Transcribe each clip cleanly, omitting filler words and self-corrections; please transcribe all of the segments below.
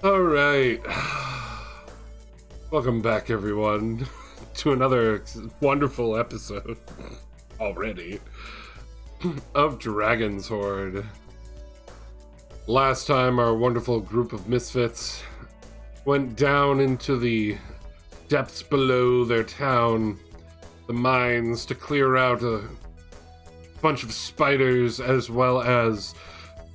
All right. Welcome back, everyone, to another wonderful episode already of Dragon Hoard. Last time, our wonderful group of misfits went down into the depths below their town, the mines, to clear out a bunch of spiders, as well as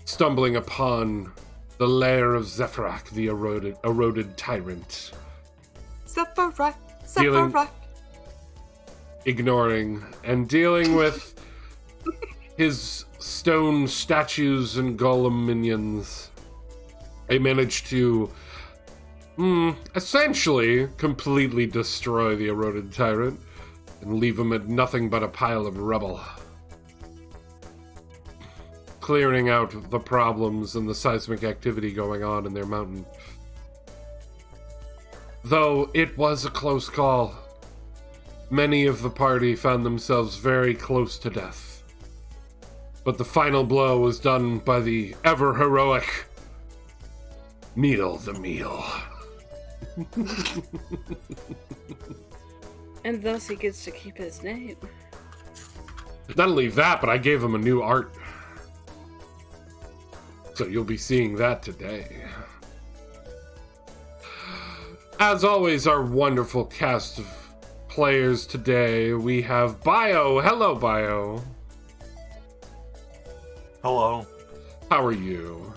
stumbling upon the lair of Zephyrak, the eroded tyrant. Zephyrak. Ignoring and dealing with his stone statues and golem minions. They managed to essentially completely destroy the eroded tyrant and leave him at nothing but a pile of rubble. Clearing out the problems and the seismic activity going on in their mountain. Though it was a close call, many of the party found themselves very close to death. But the final blow was done by the ever-heroic Meal the Meal. And thus he gets to keep his name. Not only that, but I gave him a new art. So you'll be seeing that today. As always, our wonderful cast of players today. We have Bio. Hello, Bio. Hello. How are you?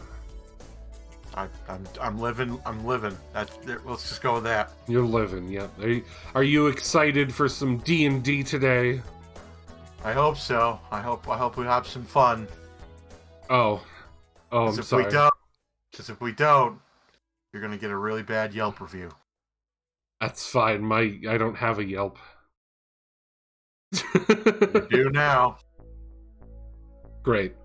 I'm living. Let's just go with that. You're living, yep. Are you excited for some D&D today? I hope so. I hope we have some fun. Oh, I'm sorry. If we don't, you're gonna get a really bad Yelp review. That's fine. I don't have a Yelp. You do now. Great.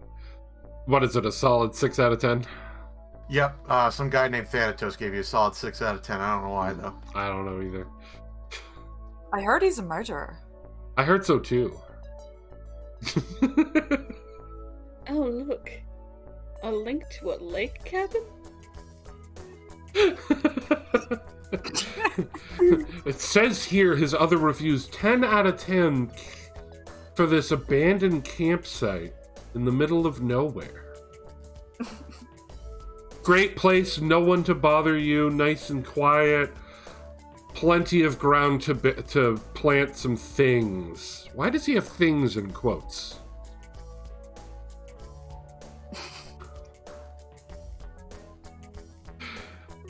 What is it? A solid 6 out of 10? Yep. Some guy named Thanatos gave you a solid 6 out of 10. I don't know why though. I don't know either. I heard he's a murderer. I heard so too. Oh, look. A link to a lake cabin? It says here his other reviews 10 out of 10 for this abandoned campsite in the middle of nowhere. Great place, no one to bother you, nice and quiet, plenty of ground to plant some things. Why does he have things in quotes?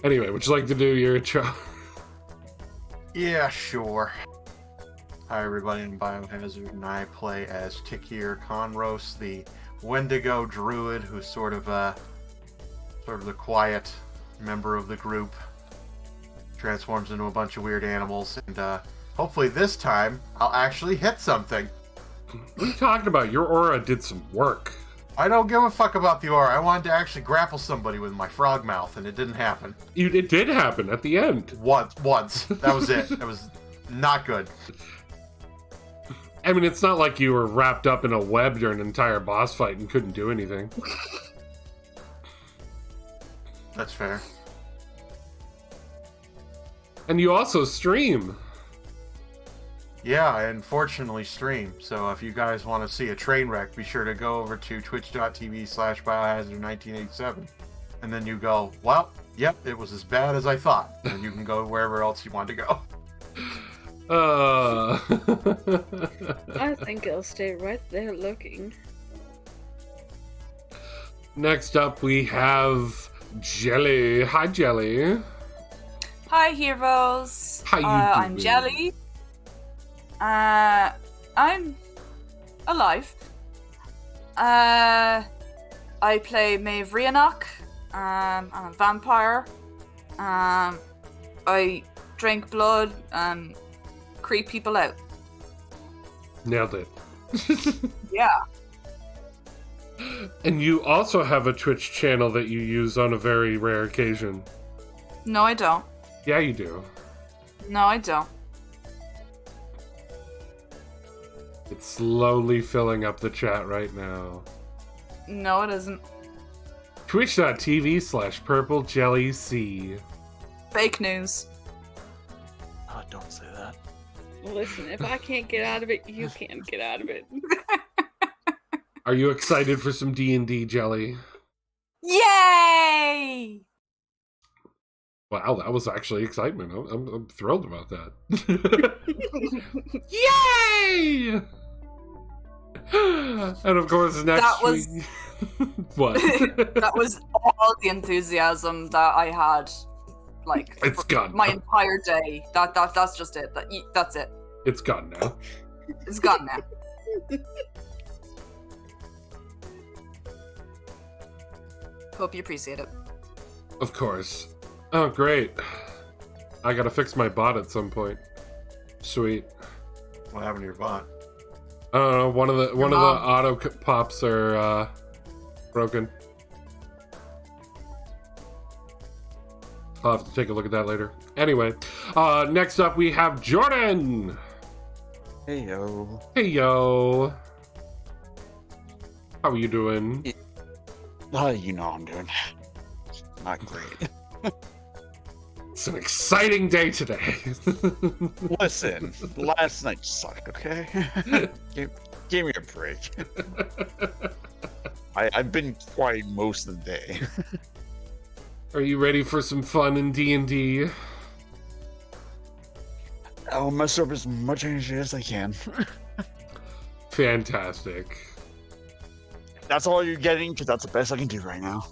Anyway, would you like to do your intro? Yeah, sure. Hi everybody, I'm Biohazard, and I play as Tikir Conros, the Wendigo druid, who's sort of the quiet member of the group. Transforms into a bunch of weird animals, and hopefully this time I'll actually hit something. What are you talking about? Your aura did some work. I don't give a fuck about the aura. I wanted to actually grapple somebody with my frog mouth, and it didn't happen. It did happen at the end. Once. That was it. That was not good. I mean, it's not like you were wrapped up in a web during an entire boss fight and couldn't do anything. That's fair. And you also stream. Yeah, I unfortunately stream. So if you guys want to see a train wreck, be sure to go over to twitch.tv/biohazard1987. And then you go, well, yep, it was as bad as I thought. And you can go wherever else you want to go. I think I'll stay right there looking. Next up, we have Jelly. Hi, Jelly. Hi, heroes. How you I'm doing? Jelly. I'm alive. I play Maeve Rhiannoch. I'm a vampire. I drink blood and creep people out. Nailed it. Yeah. And you also have a Twitch channel that you use on a very rare occasion. No, I don't. Yeah, you do. No, I don't. It's slowly filling up the chat right now. No, it isn't. Twitch.tv/purplejellyc. Fake news. Oh, don't say that. Listen, if I can't get out of it, you can't get out of it. Are you excited for some D&D, Jelly? Yay! Wow, that was actually excitement. I'm thrilled about that. Yay! And of course, next That was- week... What? That was all the enthusiasm that I had, like, It's for gone my now. entire day. That's just it. That's it. It's gone now. It's gone now. Hope you appreciate it. Of course. Oh, great. I gotta fix my bot at some point. Sweet. What happened to your bot? I don't know. One of the mom. auto pops are broken. I'll have to take a look at that later. Anyway, next up we have Jordan. Hey, yo. Hey yo. How are you doing? You know I'm doing. Not great. It's an exciting day today. Listen, last night sucked, okay? Give me a break. I've been quiet most of the day. Are you ready for some fun in D&D? I'll mess up as much energy as I can. Fantastic. That's all you're getting, because that's the best I can do right now.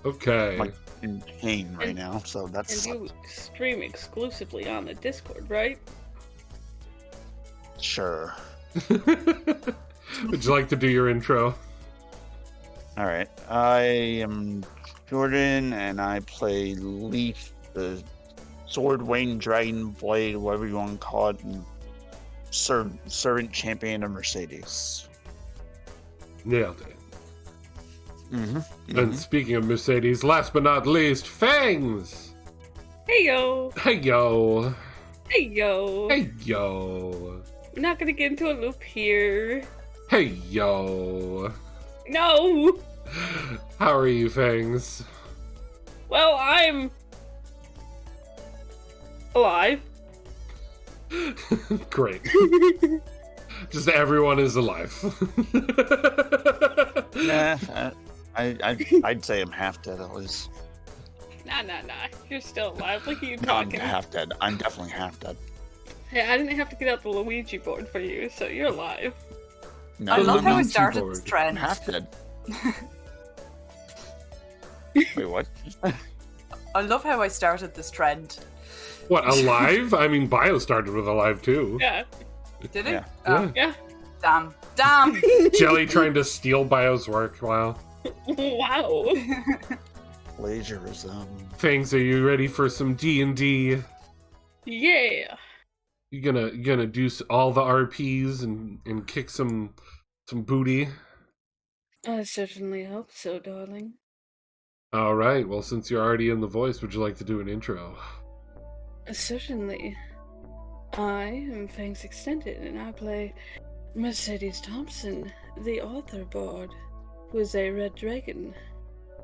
Okay. Like, in pain right now, so that's... And you stream exclusively on the Discord, right? Sure. Would you like to do your intro? Alright, I am Jordan, and I play Leaf, the sword-winged dragon blade, whatever you want to call it, and servant champion of Mercedes. Nailed it. Mm-hmm. And speaking of Mercedes, last but not least, Fangs! Hey yo! Hey yo! Hey yo! Hey yo! We're not gonna get into a loop here. Hey yo! No! How are you, Fangs? Well, I'm alive. Great. Just everyone is alive. Nah, I'd say I'm half dead at least. Nah. You're still alive. Look at you No, I'm talking. half dead. I'm definitely half dead. Hey, I didn't have to get out the Luigi board for you, so you're alive. No, I love I'm how it not. started this bored. trend. Half dead. Wait, what? I love how I started this trend. What, alive? I mean, Bio started with alive too. Yeah. Did it? Yeah. Oh, Yeah. damn. Jelly trying to steal Bio's work. Wow. Wow. Plagiarism. Fangs, are you ready for some D&D? Yeah. You gonna do all the RPs and kick some booty? I certainly hope so, darling. All right. Well, since you're already in the voice, would you like to do an intro? Certainly. I am Fangs Extended, and I play Mercedes Thompson, the author bard, who is a red dragon.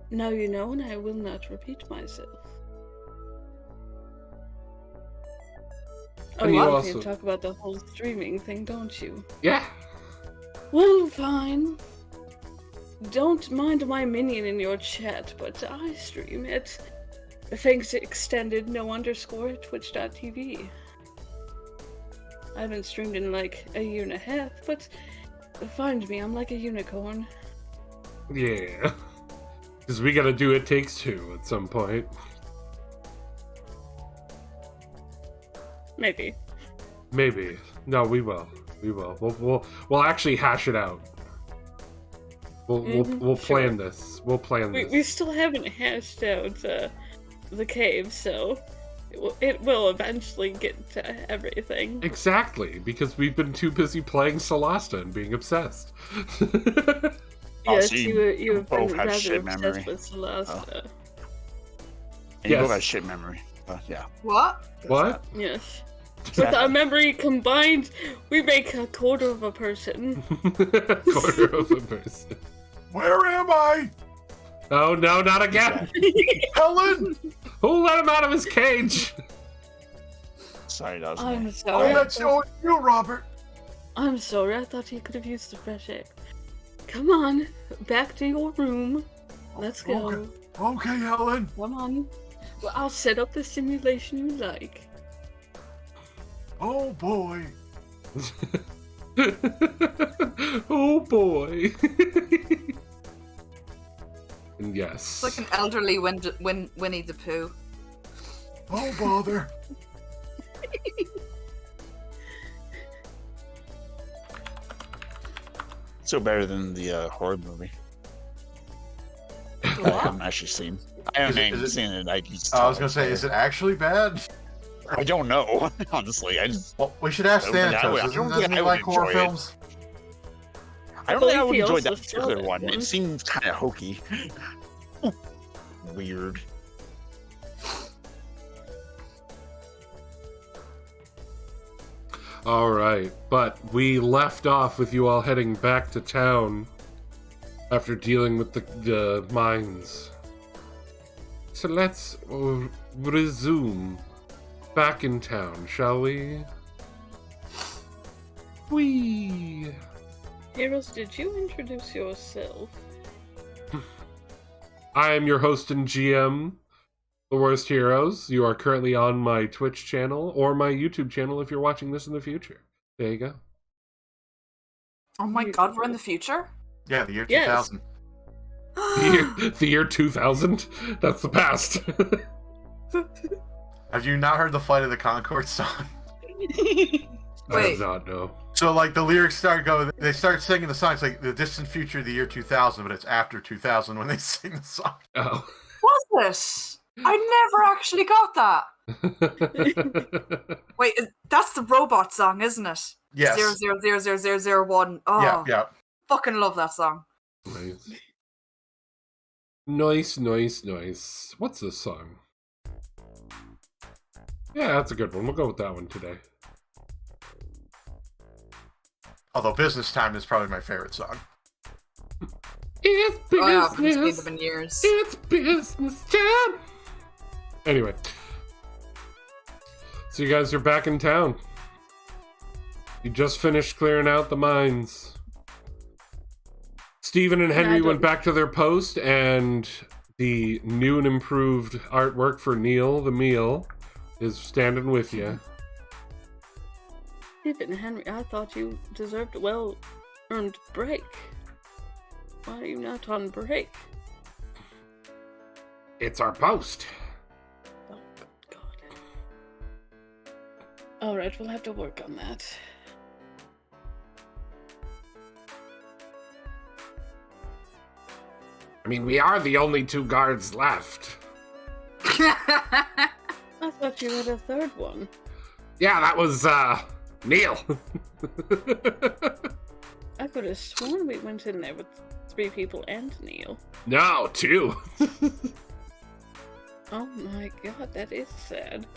Now you know, and I will not repeat myself. Oh, And you you want me to also- talk about the whole streaming thing, don't you? Yeah. Well, fine. Don't mind my minion in your chat, but I stream at Fangs Extended __ twitch.tv. I haven't streamed in like a year and a half, but find me, I'm like a unicorn. Yeah. Because we gotta do It Takes Two at some point. Maybe. Maybe. No, we will. We will. We'll actually hash it out. We'll plan this. We'll plan this. We still haven't hashed out the cave, so it will eventually get to everything. Exactly, because we've been too busy playing Solasta and being obsessed. Yes, so you have both been have rather shit obsessed memory. with Celesta. And you Yes. both got shit memory. But yeah. What? What? Yes. With our memory combined, we make a quarter of a person. Quarter of a person. Where am I? Oh no, not again! Helen! Who let him out of his cage? Sorry, that was I'm me. Oh, sorry. that's you, Robert. I'm sorry. I thought he could have used the fresh air. Come on, back to your room. Let's go. Okay, Helen. Come on. Well, I'll set up the simulation you like. Oh boy. Oh boy. And yes. It's like an elderly Winnie the Pooh. Oh bother. Still better than the Horde movie. I haven't actually seen. I Is haven't it- seen it. I was gonna say, is it actually bad? I don't know. Honestly, I just. Well, we should ask I don't think I would- Thanatos. I don't Doesn't think he I would like horror enjoy it. films? I don't think I would believe he enjoy that also saw particular that one. one. It seems kind of hokey. Weird. All right, but we left off with you all heading back to town after dealing with the mines. So let's resume back in town, shall we? Whee! Heroes, did you introduce yourself? I am your host and GM, The Worst Heroes. You are currently on my Twitch channel or my YouTube channel if you're watching this in the future. There you go. Oh my god, we're in the future? Yeah, the year Yes. 2000. The year 2000? That's the past. Have you not heard the Flight of the Conchords song? I Wait. do not know. So, like, the lyrics they start singing the song. It's like the distant future, the year 2000, but it's after 2000 when they sing the song. Oh. What's this? I never actually got that. Wait, that's the robot song, isn't it? Yes. 000001. Oh, Yeah, yeah. fucking love that song. Nice. What's this song? Yeah, that's a good one. We'll go with that one today. Although Business Time is probably my favorite song. It's Oh, I haven't seen business. them in years. It's business time. Anyway. So you guys are back in town. You just finished clearing out the mines. Stephen and Henry went back to their post, and the new and improved artwork for Neil the Meal is standing with you. Stephen Henry, I thought you deserved a well-earned break. Why are you not on break? It's our post. Oh, God. Alright, we'll have to work on that. I mean, we are the only two guards left. I thought you had a third one. Yeah, that was, Neil. I could have sworn we went in there with 3 people and Neil. No, 2. Oh my god, that is sad.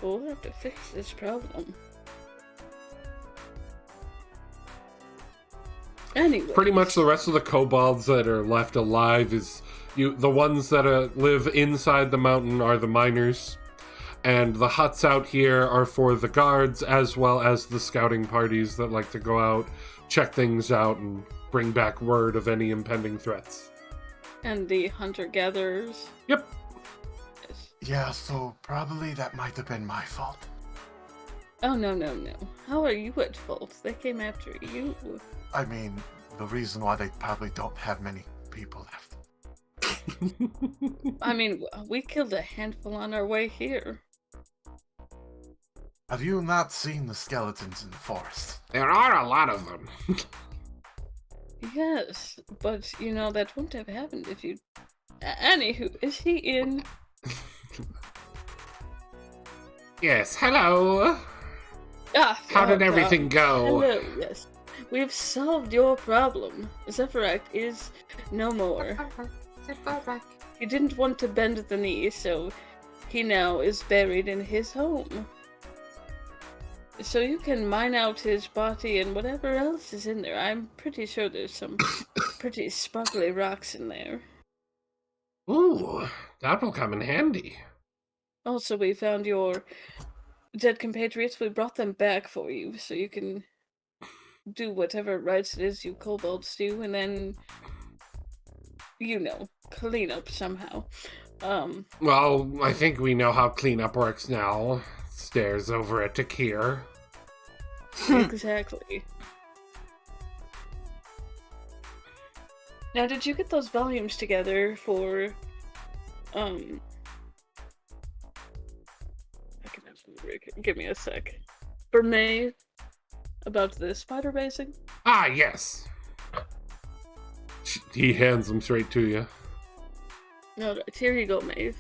We'll have to fix this problem. Anyway. Pretty much the rest of the kobolds that are left alive is the ones that live inside the mountain are the miners, and the huts out here are for the guards as well as the scouting parties that like to go out, check things out, and bring back word of any impending threats. And the hunter-gatherers. Yep. Yes. Yeah, so probably that might have been my fault. Oh, no. How are you at fault? They came after you. I mean, the reason why they probably don't have many people left. I mean, we killed a handful on our way here. Have you not seen the skeletons in the forest? There are a lot of them. Yes, but, you know, that wouldn't have happened if you... Anywho, is he in? Yes, hello. Ah, How did oh, everything go? Hello, yes. We've solved your problem. Zephyrak is no more. He didn't want to bend the knee, so he now is buried in his home. So you can mine out his body and whatever else is in there. I'm pretty sure there's some pretty sparkly rocks in there. Ooh, that will come in handy. Also, we found your dead compatriots. We brought them back for you so you can do whatever rites it is you kobolds do, and then, clean up somehow. Well, I think we know how cleanup works now. Stairs over at Takir. Exactly. Now, did you get those volumes together for, give me a sec. For May, about the spider basing? Ah, yes. He hands them straight to you. No, here you go, Maeve.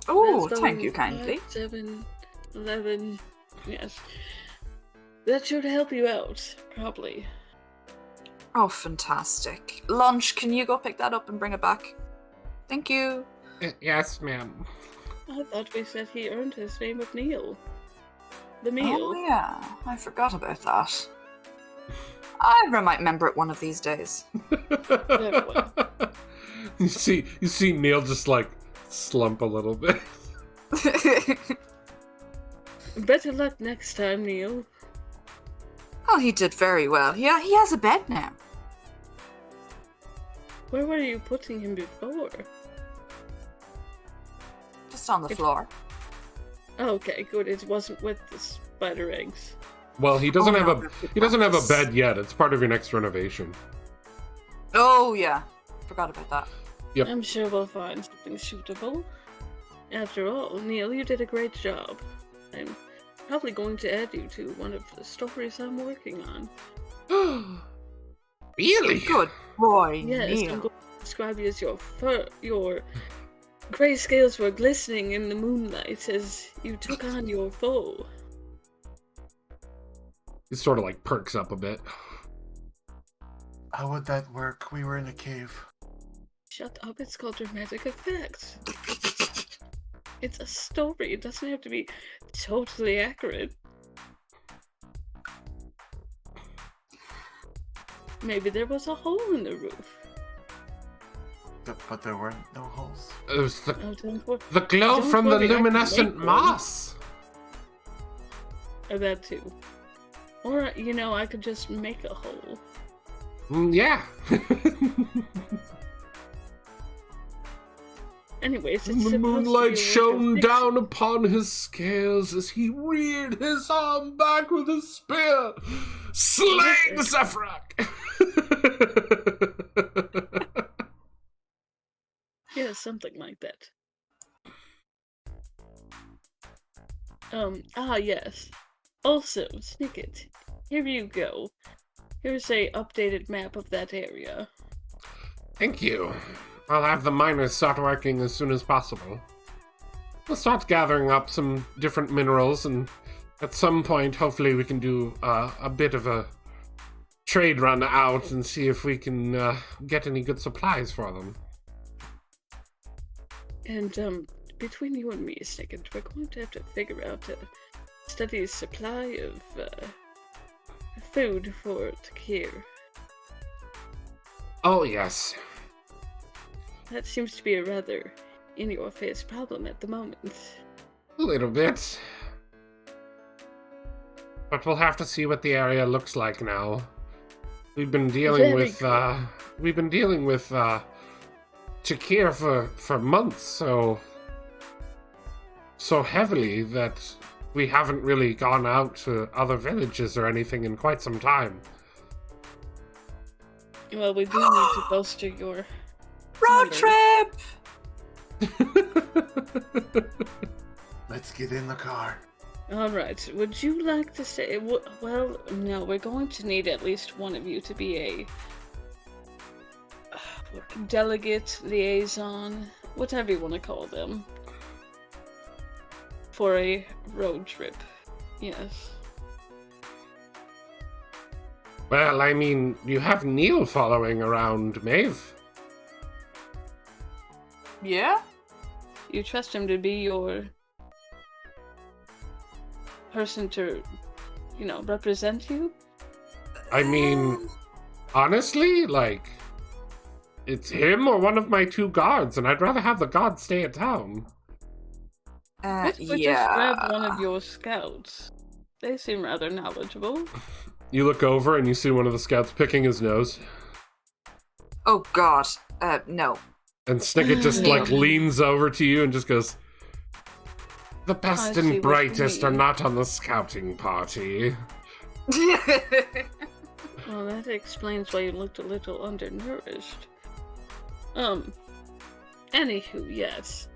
Oh, That's thank you volume kindly. 5, 7, 11, yes. That should help you out, probably. Oh, fantastic. Lunch, can you go pick that up and bring it back? Thank you. Yes, ma'am. I thought we said he earned his name of Neil. The meal. Oh, yeah. I forgot about that. I might remember it one of these days. You see Neil just like slump a little bit. Better luck next time, Neil. Oh, he did very well. Yeah, he has a bed now. Where were you putting him before? Just on the floor. Okay, good. It wasn't with the spider eggs. Well, he doesn't have no, he doesn't have a bed yet. It's part of your next renovation. Oh, yeah. Forgot about that. Yep. I'm sure we'll find something suitable. After all, Neil, you did a great job. I'm probably going to add you to one of the stories I'm working on. Really? Good boy, Yes, Neil. I'm going to describe you as your gray scales were glistening in the moonlight as you took on your foe. He sort of like perks up a bit. How would that work? We were in a cave. Shut up, it's called dramatic effect. It's a story, it doesn't have to be totally accurate. Maybe there was a hole in the roof. But there weren't no holes. It was Oh, don't wor- the glow don't from the worry, I can luminescent make one. moss. Or that too. Or, I could just make a hole. Yeah. Anyways, And it's the supposed to be a moonlight work shone of down upon his scales as he reared his arm back with his spear, slaying Zephyrak. Yeah, something like that. Yes. Also, Snicket, here you go. Here's a updated map of that area. Thank you. I'll have the miners start working as soon as possible. We'll start gathering up some different minerals, and at some point, hopefully, we can do a bit of a trade run out and see if we can get any good supplies for them. And, between you and me, Snicket, we're going to have to figure out a steady supply of, food for Takir. Oh, yes. That seems to be a rather in-your-face problem at the moment. A little bit. But we'll have to see what the area looks like now. We've been dealing Very with Takir for months so heavily that we haven't really gone out to other villages or anything in quite some time. Well, we do need to bolster your Road trip! Let's get in the car. Alright, would you like to say... Well, no, we're going to need at least one of you to be a... delegate, liaison, whatever you want to call them. For a road trip. Yes. Well, I mean, you have Neil following around, Maeve. Yeah? You trust him to be your... person to, represent you? I mean, honestly, like, It's him or one of my 2 guards, and I'd rather have the guards stay at town. Let's just grab one of your scouts. They seem rather knowledgeable. You look over and you see one of the scouts picking his nose. Oh God, no. And Snicket just leans over to you and just goes, "The best and brightest are not on the scouting party." Well, that explains why you looked a little undernourished. Anywho, yes.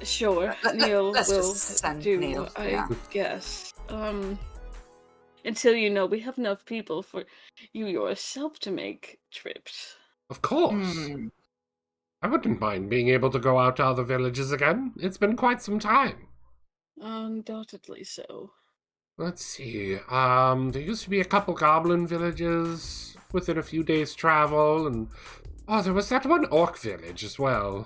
Sure, Neil let's will just send do, Neil, I guess. Until we have enough people for you yourself to make trips. Of course. I wouldn't mind being able to go out to other villages again. It's been quite some time. Undoubtedly so. Let's see. There used to be a couple goblin villages within a few days' travel, and there was that one orc village as well.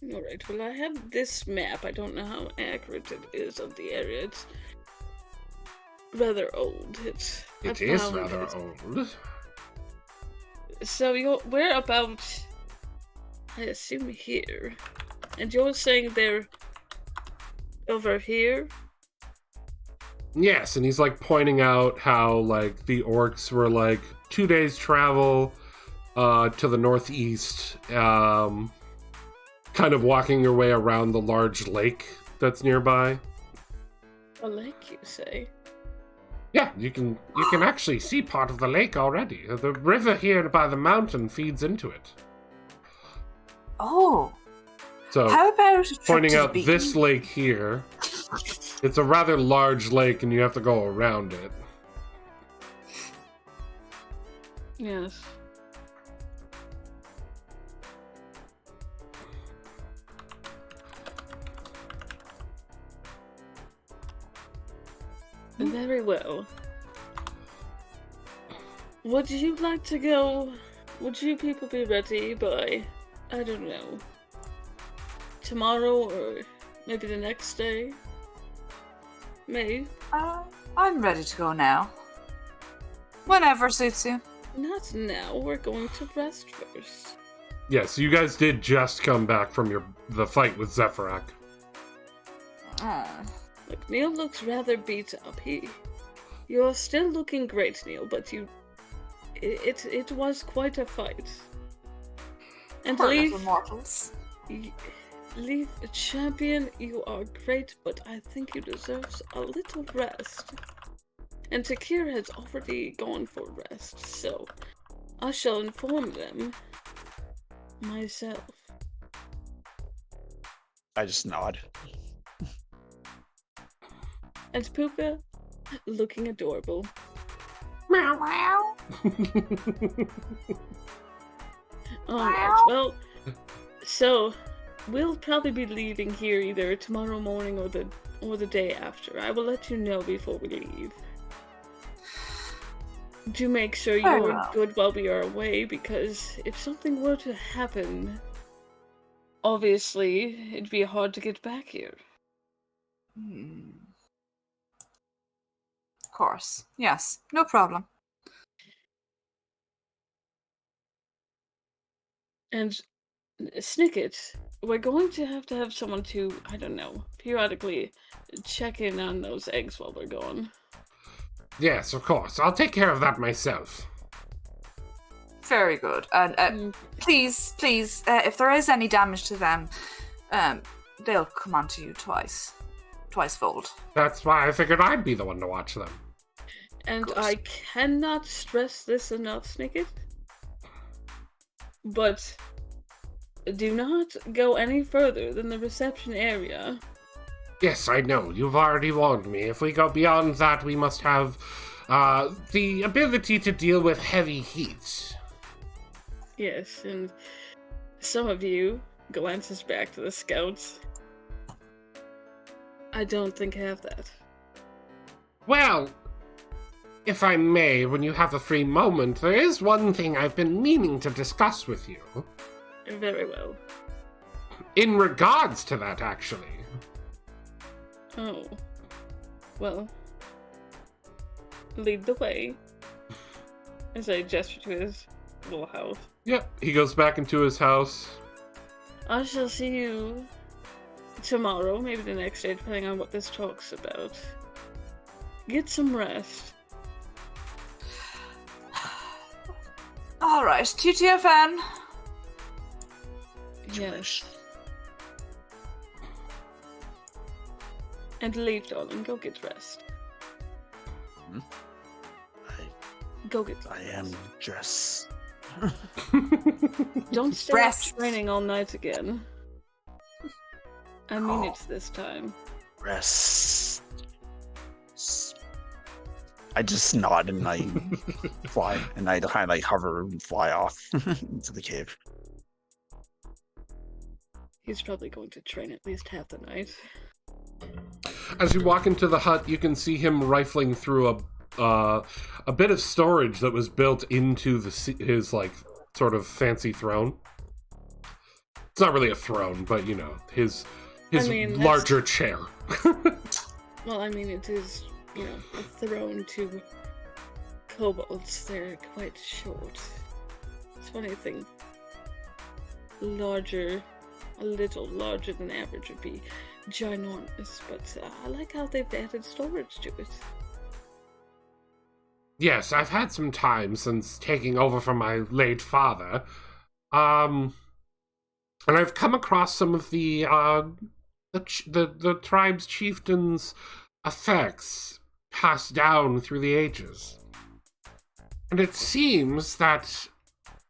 Alright, well, I have this map. I don't know how accurate it is of the area. It's rather old. It is rather old. So we're about, I assume, here. And you're saying they're over here? Yes, and he's pointing out how the orcs were 2 days travel to the northeast, kind of walking your way around the large lake that's nearby. A lake, you say? Yeah, you can actually see part of the lake already. The river here by the mountain feeds into it. Oh. So, how about a trip pointing to the out beach? this lake here, it's a rather large lake and you have to go around it. Yes. Very well. Would you like to go? Would you people be ready by, I don't know, tomorrow or maybe the next day? Maybe. I'm ready to go now. Whenever suits you. Not now. We're going to rest first. Yes, you guys did just come back from the fight with Zephyrak. Oh. Look, Neil looks rather beat up. You're still looking great, Neil, but it was quite a fight. And Poor little mortals. Leaf champion, you are great, but I think you deserve a little rest. And Takir has already gone for rest, so I shall inform them myself. I just nod. And Puka, looking adorable. Meow meow. Alright, well, so we'll probably be leaving here either tomorrow morning or the day after. I will let you know before we leave. Do make sure you're good while we are away, because if something were to happen, obviously it'd be hard to get back here. Of course. Yes, no problem. And Snicket, we're going to have someone to, I don't know, periodically check in on those eggs while we're gone. Yes, of course. I'll take care of that myself. Very good. And please, if there is any damage to them, they'll come on to you twice-fold. That's why I figured I'd be the one to watch them. And I cannot stress this enough, Snicket. But do not go any further than the reception area. Yes, I know. You've already warned me. If we go beyond that, we must have the ability to deal with heavy heat. Yes, and some of you glances back to the scouts. I don't think I have that. Well, if I may, when you have a free moment, there is one thing I've been meaning to discuss with you. Very well. In regards to that, actually. Oh. Well. Lead the way. As I gesture to his little house. Yep, he goes back into his house. I shall see you tomorrow, maybe the next day, depending on what this talk's about. Get some rest. Alright, TTFN. Yes. And leave, darling. Go get rest. Go get I am dressed. Don't stay up Rest. training all night again. I mean it this time. Rest. I just nod and I fly, and I kind of like hover and fly off into the cave. He's probably going to train at least half the night. As you walk into the hut, you can see him rifling through a bit of storage that was built into his like sort of fancy throne. It's not really a throne, but you know, his larger chair. Well, I mean, it is, you know, a throne to kobolds. They're quite short. It's funny to think larger, a little larger than average would be ginormous, but I like how they've added storage to it. Yes, I've had some time since taking over from my late father. And I've come across some of the tribe's chieftains' effects passed down through the ages. And it seems that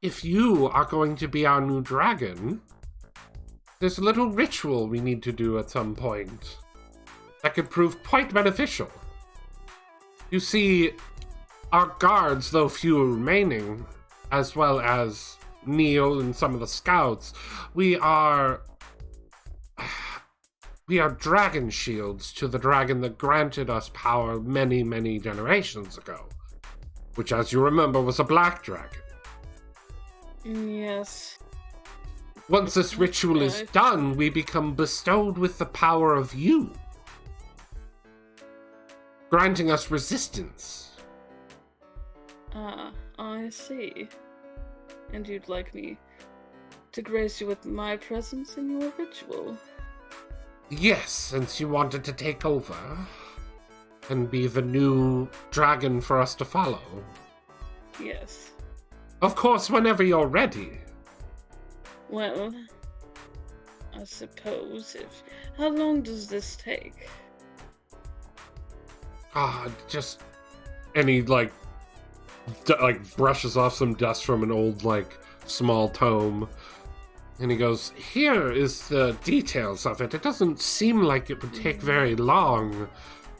if you are going to be our new dragon, there's a little ritual we need to do at some point that could prove quite beneficial. You see, our guards, though few remaining, as well as Neil and some of the scouts, we are dragon shields to the dragon that granted us power many, many generations ago, which, as you remember, was a black dragon. Yes. Once this ritual is done, we become bestowed with the power of you, granting us resistance. I see. And you'd like me to grace you with my presence in your ritual? Yes, since you wanted to take over and be the new dragon for us to follow. Yes. Of course, whenever you're ready. Well, I suppose if... How long does this take? Just... And he, brushes off some dust from an old, small tome. And he goes, here is the details of it. It doesn't seem like it would take very long.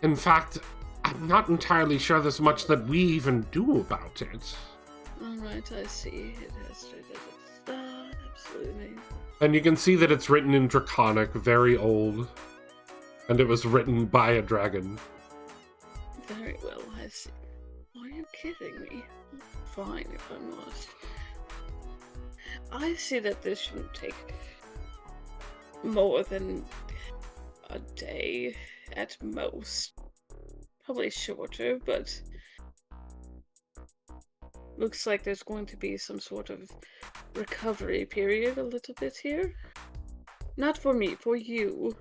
In fact, I'm not entirely sure there's much that we even do about it. Alright, I see. It has to do with that, absolutely. And you can see that it's written in Draconic, very old. And it was written by a dragon. Very well, I see. Are you kidding me? Fine if I'm not. I see that this shouldn't take more than a day at most. Probably shorter, but looks like there's going to be some sort of recovery period a little bit here. Not for me, for you.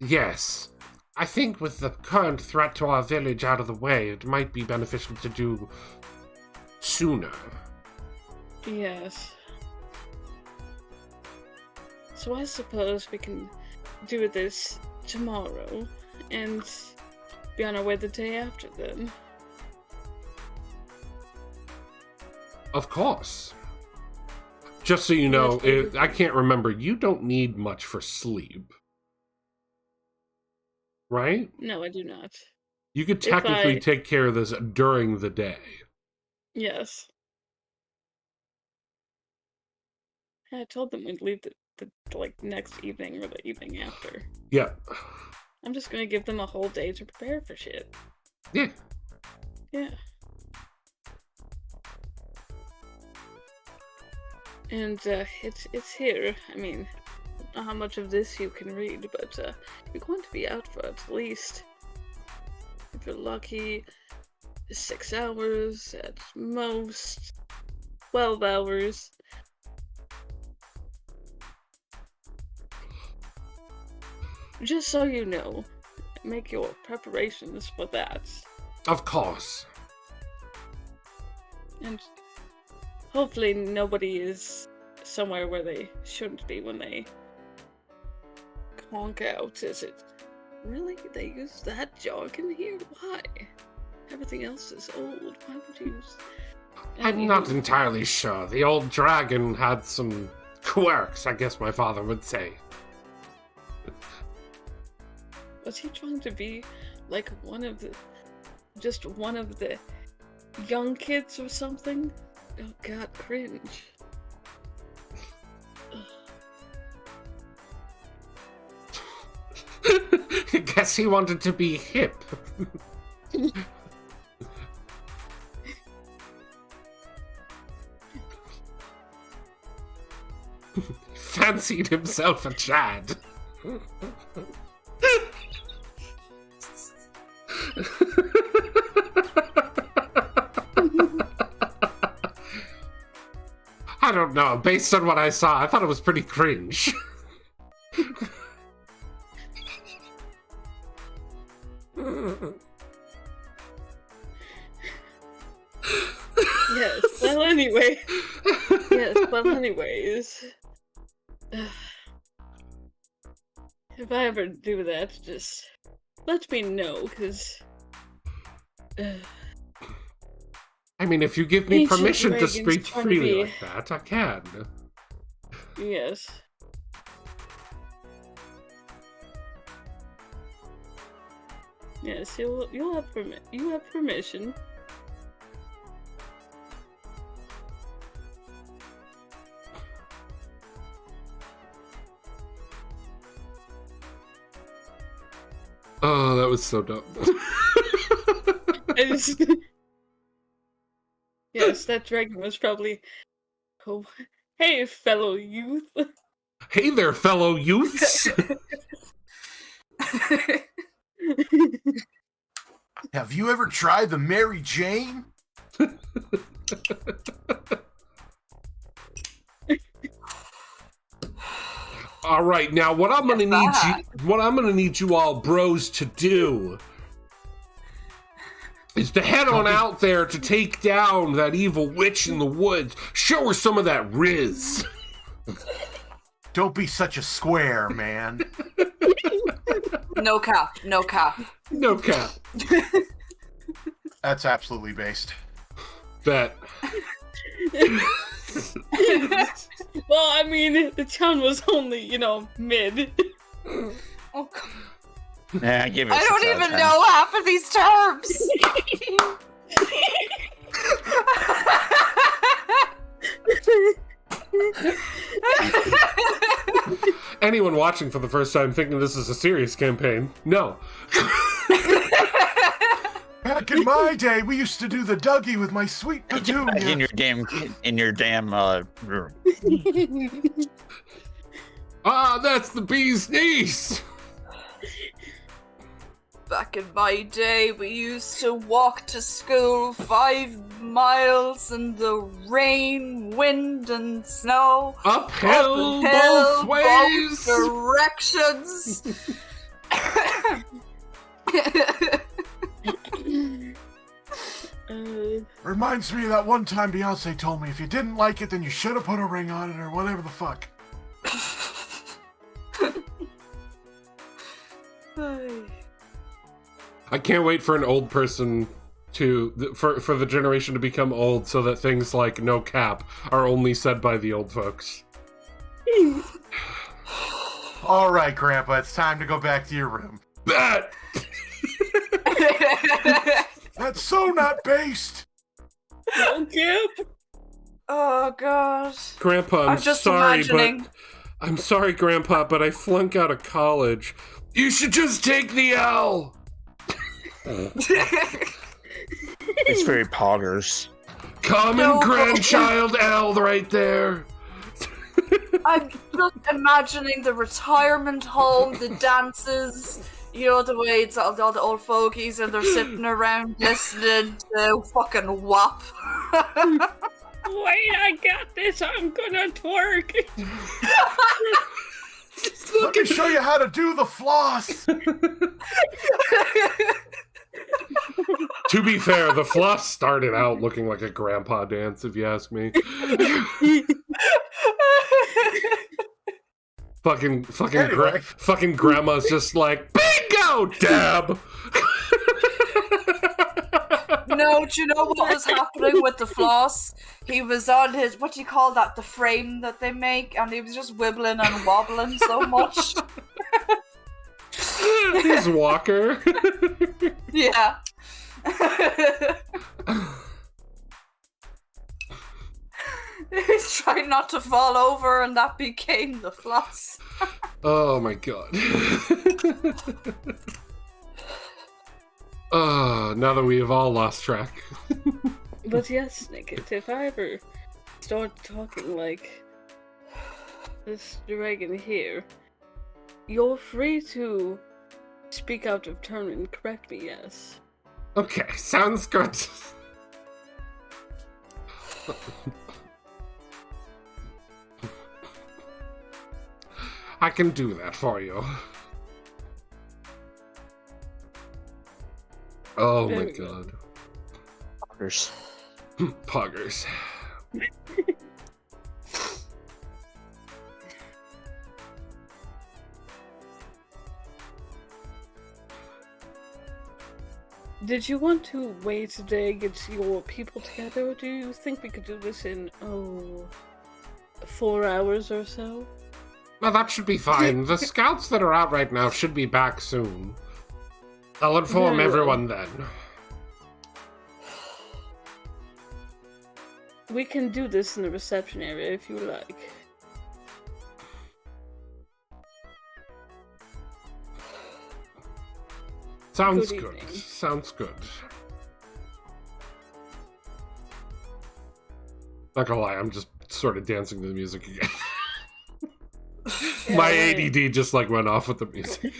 Yes. I think with the current threat to our village out of the way, it might be beneficial to do sooner. Yes. So I suppose we can do this tomorrow and be on our way the day after then. Of course. Just so you know, I can't remember, you don't need much for sleep. Right? No, I do not. You could technically take care of this during the day. Yes. I told them we'd leave the next evening or the evening after. Yeah. I'm just gonna give them a whole day to prepare for shit. Yeah. Yeah. And it's here. I mean, I don't know how much of this you can read, but you're going to be out for at least, if you're lucky, 6 hours, at most 12 hours. Just so you know, make your preparations for that. Of course. And hopefully nobody is somewhere where they shouldn't be when they conk out. Is it really? They use that jargon here? Why? Everything else is old. Why would you use... I'm not entirely sure. The old dragon had some quirks, I guess my father would say. Was he trying to be like one of the young kids or something? Oh god, cringe. I guess he wanted to be hip. Fancied himself a Chad. I don't know. Based on what I saw, I thought it was pretty cringe. Yes, well anyway. Yes, well anyways. If I ever do that, just let me know, because... I mean, if you give me Ancient permission to dragons speak trying to freely be- like that, I can. Yes. Yes, you'll have you have permission. Oh, that was so dumb. I just... Yes, that dragon was probably... Oh, hey, fellow youth. Hey there, fellow youths! Have you ever tried the Mary Jane? All right, now what I'm gonna need you all bros to do is to head on out there to take down that evil witch in the woods. Show her some of that riz. Don't be such a square, man. No cap. No cap. No cap. That's absolutely based. Bet. Well, I mean, the town was only, mid. Oh, God. Yeah, give it. I don't even know half of these terms. Anyone watching for the first time thinking this is a serious campaign? No. Back in my day, we used to do the Dougie with my sweet In petunia. your damn room. Ah, that's the bee's knees. Back in my day, we used to walk to school 5 miles in the rain, wind, and snow. Uphill, Up and both ways. both directions. Reminds me of that one time Beyonce told me if you didn't like it, then you should have put a ring on it or whatever the fuck. I can't wait for an old person for the generation to become old so that things like no cap are only said by the old folks. All right, Grandpa, it's time to go back to your room. Bet! That's so not based. No cap. Oh god. Grandpa, I'm just sorry, imagining. but I'm sorry, Grandpa, but I flunk out of college. You should just take the L. It's very poggers. Common No. grandchild L right there. I'm just imagining the retirement home, the dances, You know the way it's all the old fogies and they're sitting around listening to fucking WAP. Wait, I got this. I'm gonna twerk. Let me show you how to do the floss. To be fair, the floss started out looking like a grandpa dance, if you ask me. Anyway. Fucking grandma's just like, bingo, dab. No, do you know what was happening with the floss? He was on his, what do you call that, the frame that they make, and he was just wibbling and wobbling so much. His walker. Yeah. He's trying not to fall over, and that became the floss. Oh my god. Now that we have all lost track. But yes, Nickit, if I ever start talking like this dragon here, you're free to speak out of turn and correct me, yes. Okay, sounds good. I can do that for you. Oh my Very good. god. Poggers. Poggers. Did you want to wait today, get your people together, or do you think we could do this in, 4 hours or so? Well, that should be fine. The scouts that are out right now should be back soon. I'll inform Very well. everyone then. We can do this in the reception area if you like. Sounds Good good. evening. Sounds good. Not gonna lie, I'm just sort of dancing to the music again. My ADD just like went off with the music.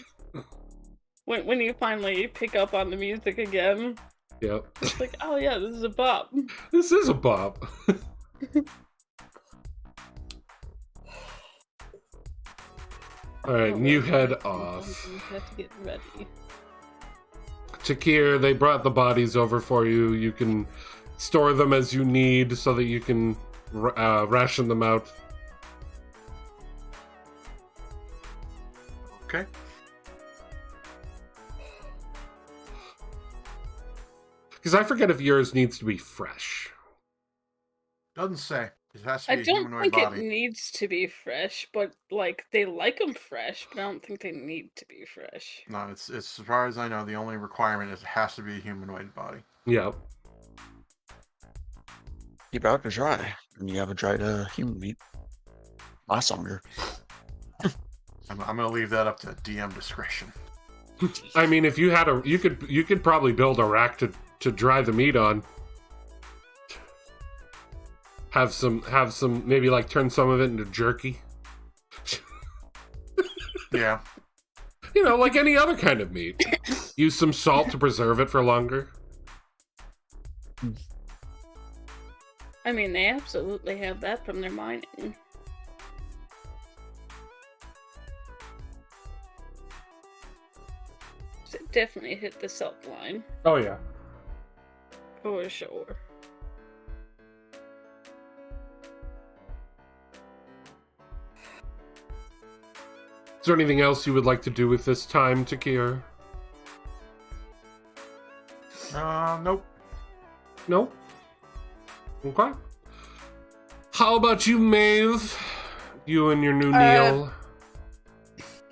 When you finally pick up on the music again, Yep. it's like, oh yeah, this is a bop. This is a bop. Alright, Oh, and you well, head you off. have to get ready. Takir, they brought the bodies over for you. You can store them as you need so that you can ration them out. Okay. Because I forget if yours needs to be fresh. Doesn't say. It has to I be a don't humanoid think body. it needs to be fresh, but like they like them fresh, but I don't think they need to be fresh. No, it's as far as I know, the only requirement is it has to be a humanoid body. Yep. Keep out to dry. And you have a dried human meat. Last longer. I'm gonna leave that up to DM discretion. I mean, if you had you could probably build a rack to dry the meat on. Have some, maybe like turn some of it into jerky. Yeah. You know, like any other kind of meat. Use some salt to preserve it for longer. I mean, they absolutely have that from their mining. So definitely hit the salt line, Oh yeah. for sure. Is there anything else you would like to do with this time, Takir? Nope. No? Okay. How about you, Maeve? You and your new Neil.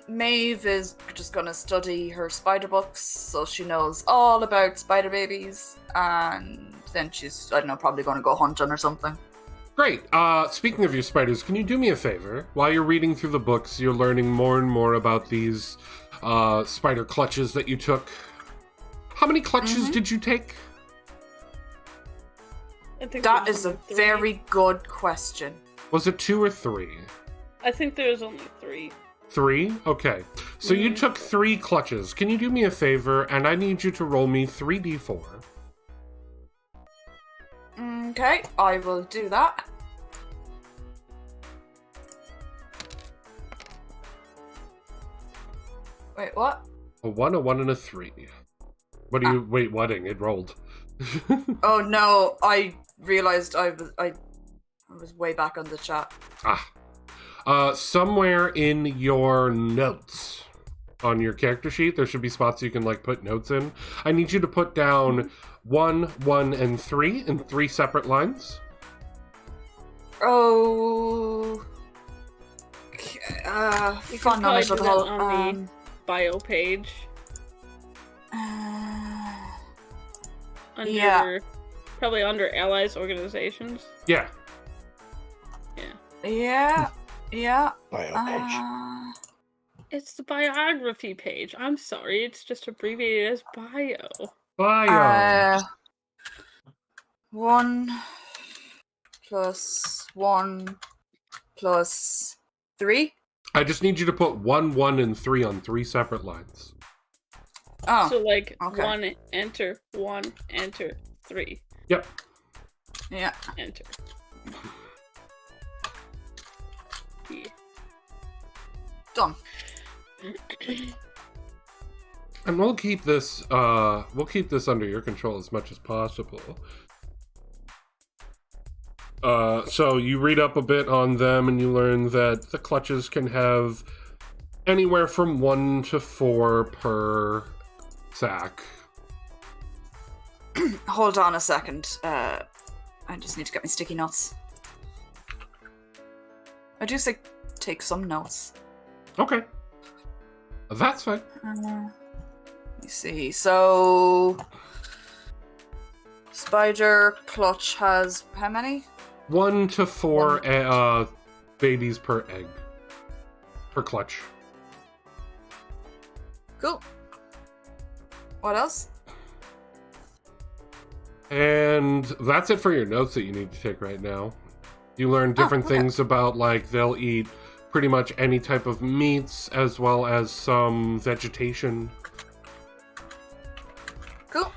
Maeve is just gonna study her spider books, so she knows all about spider babies, and then she's, I don't know, probably gonna go hunting or something. Great. Speaking of your spiders, can you do me a favor? While you're reading through the books, you're learning more and more about these spider clutches that you took. How many clutches did you take? I think That there's is a only 3. very good question. Was it 2 or 3? I think there's only 3. 3? Okay. So you took 3 clutches. Can you do me a favor? And I need you to roll me 3d4. Okay, I will do that. Wait, what? A 1, a 1, and a 3. What are you... Wait, whatting? It rolled. Oh no, I realized I was way back on the chat. Somewhere in your notes on your character sheet, there should be spots you can, like, put notes in. I need you to put down 1, 1, and 3 in 3 separate lines. Oh... You fun can knowledge probably of do the that whole... on the bio page. Under, Yeah. Probably under allies organizations. Yeah. Yeah. Bio page. It's the biography page. I'm sorry, it's just abbreviated as bio. Bio. 1 plus 1 plus 3. I just need you to put 1, 1, and 3 on 3 separate lines. Oh, So like okay. 1 enter, 1 enter, 3 Yep. yeah. enter. Yeah. Done. And we'll keep this under your control as much as possible. So you read up a bit on them and you learn that the clutches can have anywhere from 1 to 4 per sack. Hold on a second. I just need to get my sticky notes. I do say take some notes. Okay. That's fine. Let me see. So, spider clutch has how many? 1 to 4 babies per egg. Per clutch. Cool. What else? And that's it for your notes that you need to take right now. You learn different okay. things about, like, they'll eat pretty much any type of meats, as well as some vegetation. Cool.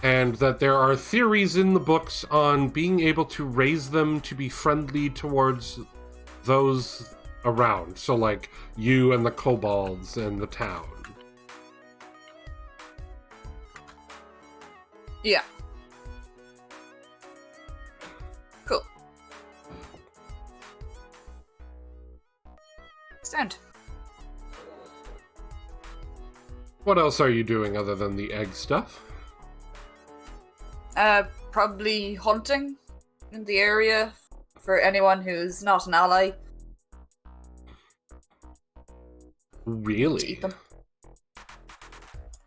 And that there are theories in the books on being able to raise them to be friendly towards those around. So, like, you and the kobolds and the town. Yeah. Cool. Stand. What else are you doing other than the egg stuff? Probably hunting in the area for anyone who's not an ally. Really? Eat them.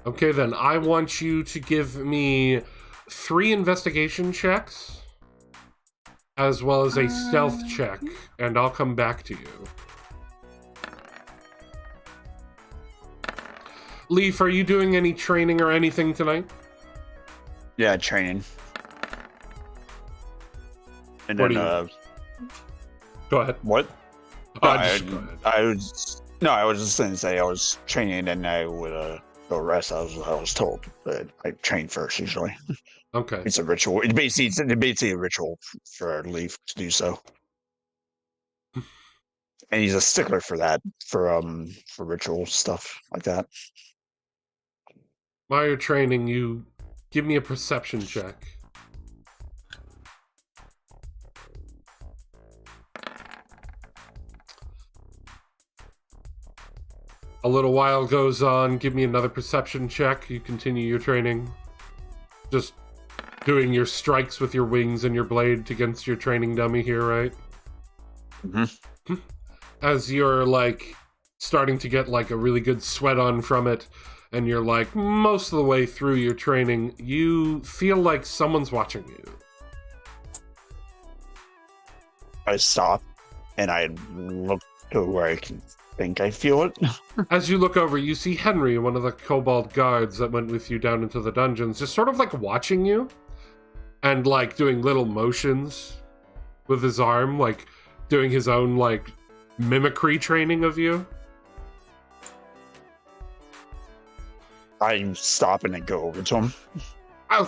Okay, then I want you to give me 3 investigation checks, as well as a stealth check, and I'll come back to you. Leaf, are you doing any training or anything tonight? Yeah, training. And What then, do Go ahead. what? Just go ahead. I was just going to say I was training and I would go rest. I was told, but I train first usually. Okay. It's a ritual. It's basically a ritual for Leaf to do so. And he's a stickler for that, for ritual stuff like that. While you're training, you give me a perception check. A little while goes on. Give me another perception check. You continue your training. Just doing your strikes with your wings and your blade against your training dummy here, right? Mm-hmm. As you're, like, starting to get, like, a really good sweat on from it, and you're, like, most of the way through your training, you feel like someone's watching you. I stop and I look to where I can think I feel it. As you look over, you see Henry, one of the kobold guards that went with you down into the dungeons, just sort of, like, watching you, and, like, doing little motions with his arm, like, doing his own, like, mimicry training of you. I'm stopping and go over to him. Oh,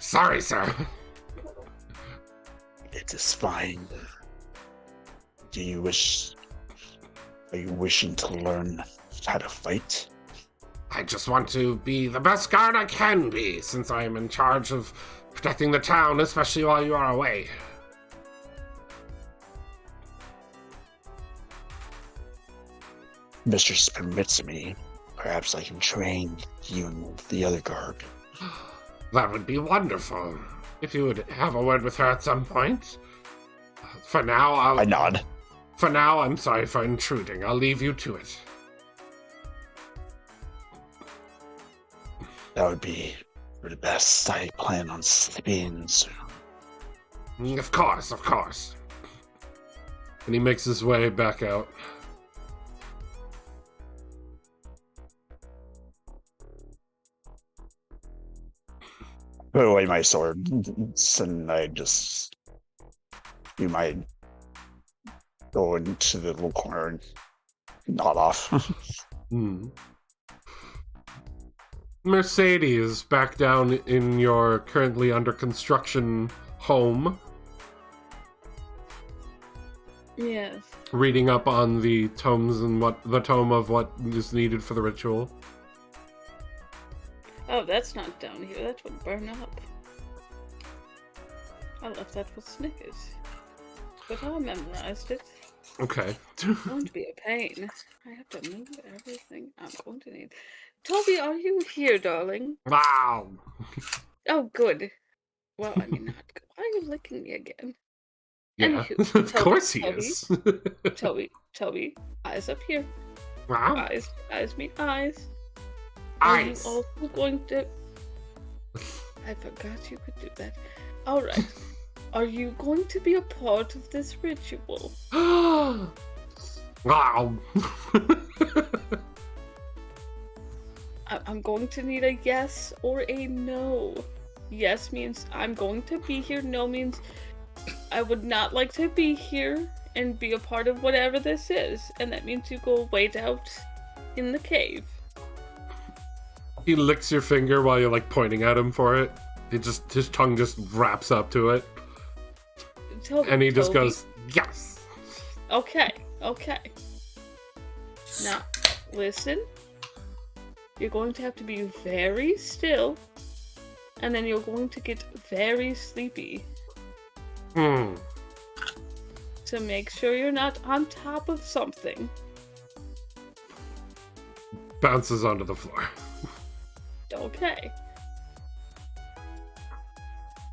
sorry, sir. It is fine. Are you wishing to learn how to fight? I just want to be the best guard I can be, since I am in charge of protecting the town, especially while you are away. Mistress permits me. Perhaps I can train you and the other guard. That would be wonderful. If you would have a word with her at some point. For now, I nod. For now, I'm sorry for intruding. I'll leave you to it. That would be for the best. I plan on sleeping soon. Of course, of course. And he makes his way back out. Put away my sword, and I just you might go into the little corner and nod off. Mercedes, back down in your currently under construction home. Yes. Reading up on the tomes and the tome of what is needed for the ritual. Oh, that's not down here. That would burn up. I left that with Snickers. But I memorized it. Okay. It's going to be a pain. I have to move everything I'm going to need. Toby, are you here, darling? Wow. Oh, good. Well, I mean, not good. Why are you licking me again? Yeah, Anywho, of course he is. Toby, eyes up here. Wow. Eyes meet eyes. Are you Eyes. also going to... I forgot you could do that. Alright. Are you going to be a part of this ritual? Wow. I'm going to need a yes or a no. Yes means I'm going to be here. No means I would not like to be here and be a part of whatever this is. And that means you go wait out in the cave. He licks your finger while you're like pointing at him for it. His tongue just wraps up to it. And he just goes, yes. Okay. Now, listen. You're going to have to be very still. And then you're going to get very sleepy. So make sure you're not on top of something. Bounces onto the floor. Okay.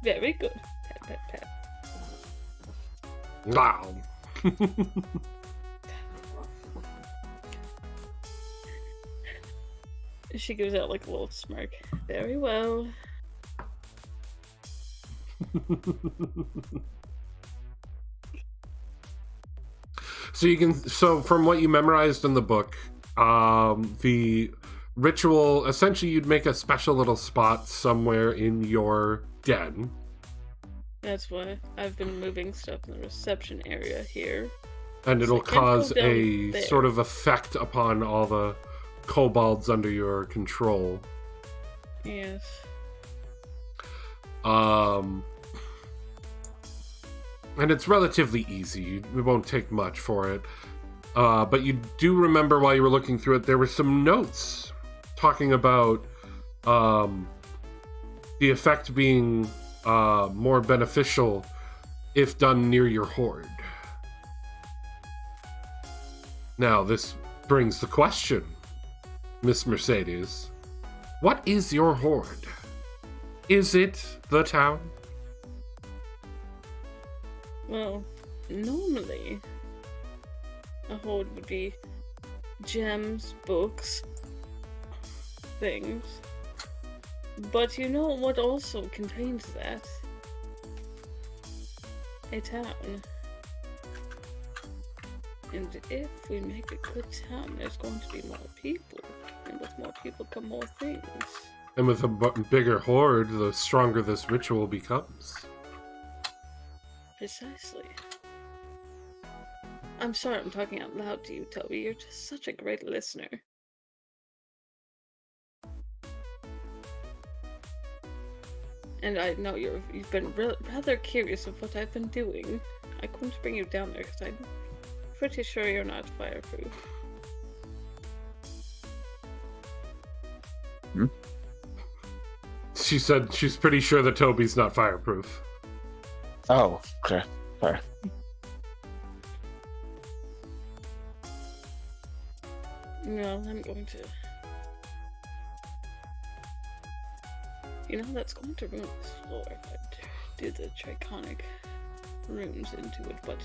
Very good. Pat, pat, pat. Wow. She gives out like a little smirk. Very well. So from what you memorized in the book, the ritual, essentially you'd make a special little spot somewhere in your den. That's why I've been moving stuff in the reception area here. And it'll So I can't go cause down a there. sort of effect upon all the kobolds under your control. Yes. And it's relatively easy. It won't take much for it. But you do remember while you were looking through it, there were some notes talking about the effect being more beneficial if done near your hoard. Now, this brings the question, Miss Mercedes. What is your hoard? Is it the town? Well, normally a hoard would be gems, books, things. But you know what also contains that? A town. And if we make a good town, there's going to be more people. And with more people come more things. And with a bigger hoard, the stronger this ritual becomes. Precisely. I'm sorry I'm talking out loud to you, Toby. You're just such a great listener. And I know you've been rather curious of what I've been doing. I couldn't bring you down there because I'm pretty sure you're not fireproof. She said she's pretty sure that Toby's not fireproof. Oh, okay. Sorry. No, I'm going to... that's going to ruin this floor if I do the Draconic runes into it, but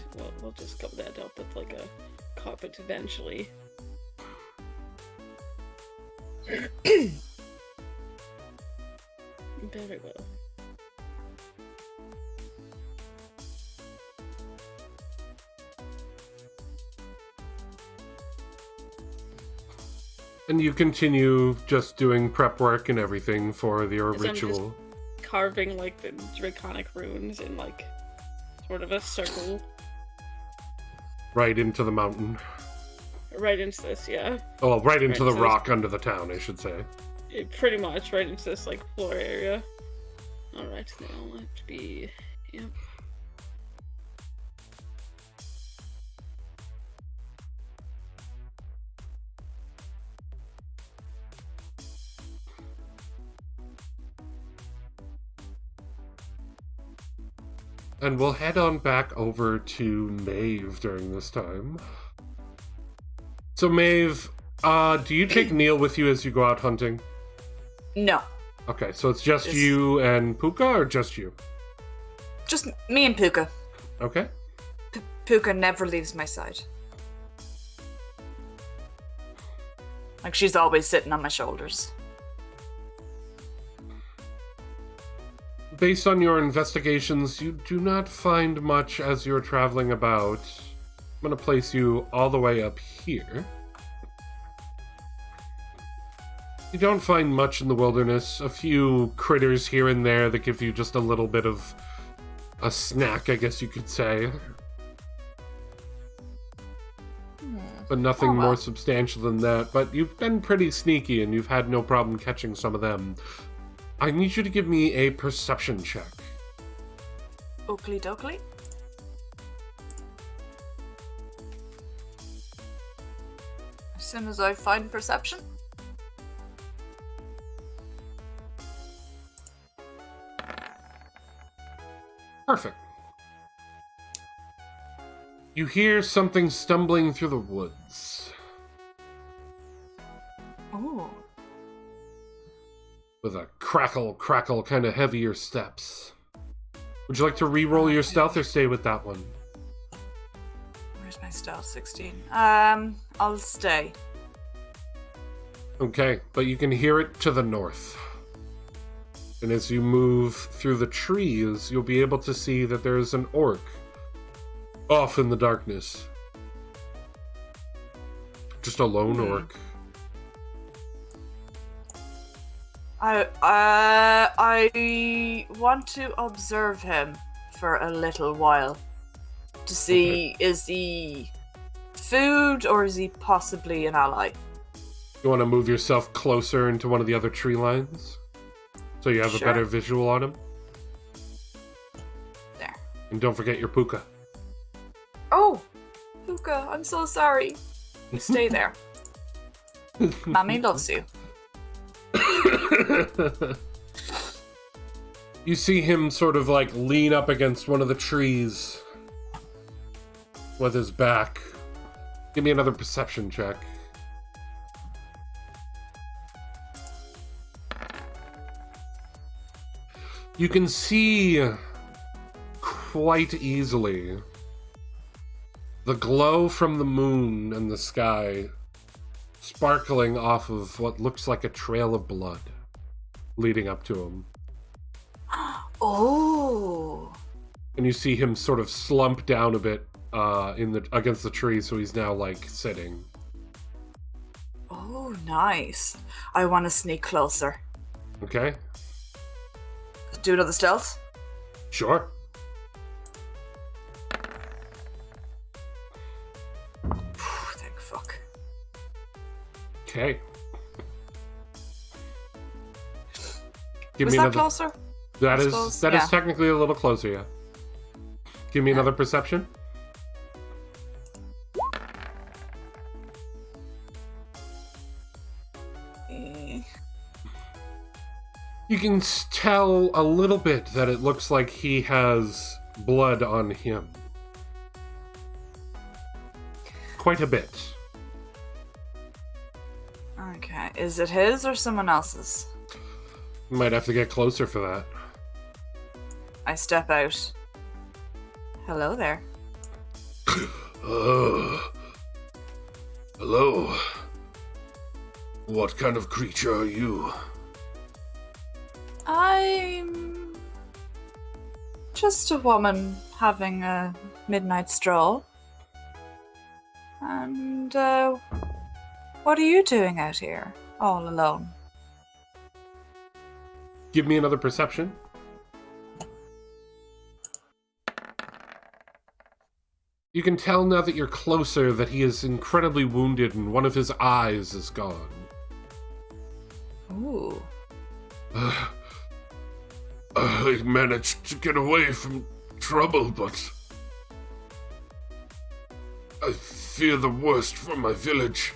we'll just cover that up with, like, a carpet eventually. Very well. And you continue just doing prep work and everything for your As I'm ritual. just carving, like, the Draconic runes in, like, sort of a circle. Right into the mountain. Right into this, yeah. Oh, well, right into Right, the so- rock under the town, I should say. Pretty much right into this, like, floor area. Alright, they all have to be... Yep. And we'll head on back over to Maeve during this time. So Maeve, do you take Neil with you as you go out hunting? No, Okay, so it's just Just- you and Puka, or just you? just me and Puka. Okay. Puka never leaves my side. Like, she's always sitting on my shoulders. Based on your investigations, you do not find much as you're traveling about. I'm going to place you all the way up here. You don't find much in the wilderness. A few critters here and there that give you just a little bit of a snack, I guess you could say. But nothing Oh, well. more substantial than that. But you've been pretty sneaky and you've had no problem catching some of them. I need you to give me a perception check. Oakley dokley. As soon as I find perception. Perfect. You hear something stumbling through the woods Oh. with a crackle, kind of heavier steps. Would you like to re-roll your stealth or stay with that one? Where's my stealth? 16. I'll stay. Okay, but you can hear it to the north. And as you move through the trees, you'll be able to see that there's an orc off in the darkness. Just a lone orc. I want to observe him for a little while to see, is he food or is he possibly an ally? You want to move yourself closer into one of the other tree lines? So you have Sure. a better visual on him? There. And don't forget your puka. Oh, Puka, I'm so sorry. You stay there. Mommy loves you. You see him sort of like lean up against one of the trees with his back. Give me another perception check. You can see quite easily the glow from the moon and the sky sparkling off of what looks like a trail of blood leading up to him. Oh. And you see him sort of slump down a bit against the tree, so he's now like sitting. Oh, nice. I want to sneak closer. Okay? Do another stealth. Sure. Thank fuck. Okay. Give Was me that another. closer? That I is suppose, that is yeah. technically a little closer, yeah. Give me another perception. You can tell a little bit that it looks like he has blood on him. Quite a bit. Okay, is it his or someone else's? Might have to get closer for that. I step out. Hello there. Hello. What kind of creature are you? I'm just a woman having a midnight stroll. And, what are you doing out here, all alone? Give me another perception. You can tell now that you're closer that he is incredibly wounded and one of his eyes is gone. Ooh. I managed to get away from trouble, but I fear the worst for my village.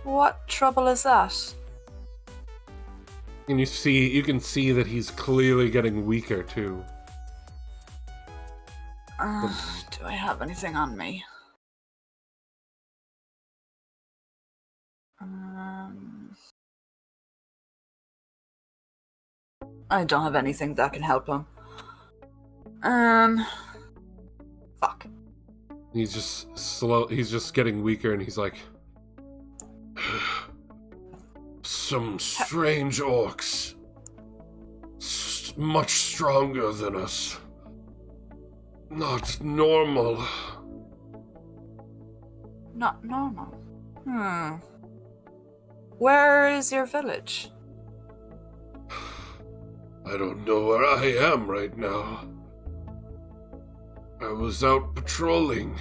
What trouble is that? And you can see that he's clearly getting weaker too. Do I have anything on me? I don't have anything that can help him. Fuck. He's just getting weaker, and he's like, some strange orcs, much stronger than us. Not normal. Not normal. Where is your village? I don't know where I am right now. I was out patrolling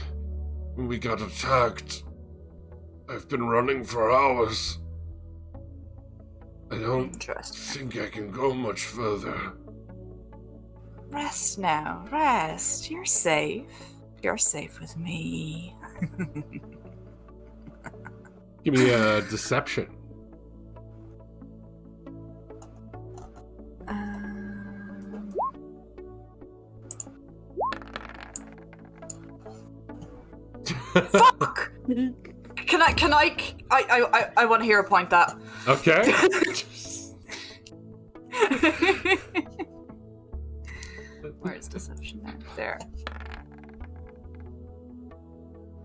when we got attacked. I've been running for hours. I don't think I can go much further. Rest now, rest. You're safe. You're safe with me. Give me a deception. Fuck! Can I want to hear a point that. Okay. Where's deception now? There.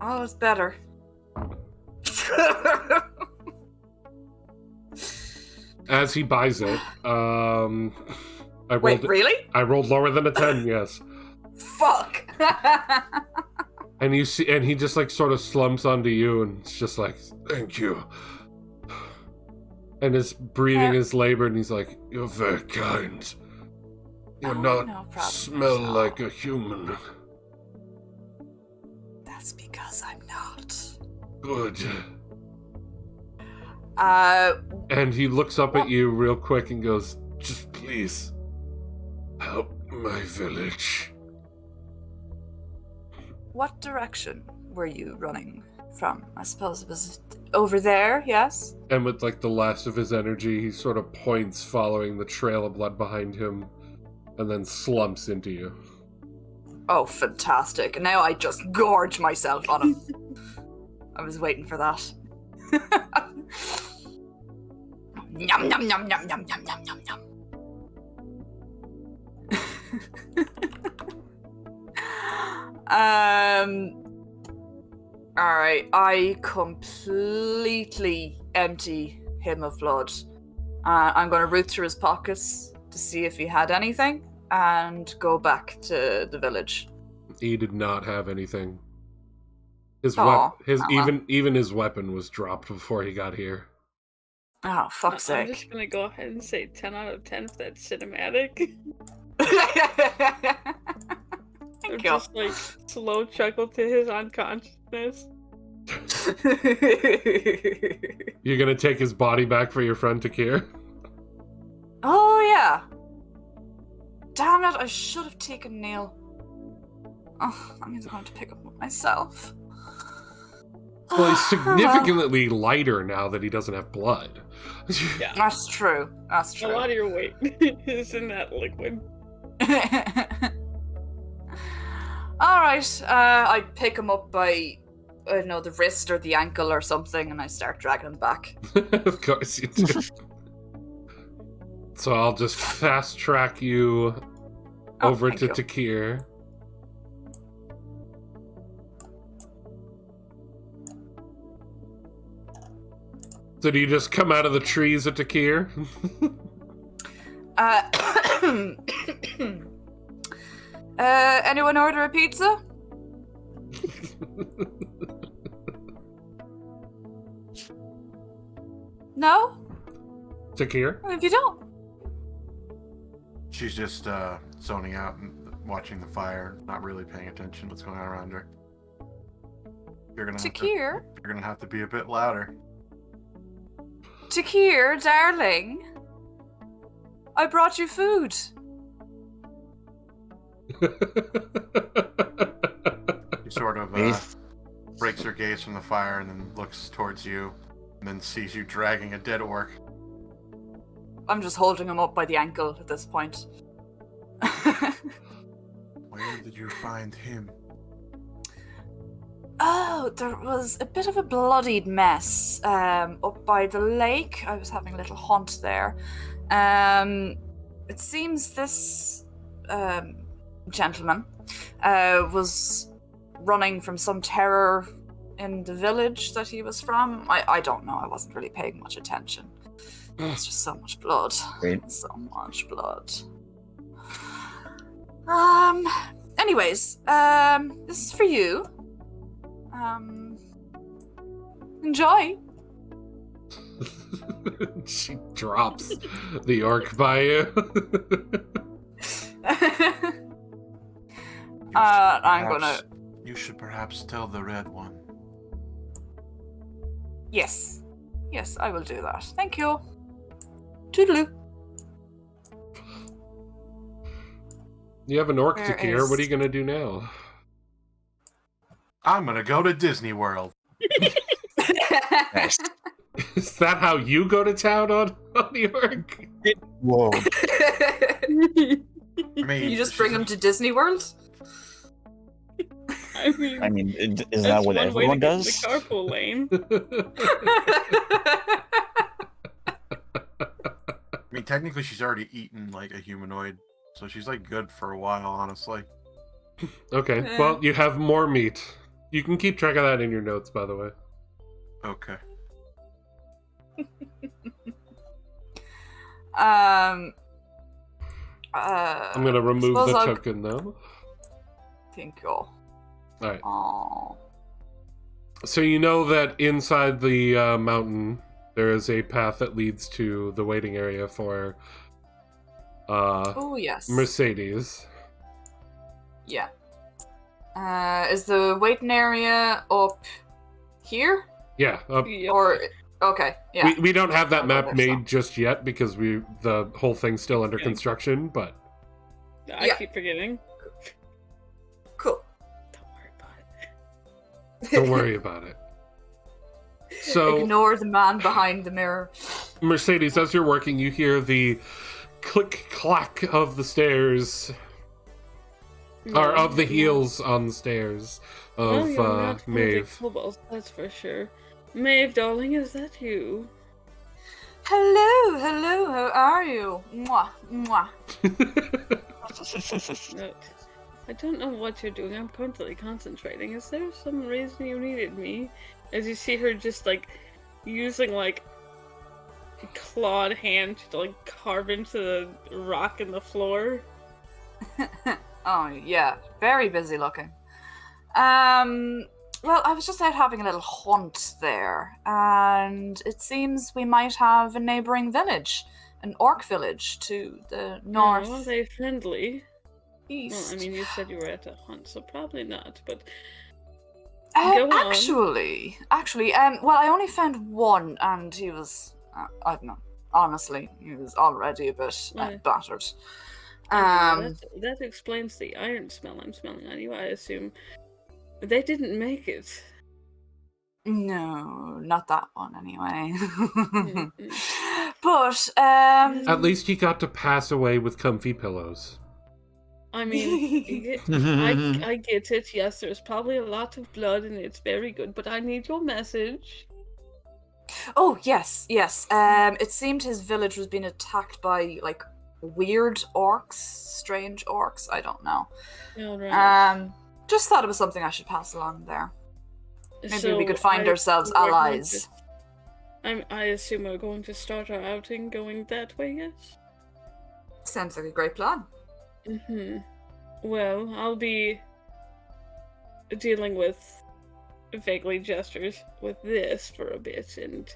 Oh, it's better. As he buys it, Wait, really? I rolled lower than a 10, yes. Fuck! And you see, and he just like sort of slumps onto you, and it's just like, thank you. And his breathing is labored, and he's like, you're very kind. You're not no problem smell at all. like a human. That's because I'm not. Good. And he looks up at you real quick and goes, just please help my village. What direction were you running from? I suppose it was over there, yes? And with like the last of his energy, he sort of points following the trail of blood behind him and then slumps into you. Oh, fantastic. Now I just gorge myself on him. I was waiting for that. Yum, yum, yum, yum, yum, yum, yum, yum, yum. Alright, I completely empty him of blood. I'm going to root through his pockets to see if he had anything, and go back to the village. He did not have anything. His even his weapon was dropped before he got here. Oh, fuck's I'm sake. just gonna go ahead and say 10 out of 10 for that cinematic. Thank you. Just like slow chuckle to his unconsciousness. You're gonna take his body back for your friend Takir? Oh, yeah. Damn it, I should have taken Neil. Oh, that means I'm going to pick up myself. Well, he's significantly lighter now that he doesn't have blood. Yeah. That's true. That's A true. lot of your weight is in that liquid. Alright, I pick him up by, I don't know, the wrist or the ankle or something, and I start dragging him back. Of course you do. So I'll just fast track you over thank to you. Takir. So do you just come out of the trees at Takir? Anyone order a pizza? No? Takir? If you don't. She's just zoning out and watching the fire, not really paying attention to what's going on around her. You're Takir? gonna have to be a bit louder. Takir, darling. I brought you food. She sort of breaks her gaze from the fire and then looks towards you, and then sees you dragging a dead orc. I'm just holding him up by the ankle at this point. Where did you find him? Oh, there was a bit of a bloodied mess up by the lake. I was having a little hunt there. It seems this gentleman was running from some terror in the village that he was from. I don't know. I wasn't really paying much attention. There's just so much blood. Great. So much blood. Anyways, this is for you. Enjoy. She drops the orc by you. You should perhaps tell the red one. Yes. Yes, I will do that. Thank you. Toodaloo. You have an orc, Where Takir. is- What are you gonna do now? I'm gonna go to Disney World. Nice. Is that how you go to town on the orc? Whoa. I mean, You just bring him to Disney World? I mean, Isn't that's that what one way everyone to get in does? the carpool lane. I mean, technically, she's already eaten like a humanoid, so she's like good for a while, honestly. Okay, well, you have more meat. You can keep track of that in your notes, by the way. Okay. I'm gonna remove suppose the I'll- token, though. Thank you. Alright. Oh. So you know that inside the mountain, there is a path that leads to the waiting area for Oh, yes. Mercedes. Yeah. Is the waiting area up here? Yeah, Yep. Or okay, yeah. we don't have that I'll map go there, made so. just yet because the whole thing's still under construction, but I Yeah. keep forgetting. Cool. Don't worry about it. don't worry about it. So, Ignore the man behind the mirror. Mercedes, as you're working, you hear the click-clack of the stairs, or of the heels on the stairs of you're not Maeve. Kobolds, that's for sure. Maeve, darling, is that you? Hello, hello, how are you? Mwah, mwah. No, I don't know what you're doing. I'm constantly concentrating. Is there some reason you needed me? As you see her just like using like a clawed hand to like carve into the rock in the floor. Oh, yeah, very busy looking. Well, I was just out having a little hunt there, and it seems we might have a neighbouring village, an orc village to the north Are they friendly? east. Well, I mean, you said you were at a hunt, so probably not. But go on. Actually, well, I only found one, and he was, I don't know, honestly. He was already a bit Right. battered. That explains the iron smell I'm smelling on you, I assume. They didn't make it. No, not that one anyway. Mm-mm. But, At least he got to pass away with comfy pillows. I mean, I get it. Yes, there's probably a lot of blood and it's very good, but I need your message. Oh, yes. It seemed his village was being attacked by, like, weird orcs, strange orcs, I don't know. All right. Just thought it was something I should pass along there. Maybe So we could find I ourselves assume we're going allies. I assume we're going to start our outing going that way, yes? Sounds like a great plan. Mm-hmm. Well, I'll be dealing with vaguely gestures with this for a bit, and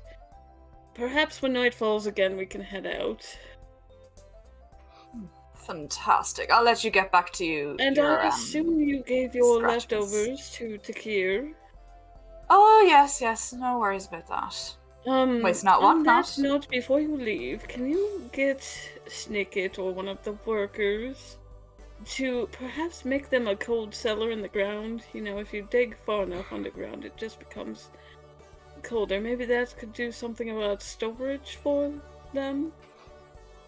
perhaps when night falls again we can head out. Fantastic. I'll let you get back to you. And your, I assume you gave your scratches. leftovers to Takir. Oh, yes. No worries about that. Waste not, on want that not. note, before you leave, can you get Snicket or one of the workers to perhaps make them a cold cellar in the ground? You know, if you dig far enough underground, it just becomes colder. Maybe that could do something about storage for them?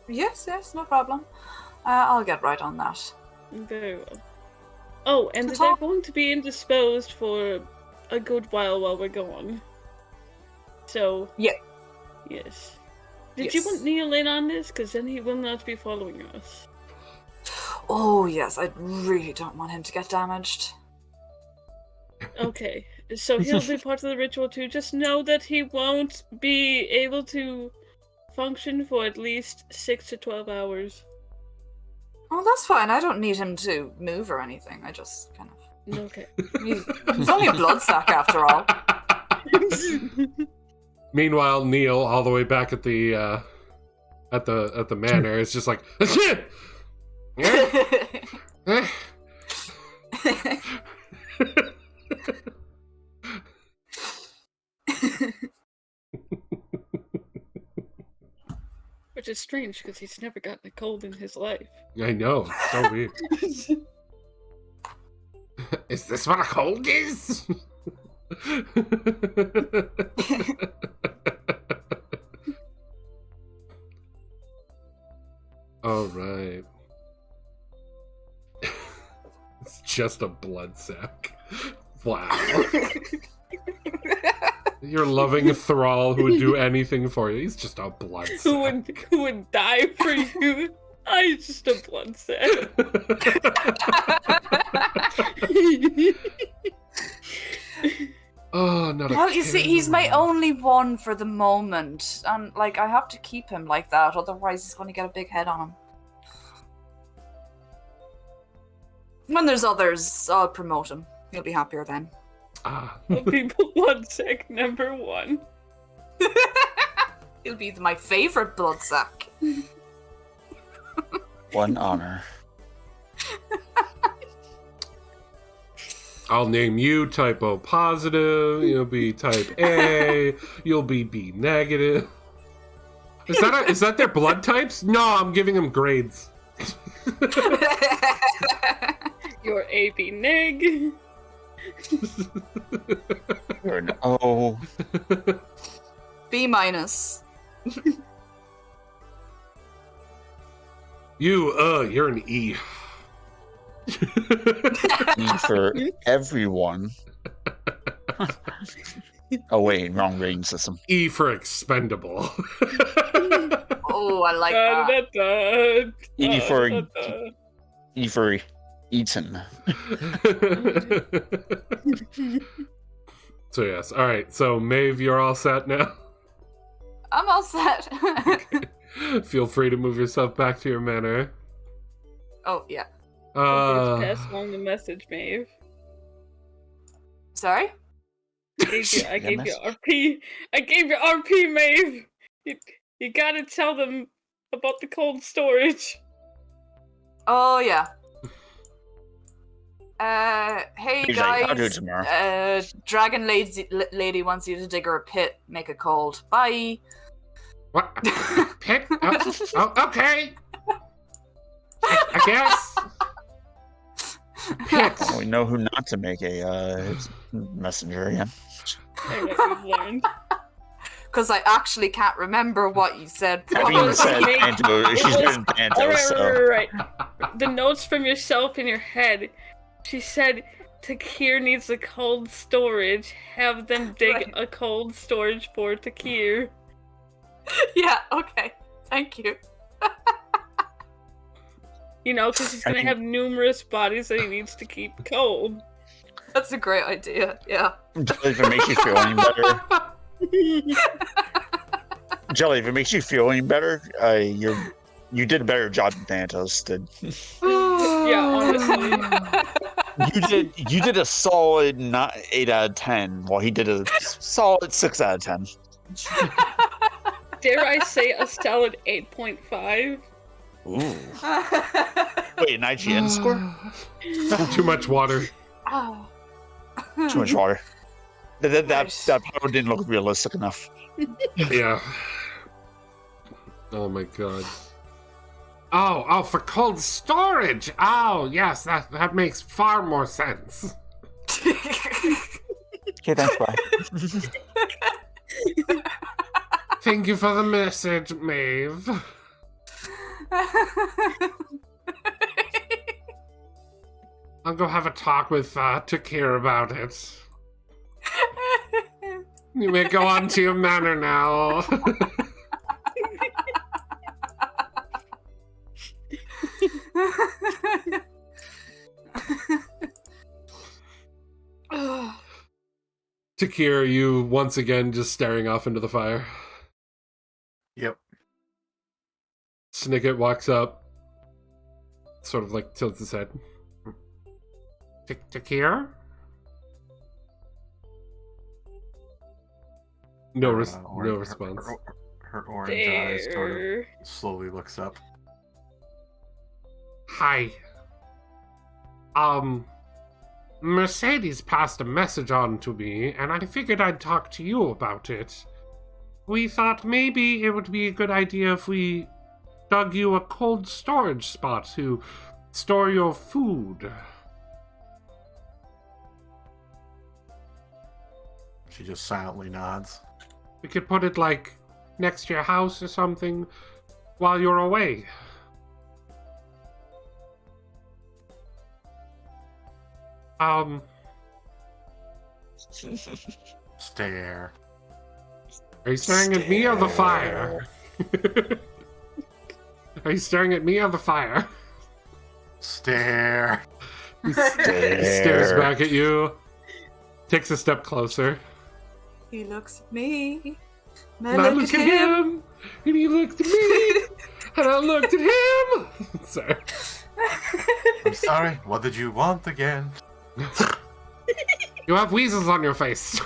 Yes, no problem. I'll get right on that. Very well. Oh, and Ta-ta. they're going to be indisposed for a good while we're gone. So... Yeah. Yes. Did you Yes. want Neil in on this? Because then he will not be following us. Oh, yes, I really don't want him to get damaged. Okay, so he'll be part of the ritual too. Just know that he won't be able to function for at least 6 to 12 hours. Oh, that's fine. I don't need him to move or anything. I just kind of... Okay. He's only a blood sack after all. Meanwhile, Neil, all the way back at the manor, is just like, yeah. Which is strange because he's never gotten a cold in his life. I know, it's so weird. Is this what a cold is? All right. It's just a blood sack. Wow. Your loving thrall who would do anything for you. He's just a blood sack. Who would die for you? I'm just a blood sack. Oh, not a Well, you see, he's my camera. only one for the moment. And, like, I have to keep him like that, otherwise he's going to get a big head on him. When there's others, I'll promote him. He'll be happier then. Ah. People blood sack number 1. He'll be my favorite blood sack. One honor. I'll name you type O positive. You'll be type A. You'll be B negative. Is that their blood types? No, I'm giving them grades. You're AB neg. You're an O. B minus. You're an E. E for everyone. Oh wait, wrong rating system. E for expendable. Oh, I like that. E for eaten. So yes, all right. So Maeve, you're all set now. I'm all set. Feel free to move yourself back to your manor. Oh, yeah. Pass along the message, Maeve. Sorry? I gave you RP. I gave you RP, Maeve. You gotta tell them about the cold storage. Oh, yeah. Hey He's like, I'll do it guys. tomorrow. Dragon lady wants you to dig her a pit, make it cold. Bye. What? Pit? Oh, okay. I guess. Pit. Well, we know who not to make a messenger again. I know you've learned. Because I actually can't remember what you said. I mean, you said Make- Banjo. She's doing Banjo, Right. so. The notes from yourself in your head. She said, Takir needs a cold storage. Have them dig Right. a cold storage for Takir. Yeah, okay. Thank you. You know, because he's I going to think- have numerous bodies that he needs to keep cold. That's a great idea. Yeah. Jelly, if it makes you feel any better. Jelly, if it makes you feel any better, you did a better job than Thanatos did. Yeah, honestly. You did a solid 8 out of 10, while he did a solid 6 out of 10. Dare I say a solid 8.5? Ooh. Wait, an IGN score? Too much water. Oh. Too much water. That Nice. probably didn't look realistic enough. Yeah. Oh my god. Oh, for cold storage! Oh, yes, that makes far more sense. Okay, thanks, bye. Thank you for the message, Maeve. I'll go have a talk with Takir about it. You may go on to your manor now. Takir, you once again just staring off into the fire. Yep. Snicket walks up, sort of like tilts his head. Takir? No response. Her orange eyes sort of Dare. slowly looks up. Hi. Mercedes passed a message on to me, and I figured I'd talk to you about it. We thought maybe it would be a good idea if we dug you a cold storage spot to store your food. She just silently nods. We could put it, like, next to your house or something while you're away. Stare. Are you staring at me or the fire? Are you staring at me or the fire? Stare. He stares back at you, takes a step closer. He looks at me. And I look at him, and he looked at me, and I looked at him. Sorry. I'm sorry. What did you want again? You have weasels on your face.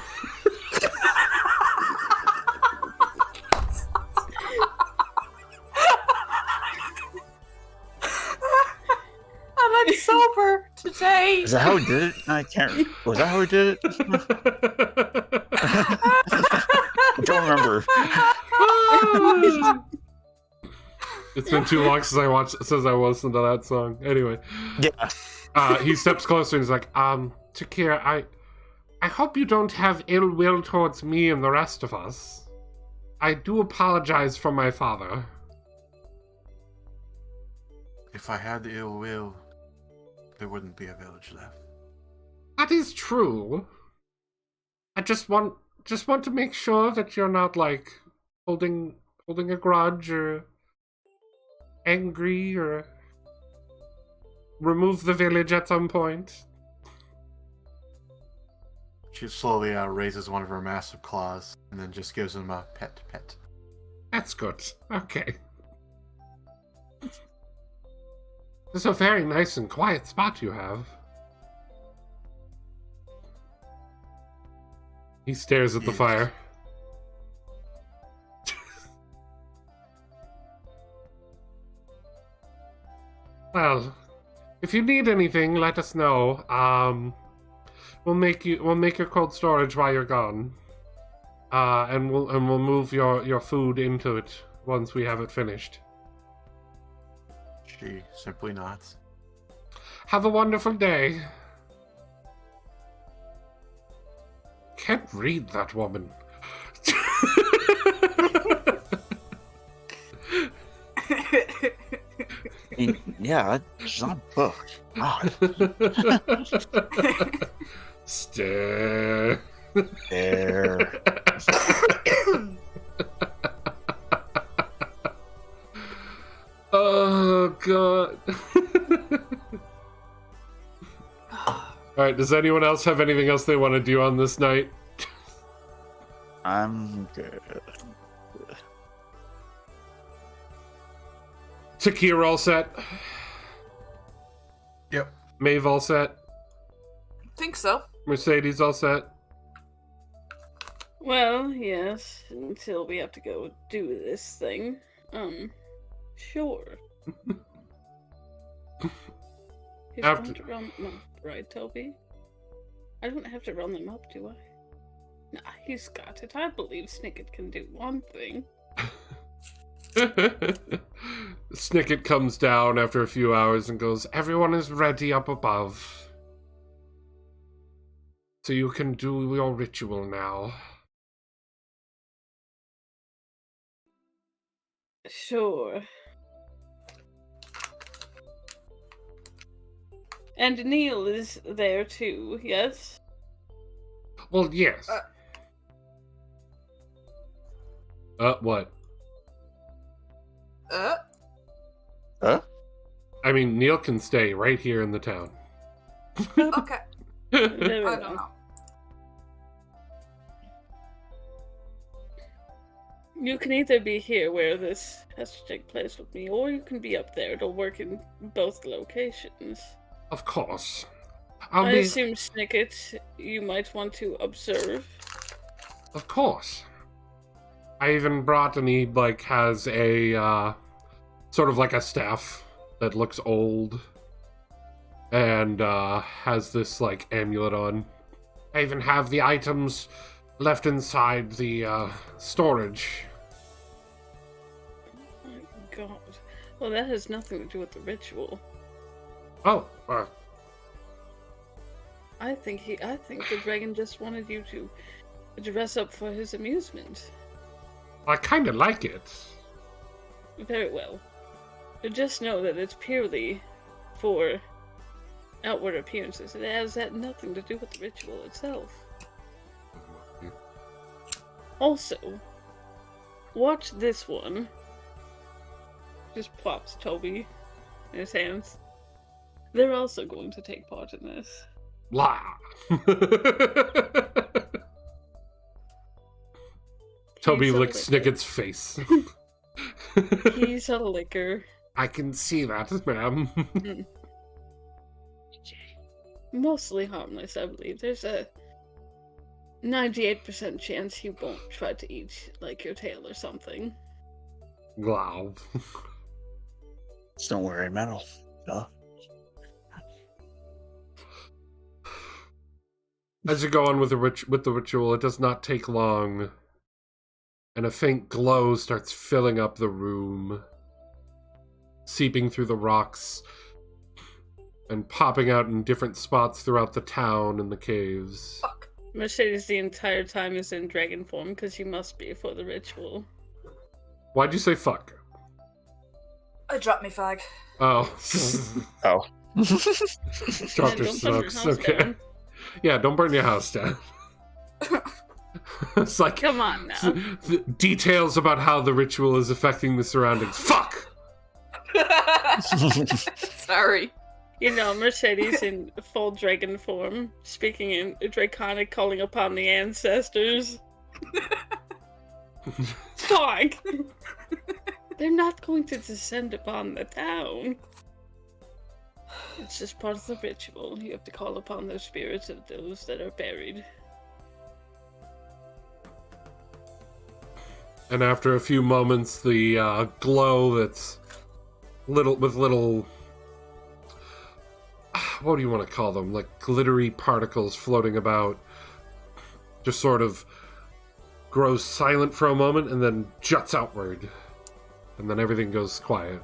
I'm sober today. Is that how we did it? I can't. Was that how we did it? I don't remember. It's been too long since I listened to that song. Anyway, Yeah. he steps closer and he's like, Takir, I hope you don't have ill will towards me and the rest of us. I do apologize for my father. If I had ill will, there wouldn't be a village left. That is true. I just want to make sure that you're not, like, holding a grudge or angry or remove the village at some point. She slowly raises one of her massive claws and then just gives him a pet. That's good. Okay. It's a very nice and quiet spot you have. He stares at the Yes. fire. Well, if you need anything, let us know. We'll make your cold storage while you're gone. And we'll move your food into it once we have it finished. She simply nods. Have a wonderful day. Can't read that woman. Yeah, it's not a book. God. Stare. There. Oh, God. Alright, does anyone else have anything else they want to do on this night? I'm good. Takir all set? Yep. Maeve all set? Think so. Mercedes all set? Well, yes, until we have to go do this thing. Sure. He's After- going to run them up, right, Toby? I don't have to run them up, do I? Nah, he's got it. I believe Snicket can do one thing. Snicket comes down after a few hours and goes, "Everyone is ready up above. So you can do your ritual now." Sure. And Neil is there too, yes? Well, yes. What? Huh? I mean, Neil can stay right here in the town. Okay. Very I well. don't know. You can either be here where this has to take place with me, or you can be up there. It'll work in both locations. Of course. I assume, Snicket, you might want to observe. Of course. I even brought, and he, has a, sort of like a staff that looks old. And, has this, amulet on. I even have the items left inside the, storage. Oh my god. Well, that has nothing to do with the ritual. Oh, I think the dragon just wanted you to dress up for his amusement. I kinda like it. Very well. But just know that it's purely for outward appearances. It has had nothing to do with the ritual itself. Also, watch this one. Just plops Toby in his hands. They're also going to take part in this. Blah. Toby He's a licks licker. Snicket's face. He's a licker. I can see that, ma'am. Mostly harmless, I believe. There's a 98% chance he won't try to eat, your tail or something. Glow. Just don't worry, metal. Duh. As you go on with the ritual, it does not take long, and a faint glow starts filling up the room, seeping through the rocks, and popping out in different spots throughout the town and the caves. Fuck. Mercedes the entire time is in dragon form because he must be for the ritual. Why'd you say fuck? I dropped me fag. Oh. Oh. Dropped her Don't burn your smokes. house Okay. down. Yeah, don't burn your house down. It's like Come on now. the details about how the ritual is affecting the surroundings. Fuck! Sorry. Mercedes in full dragon form, speaking in draconic, calling upon the ancestors. Fuck! They're not going to descend upon the town. It's just part of the ritual. You have to call upon the spirits of those that are buried. And after a few moments, the glow that's little what do you want to call them? Glittery particles floating about just sort of grows silent for a moment and then juts outward. And then everything goes quiet.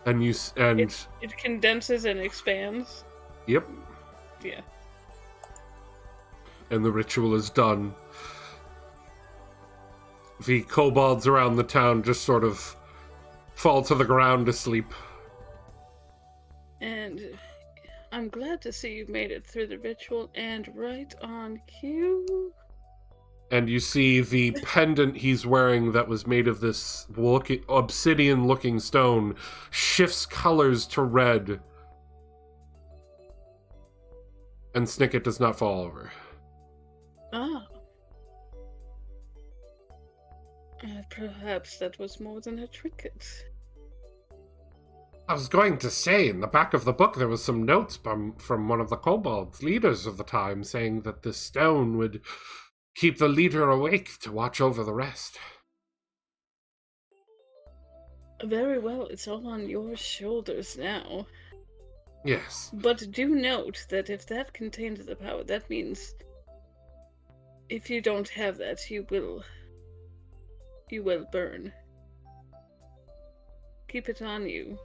And It condenses and expands. Yep. Yeah. And the ritual is done. The kobolds around the town just sort of fall to the ground to sleep. And I'm glad to see you made it through the ritual and right on cue. And you see the pendant he's wearing that was made of this obsidian-looking stone shifts colors to red. And Snicket does not fall over. Ah. Perhaps that was more than a trinket. I was going to say, in the back of the book, there was some notes from one of the kobolds, leaders of the time, saying that this stone would keep the leader awake to watch over the rest. Very well, it's all on your shoulders now. Yes. But do note that if that contains the power, that means if you don't have that, you will burn. Keep it on you.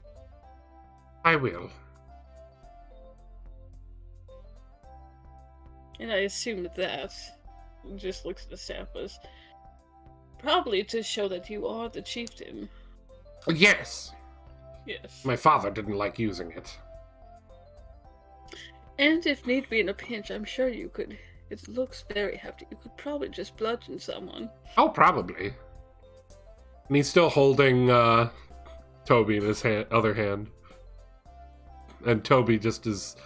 I will. And I assume that just looks at the staff was probably to show that you are the chieftain. Yes. Yes. My father didn't like using it. And if need be in a pinch, I'm sure you could. It looks very hefty. You could probably just bludgeon someone. Oh, probably. And he's still holding Toby in his other hand. And Toby just is,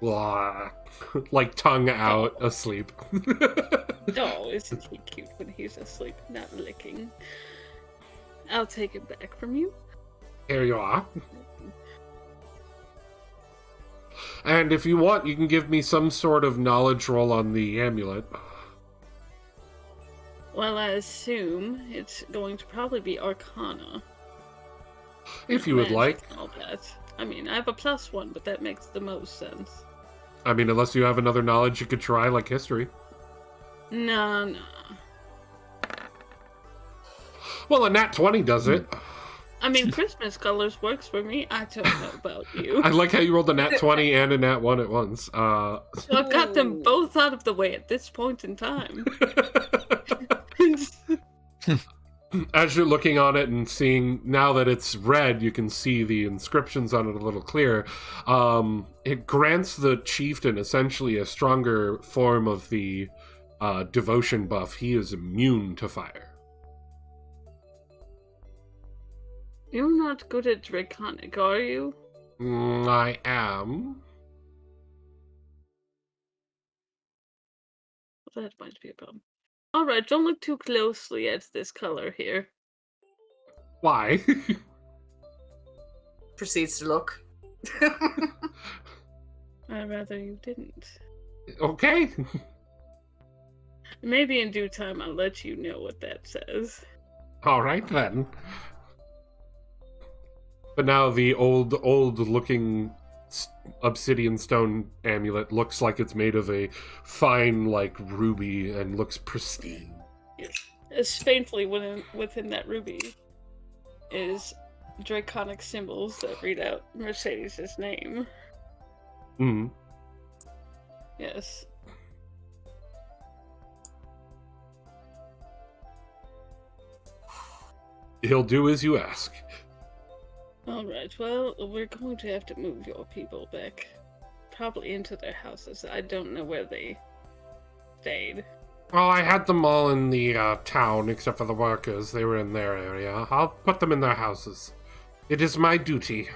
like tongue out, asleep. Oh, isn't he cute when he's asleep, not licking? I'll take it back from you. Here you are. And if you want, you can give me some sort of knowledge roll on the amulet. Well, I assume it's going to probably be Arcana. If you would like. All that. I mean, I have a +1, but that makes the most sense. I mean, unless you have another knowledge you could try, like history. No. Well, a nat 20 does it. I mean, Christmas colors works for me. I don't know about you. I like how you rolled a nat 20 and a nat 1 at once. So I've got them both out of the way at this point in time. As you're looking on it and seeing, now that it's red, you can see the inscriptions on it a little clearer. It grants the chieftain essentially a stronger form of the devotion buff. He is immune to fire. You're not good at Draconic, are you? I am. Well, that might be a problem. Alright, don't look too closely at this color here. Why? Proceeds to look. I'd rather you didn't. Okay. Maybe in due time I'll let you know what that says. All right then. But now the old-looking obsidian stone amulet looks like it's made of a fine, like, ruby and looks pristine. Yes. As faintly within that ruby is draconic symbols that read out Mercedes' name. Hmm. Yes. He'll do as you ask. Alright, well, we're going to have to move your people back. Probably into their houses. I don't know where they stayed. Well, I had them all in the town, except for the workers. They were in their area. I'll put them in their houses. It is my duty.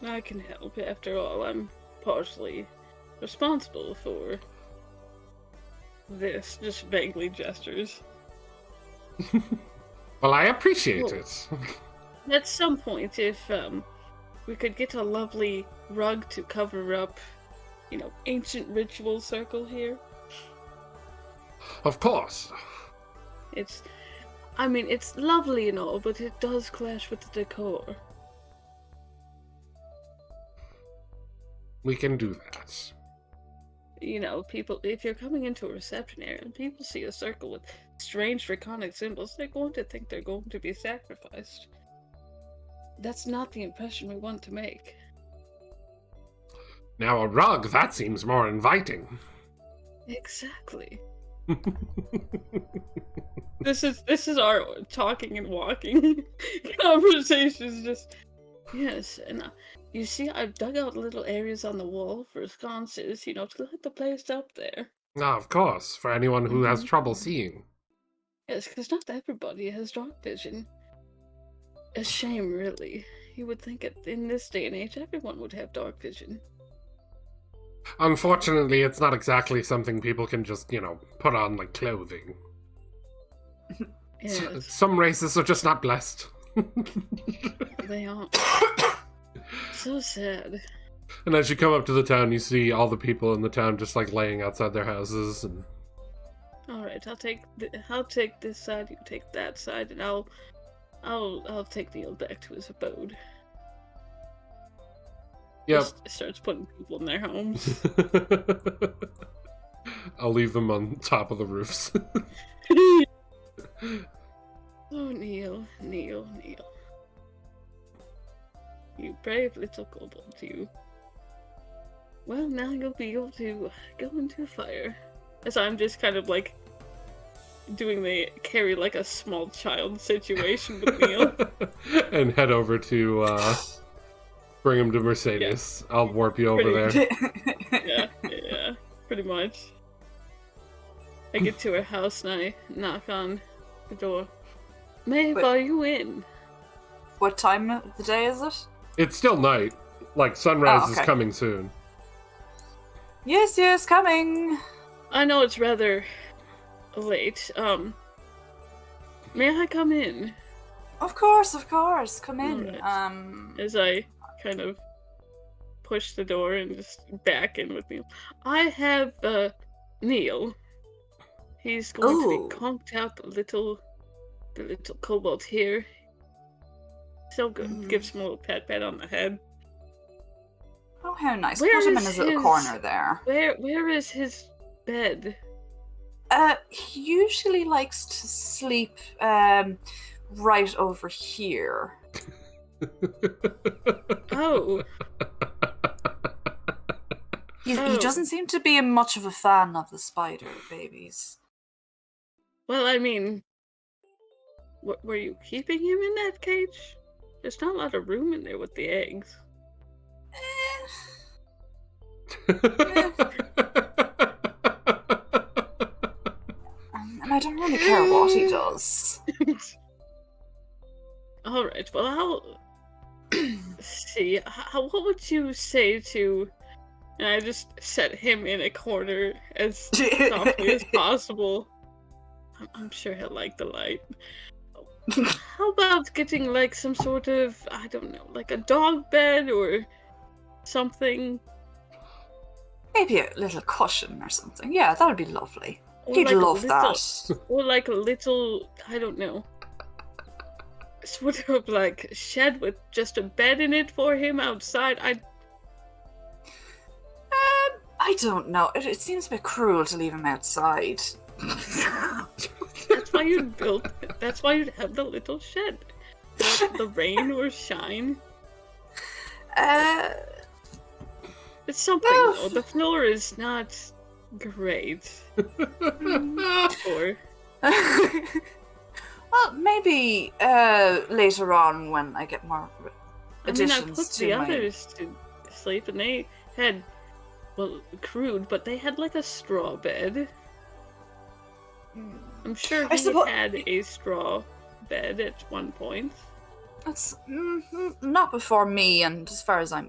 I can help. After all, I'm partially responsible for this. Just vaguely gestures. Well, I appreciate it. At some point, if we could get a lovely rug to cover up, ancient ritual circle here. Of course. It's lovely and all, but it does clash with the decor. We can do that. people, if you're coming into a reception area and people see a circle with strange draconic symbols, they're going to think they're going to be sacrificed. That's not the impression we want to make. Now a rug, that seems more inviting. Exactly. This is our talking and walking conversations. Just yes, and you see, I've dug out little areas on the wall for sconces, to light the place up there. Ah, of course, for anyone who has trouble seeing. Yes, because not everybody has dark vision. A shame, really. You would think in this day and age, everyone would have dark vision. Unfortunately, it's not exactly something people can just, put on like clothing. Yes. Some races are just not blessed. They aren't. So sad. And as you come up to the town, you see all the people in the town just like laying outside their houses. And all right, I'll take this side. You take that side, and I'll take Neil back to his abode. Yep. Just starts putting people in their homes. I'll leave them on top of the roofs. Oh, Neil. You brave little kobold, you. Well, now you'll be able to go into fire. As I'm just kind of like doing the carry like a small child situation with Neil. And head over to bring him to Mercedes. Yeah. I'll warp you over there. Yeah, pretty much. I get to her house and I knock on the door. May I follow you in? What time of the day is it? It's still night. Like, sunrise is coming soon. Yes, coming. I know it's rather late. May I come in? Of course. Come in. Right. As I kind of push the door and just back in with Neil. I have Neil. He's going to be conked out the little kobold here. So good. Mm-hmm. Gives him a little pat on the head. Oh, how nice. Put him in his little corner there. Where is his bed? He usually likes to sleep right over here. Oh. He doesn't seem to be much of a fan of the spider babies. Well, I mean, were you keeping him in that cage? There's not a lot of room in there with the eggs. And I don't really care what he does. Alright, well, I'll see. What would you say to... And I just set him in a corner as softly as possible. I'm sure he'll like the light. How about getting, like, some sort of, I don't know, like a dog bed or something? Maybe a little cushion or something. Yeah, that would be lovely. Or He'd like love that. Or like a little, I don't know, sort of like shed with just a bed in it for him outside. I don't know. It seems a bit cruel to leave him outside. That's why you'd build. That's why you'd have the little shed. The rain or shine. It's something though. The floor is not great. Or well, maybe later on when I get more additions. I put the others to sleep, and they had, well, crude, but they had like a straw bed. I'm sure he had a straw bed at one point. That's not before me, and as far as I'm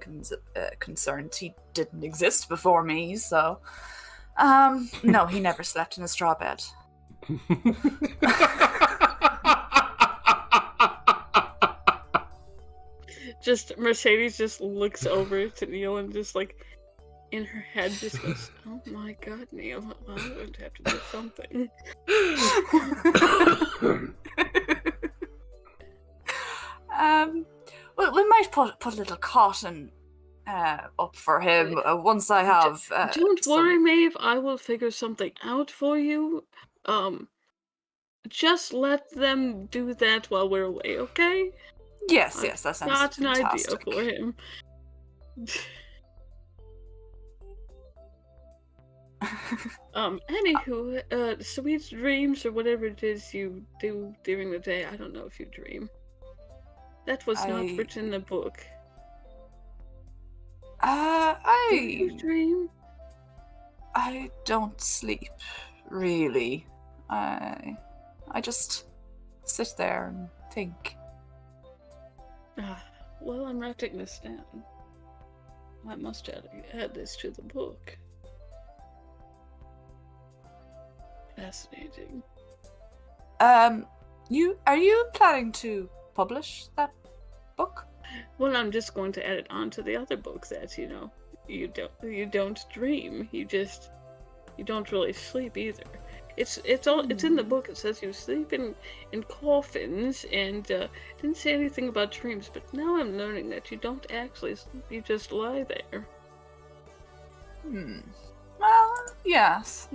concerned, he didn't exist before me, so... no, he never slept in a straw bed. Mercedes just looks over to Neil and just like, in her head just goes, oh my god, Neil, I'm going to have to do something. Well, we might put a little cot and up for him once I have. Don't worry, Maeve. I will figure something out for you. Just let them do that while we're away, okay? Yes, that sounds Got an idea fantastic. for him. Anywho, sweet dreams or whatever it is you do during the day. I don't know if you dream. That was not written in the book. Do you dream? I don't sleep, really. I just sit there and think. Well, I'm writing this down. I must add this to the book. Fascinating. Are you planning to publish that book? Well, I'm just going to add it onto the other book that, you don't dream. You don't really sleep either. It's in the book. It says you sleep in coffins, and didn't say anything about dreams. But now I'm learning that you don't actually sleep. You just lie there. Well, yes.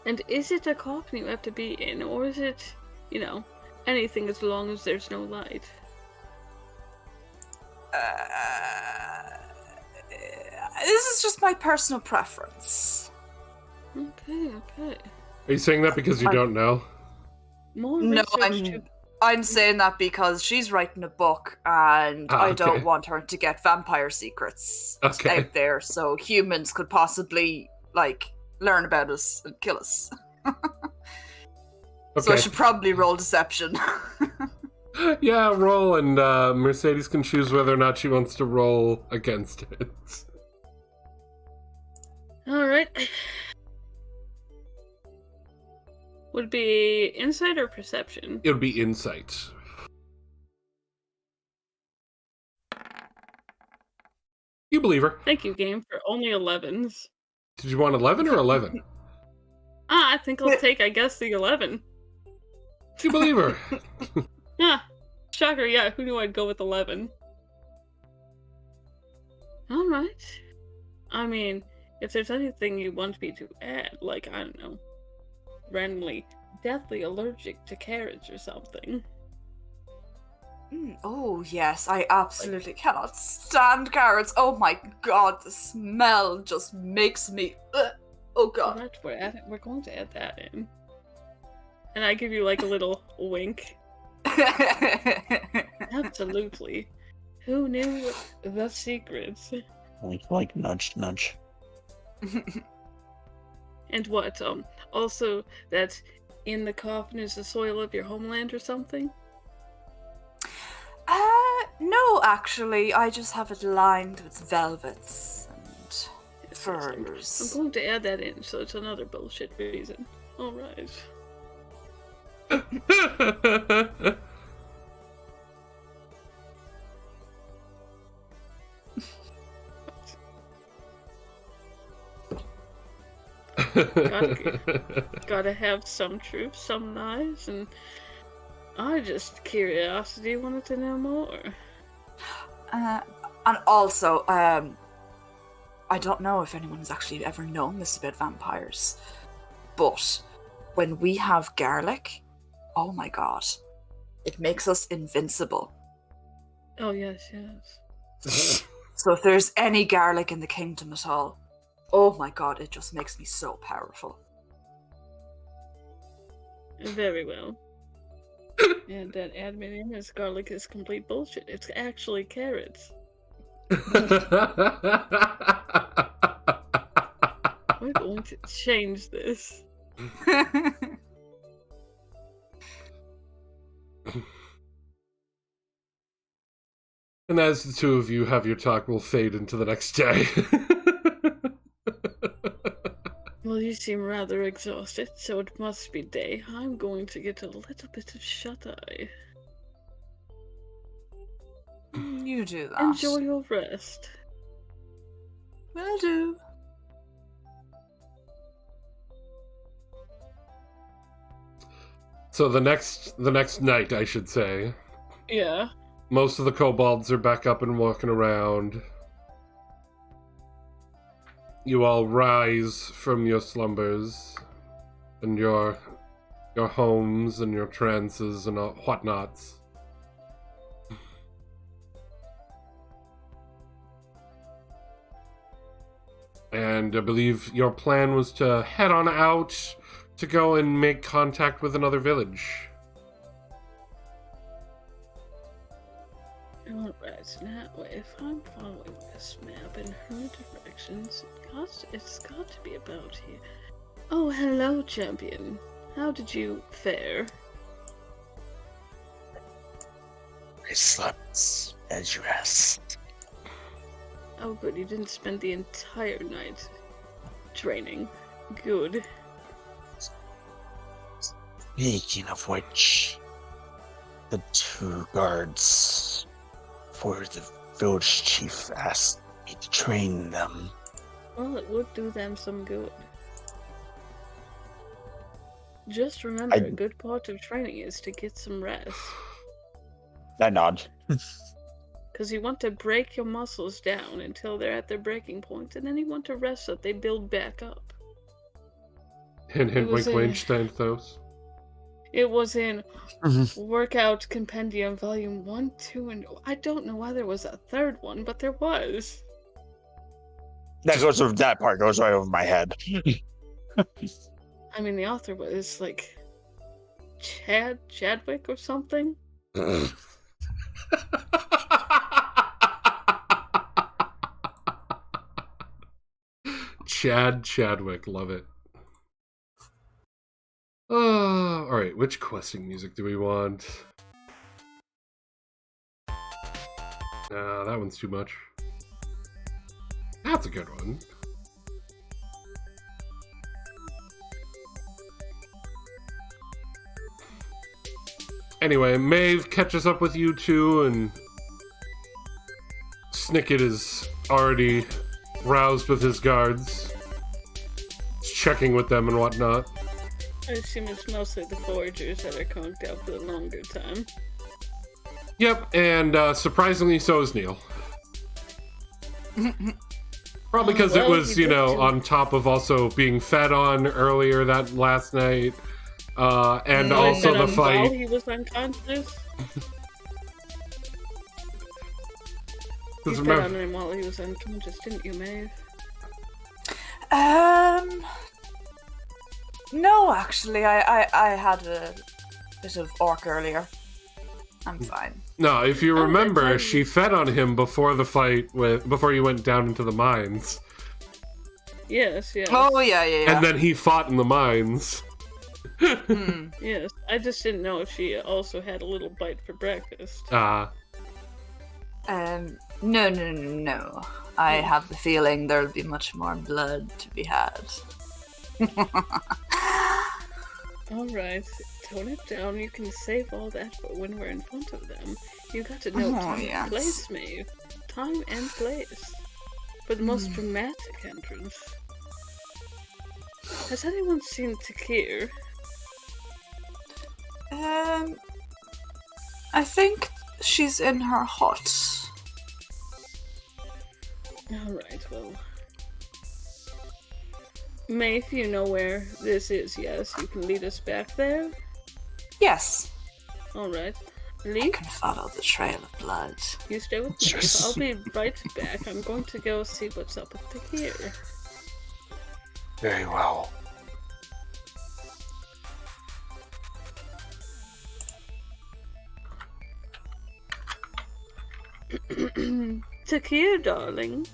And is it a coffin you have to be in, or is it, anything as long as there's no light? This is just my personal preference. Okay. Are you saying that because you don't know? More No, research I'm saying that because she's writing a book, and I okay. don't want her to get vampire secrets out there, so humans could possibly, learn about us and kill us. So I should probably roll deception. Yeah, roll, and Mercedes can choose whether or not she wants to roll against it. Alright. Would it be insight or perception? It would be insight. You believe her. Thank you, game, for only 11s. Did you want 11 or 11? I think I'll take, the 11. You believe her. Shocker, yeah, who knew I'd go with 11? Alright. I mean, if there's anything you want me to add, I don't know, randomly deathly allergic to carrots or something. Oh, yes, I absolutely cannot stand carrots. Oh my god, the smell just makes me... oh god. Right, we're going to add that in. And I give you, a little wink. Absolutely. Who knew the secrets? Like nudge, nudge. And what, also that in the coffin is the soil of your homeland or something? No, actually, I just have it lined with velvets and furs. I'm going to add that in, so it's another bullshit reason. Alright. Gotta have some truth, some lies, and I just curiosity wanted to know more. And also, I don't know if anyone's actually ever known this about vampires, but when we have garlic, oh my god, it makes us invincible. Oh, yes. So if there's any garlic in the kingdom at all, oh my god, it just makes me so powerful. Very well. And that admin in as garlic is complete bullshit. It's actually carrots. We're going to change this. And as the two of you have your talk, we'll fade into the next day. Well, you seem rather exhausted, so it must be day. I'm going to get a little bit of shut-eye. You do that. Enjoy your rest. Will do. So the next night, I should say, Yeah. Most of the kobolds are back up and walking around. You all rise from your slumbers and your homes and your trances and whatnots. And I believe your plan was to head on out to go and make contact with another village. Alright, now if I'm following this map in her directions, it's got to be about here. Oh, hello, champion. How did you fare? I slept as you asked. Oh, good, you didn't spend the entire night training. Good. Speaking of which, the 2 guards for the village chief asked me to train them. Well, it would do them some good. Just remember, a good part of training is to get some rest. I nod. Because you want to break your muscles down until they're at their breaking point, and then you want to rest so they build back up. Hint, hint, wink, wink, Stanthos. It was in Workout Compendium Volume 1, 2, and... I don't know why there was a third one, but there was. That part goes right over my head. I mean, the author was, like... Chadwick or something? Chadwick, love it. Alright, which questing music do we want? That one's too much. That's a good one. Anyway, Maeve catches up with you two, and Snicket is already roused with his guards. He's checking with them and whatnot. I assume it's mostly the foragers that are conked out for the longer time. Yep, and surprisingly so is Neil. Probably because it was, on top of also being fed on earlier that last night. And also the fight. While he was unconscious? You fed on him while he was unconscious, didn't you, Maeve? No, actually, I had a bit of orc earlier. I'm fine. No, if you remember, she fed on him before the fight, before you went down into the mines. Yes. Oh, yeah. And then he fought in the mines. Yes, I just didn't know if she also had a little bite for breakfast. No. I have the feeling there'll be much more blood to be had. Alright, tone it down. You can save all that for when we're in front of them. You got to know time and place, Maeve. Time and place. For the most dramatic entrance. Has anyone seen Takir? I think she's in her hut. Alright, well... Maeve, you know where this is, yes? You can lead us back there? Yes. Alright. I Leaf, can follow the trail of blood. you stay with me. I'll be right back. I'm going to go see what's up with Takir. Very well. Takir, darling.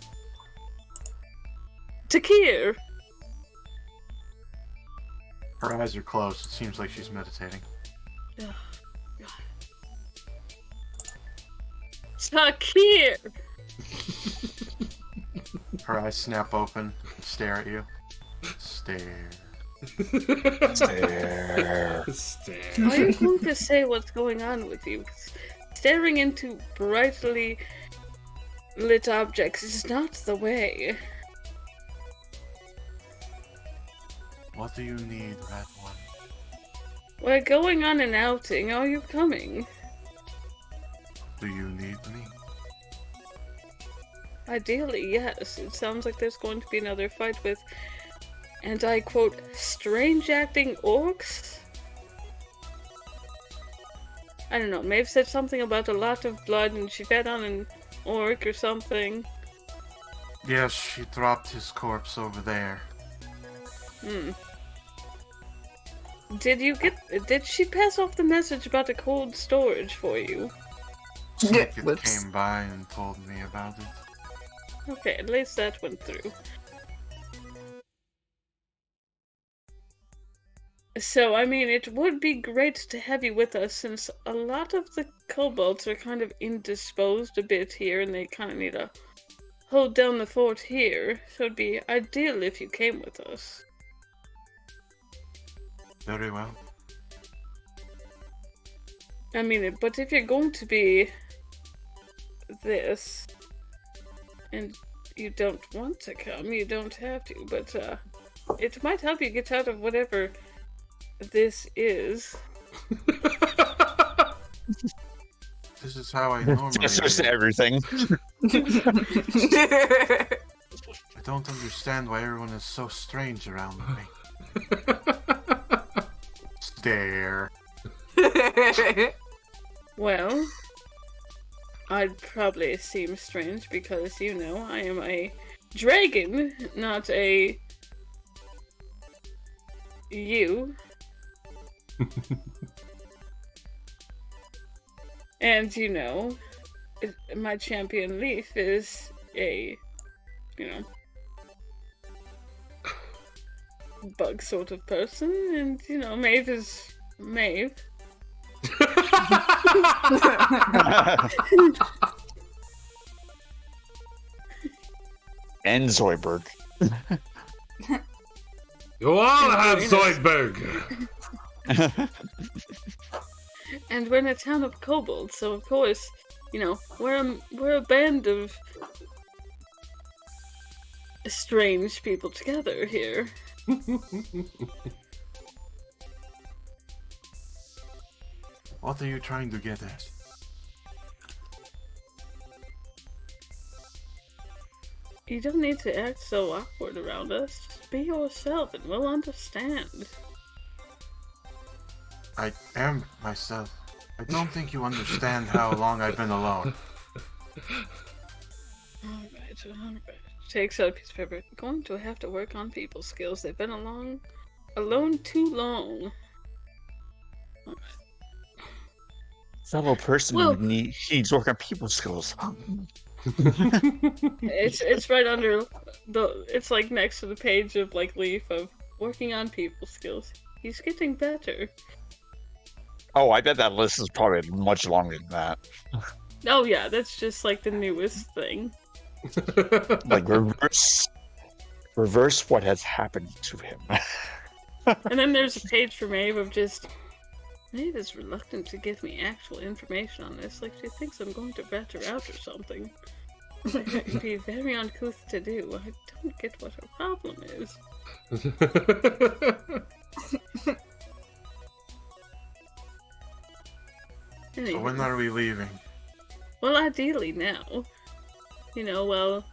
Takir! Her eyes are closed. It seems like she's meditating. Takir! Her eyes snap open, stare at you. Stare. Stare. Are you going to say what's going on with you? Staring into brightly lit objects is not the way. What do you need, Red One? We're going on an outing. Are you coming? Do you need me? Ideally, yes. It sounds like there's going to be another fight with, and I quote, strange acting orcs? I don't know, Maeve said something about a lot of blood and she fed on an orc or something. Yes, she dropped his corpse over there. Did she pass off the message about the cold storage for you? Snicket Whoops. came by and told me about it. Okay, at least that went through. So, I mean, it would be great to have you with us since a lot of the kobolds are kind of indisposed a bit here and they kind of need to hold down the fort here. So it'd be ideal if you came with us. Very well. I mean, but if you're going to be this, and you don't want to come, you don't have to, but it might help you get out of whatever this is. This is how I normally That's just live. everything. I don't understand why everyone is so strange around me. Stare. Well, I'd probably seem strange because, you know, I am a dragon, not a you. And, you know, my champion Leaf is a, you know, bug sort of person, and, you know, Maeve is Maeve. And Zoidberg. You all have Zoidberg! And we're in a town of kobolds, so of course, you know, we're a band of strange people together here. What are you trying to get at? You don't need to act so awkward around us. Just be yourself and we'll understand. I am myself. I don't think you understand how long I've been alone. Alright. Takes out a piece of paper. Going to have to work on people skills. They've been alone too long. Fellow person Well- needs work on people skills. It's right under it's like next to the page of like Leaf of working on people skills. He's getting better. Oh, I bet that list is probably much longer than that. Oh yeah, that's just like the newest thing. Like reverse what has happened to him. And then there's a page for Maeve of just Maeve is reluctant to give me actual information on this, like she thinks I'm going to rat her out or something. It'd be very uncouth to do. I don't get what her problem is. So when are we leaving? Well, ideally now. You know, well,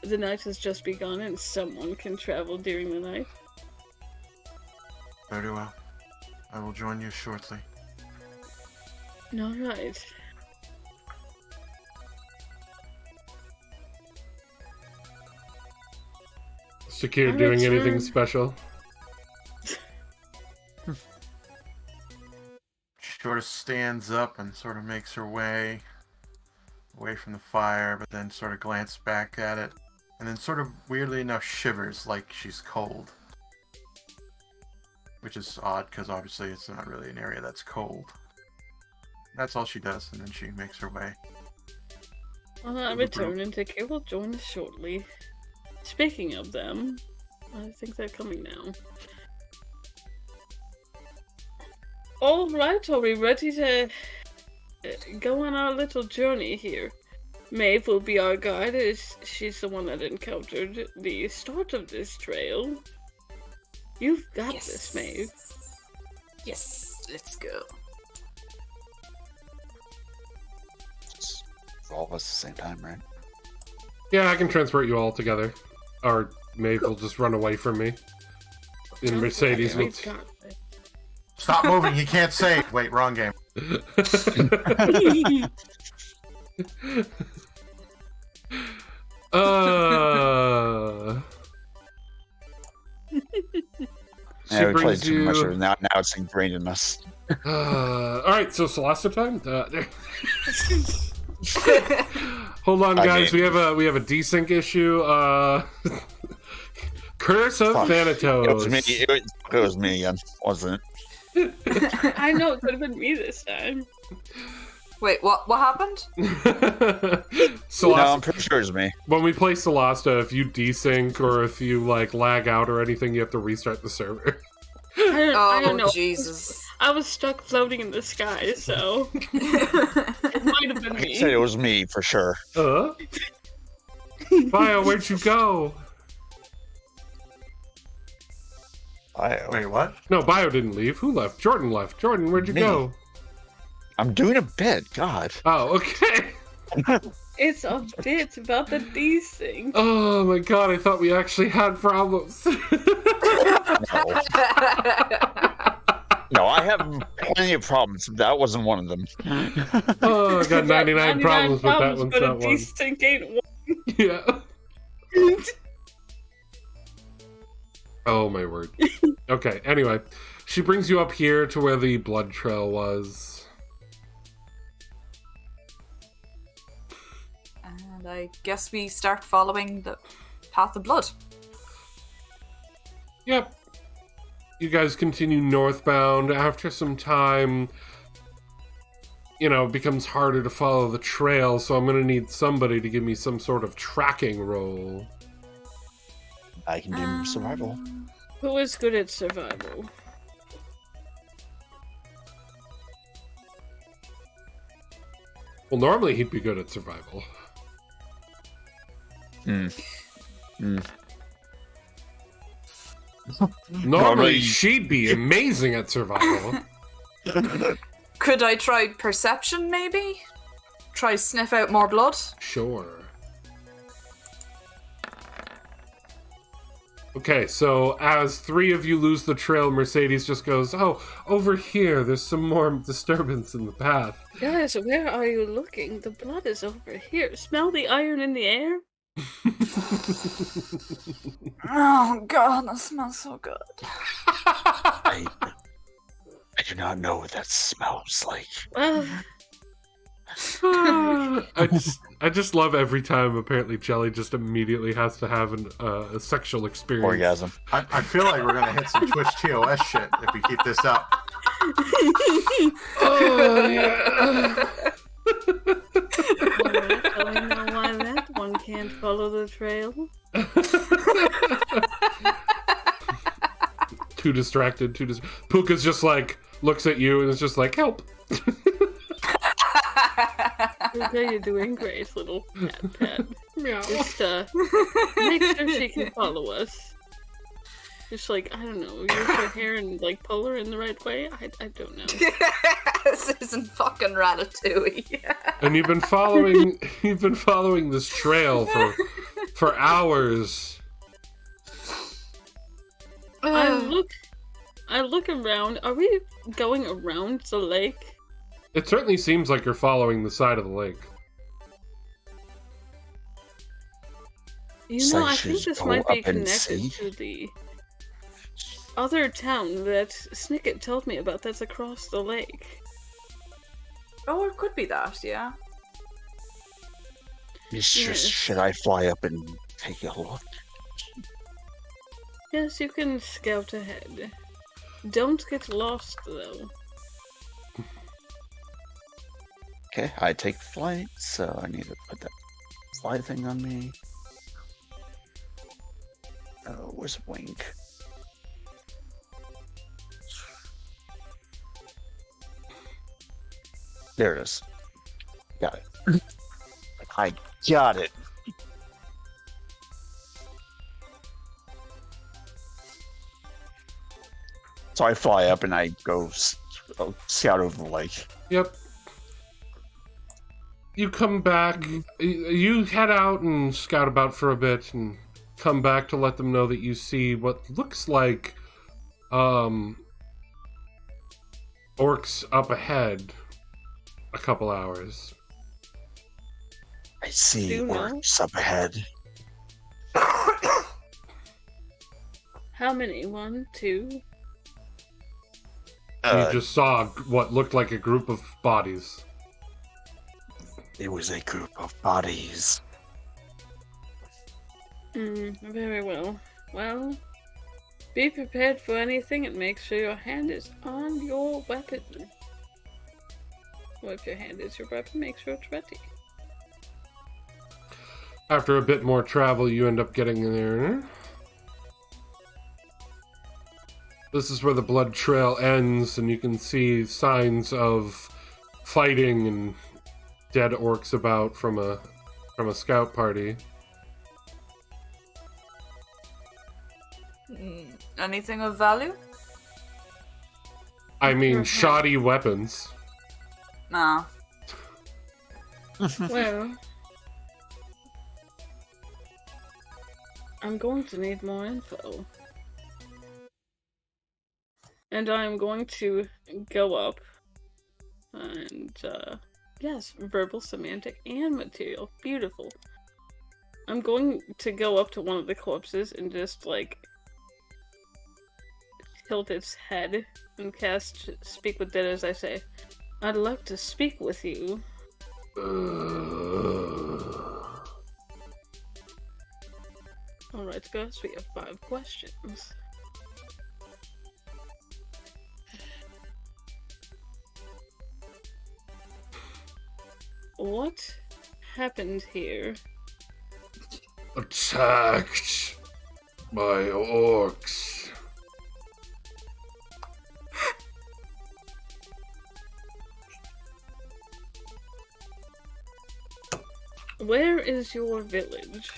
the night has just begun and someone can travel during the night. Very well. I will join you shortly. Alright. Shakir I'll doing anything return. special? She sort of stands up and sort of makes her way away from the fire, but then sort of glances back at it, and then sort of weirdly enough shivers like she's cold. Which is odd, because obviously it's not really an area that's cold. That's all she does, and then she makes her way. Well, I return and Takir will join us shortly. Speaking of them, I think they're coming now. Alright, are we ready to go on our little journey here? Maeve will be our guide, as she's the one that encountered the start of this trail. You've got this, Maeve. Yes, let's go. for all of us at the same time, right? Yeah, I can transport you all together. Or Maeve will just run away from me. And Mercedes will... Stop moving, you can't save. Wait, wrong game. Yeah, we played too much of it. Now it's ingrained in us. Alright, so Celeste time? Hold on, guys. We have a desync issue. Curse of Thanatos. It was me again, wasn't it? I know, it could have been me this time. Wait, what happened? No, I'm pretty sure it's me. When we play Celasta, if you desync or if you like lag out or anything, you have to restart the server. I don't know. Jesus. I was stuck floating in the sky, so it might have been I me. said it was me for sure. Bio, where'd you go? Wait, what? No, Bio didn't leave. Who left? Jordan left. Jordan, where'd you Me. go? I'm doing a bit. God. Oh, okay. It's a bit about the desync. Oh my god, I thought we actually had problems. No, I have plenty of problems. That wasn't one of them. Oh, I got 99 problems with that one. But a desync ain't one. Yeah. Oh my word. Okay, anyway. She brings you up here to where the blood trail was. And I guess we start following the path of blood. Yep. You guys continue northbound. After some time, you know, it becomes harder to follow the trail, so I'm going to need somebody to give me some sort of tracking roll. I can do survival. Who is good at survival? Well, normally he'd be good at survival. Normally she'd be amazing at survival. Could I try perception, maybe? Try sniff out more blood? Sure. Okay, so as three of you lose the trail, Mercedes just goes, oh, over here, there's some more disturbance in the path. Guys, where are you looking? The blood is over here. Smell the iron in the air? Oh god, that smells so good. I do not know what that smells like. I just love every time apparently Jelly just immediately has to have a sexual experience. Orgasm. I feel like we're gonna hit some Twitch TOS shit if we keep this up. Oh, yeah. I don't know why that one can't follow the trail. Too distracted, Puka's just like, looks at you and is just like, help. Okay, you're doing great, little pet. Meow. Just make sure she can follow us. Just like, I don't know, use her hair and like pull her in the right way. I don't know. This isn't fucking Ratatouille. And you've been following this trail for hours. I look around. Are we going around the lake? It certainly seems like you're following the side of the lake. You know, I think this might be connected to the other town that Snicket told me about that's across the lake. Oh, it could be that, yeah. Should I fly up and take a look? Yes, you can scout ahead. Don't get lost, though. Okay, I take flight, so I need to put that fly thing on me. Oh, where's Wink? There it is. Got it. I got it. So I fly up and I go scout over the lake. Yep. You come back. You head out and scout about for a bit, and come back to let them know that you see what looks like orcs up ahead. A couple hours. I see Do you know? orcs up ahead. How many? 1, 2? You just saw what looked like a group of bodies. It was a group of bodies. Very well. Well, be prepared for anything and make sure your hand is on your weapon. Well, if your hand is your weapon, make sure it's ready. After a bit more travel, you end up getting there. This is where the blood trail ends, and you can see signs of fighting and dead orcs about from a scout party. Anything of value? I mean, shoddy weapons. No. Well, I'm going to need more info. And I'm going to go up and, yes, verbal, semantic, and material. Beautiful. I'm going to go up to one of the corpses and just, like, tilt its head and cast Speak with Dead as I say, I'd like to speak with you. Alright, guys, we have 5 questions. What happened here? Attacked by orcs. Where is your village?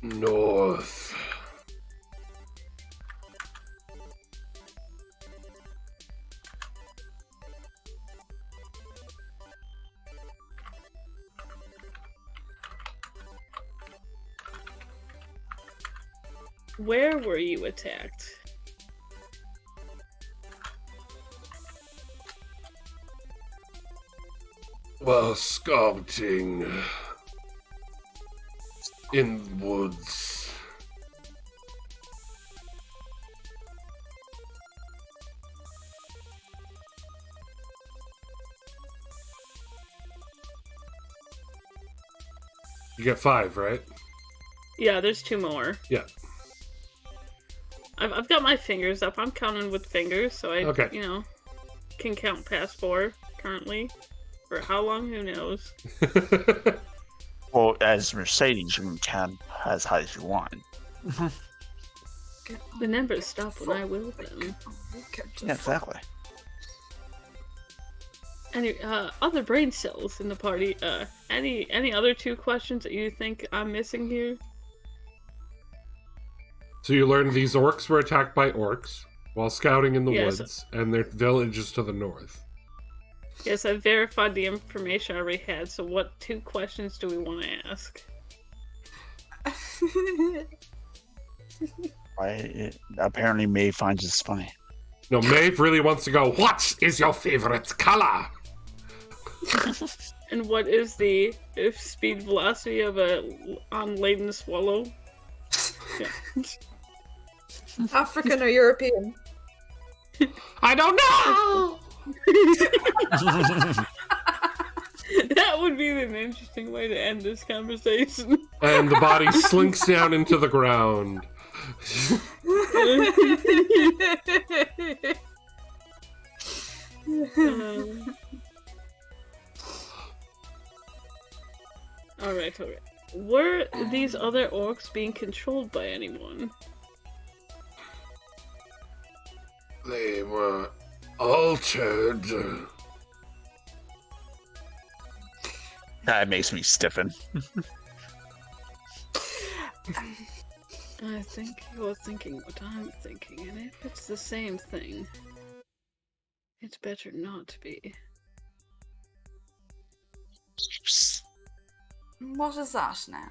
North. Where were you attacked? While scouting in the woods. You get 5, right? Yeah, there's 2 more. Yeah. I've got my fingers up. I'm counting with fingers, so I, you know, can count past 4 currently. For how long, who knows? Well, as Mercedes, you can count as high as you want. The numbers stop when I will them. Yeah, exactly. Any other brain cells in the party? Any other 2 questions that you think I'm missing here? So you learned these orcs were attacked by orcs while scouting in the woods, and their village is to the north. Yes, I verified the information I already had, so what 2 questions do we want to ask? Apparently Maeve finds this funny. No, Maeve really wants to go, what is your favorite color? And what is the speed velocity of a unladen swallow? Yeah. African or European? I don't know! That would be an interesting way to end this conversation. And the body slinks down into the ground. Alright. Were these other orcs being controlled by anyone? They were altered. That makes me stiffen. I think you're thinking what I'm thinking, and if it's the same thing, It's better not to be. What is that now?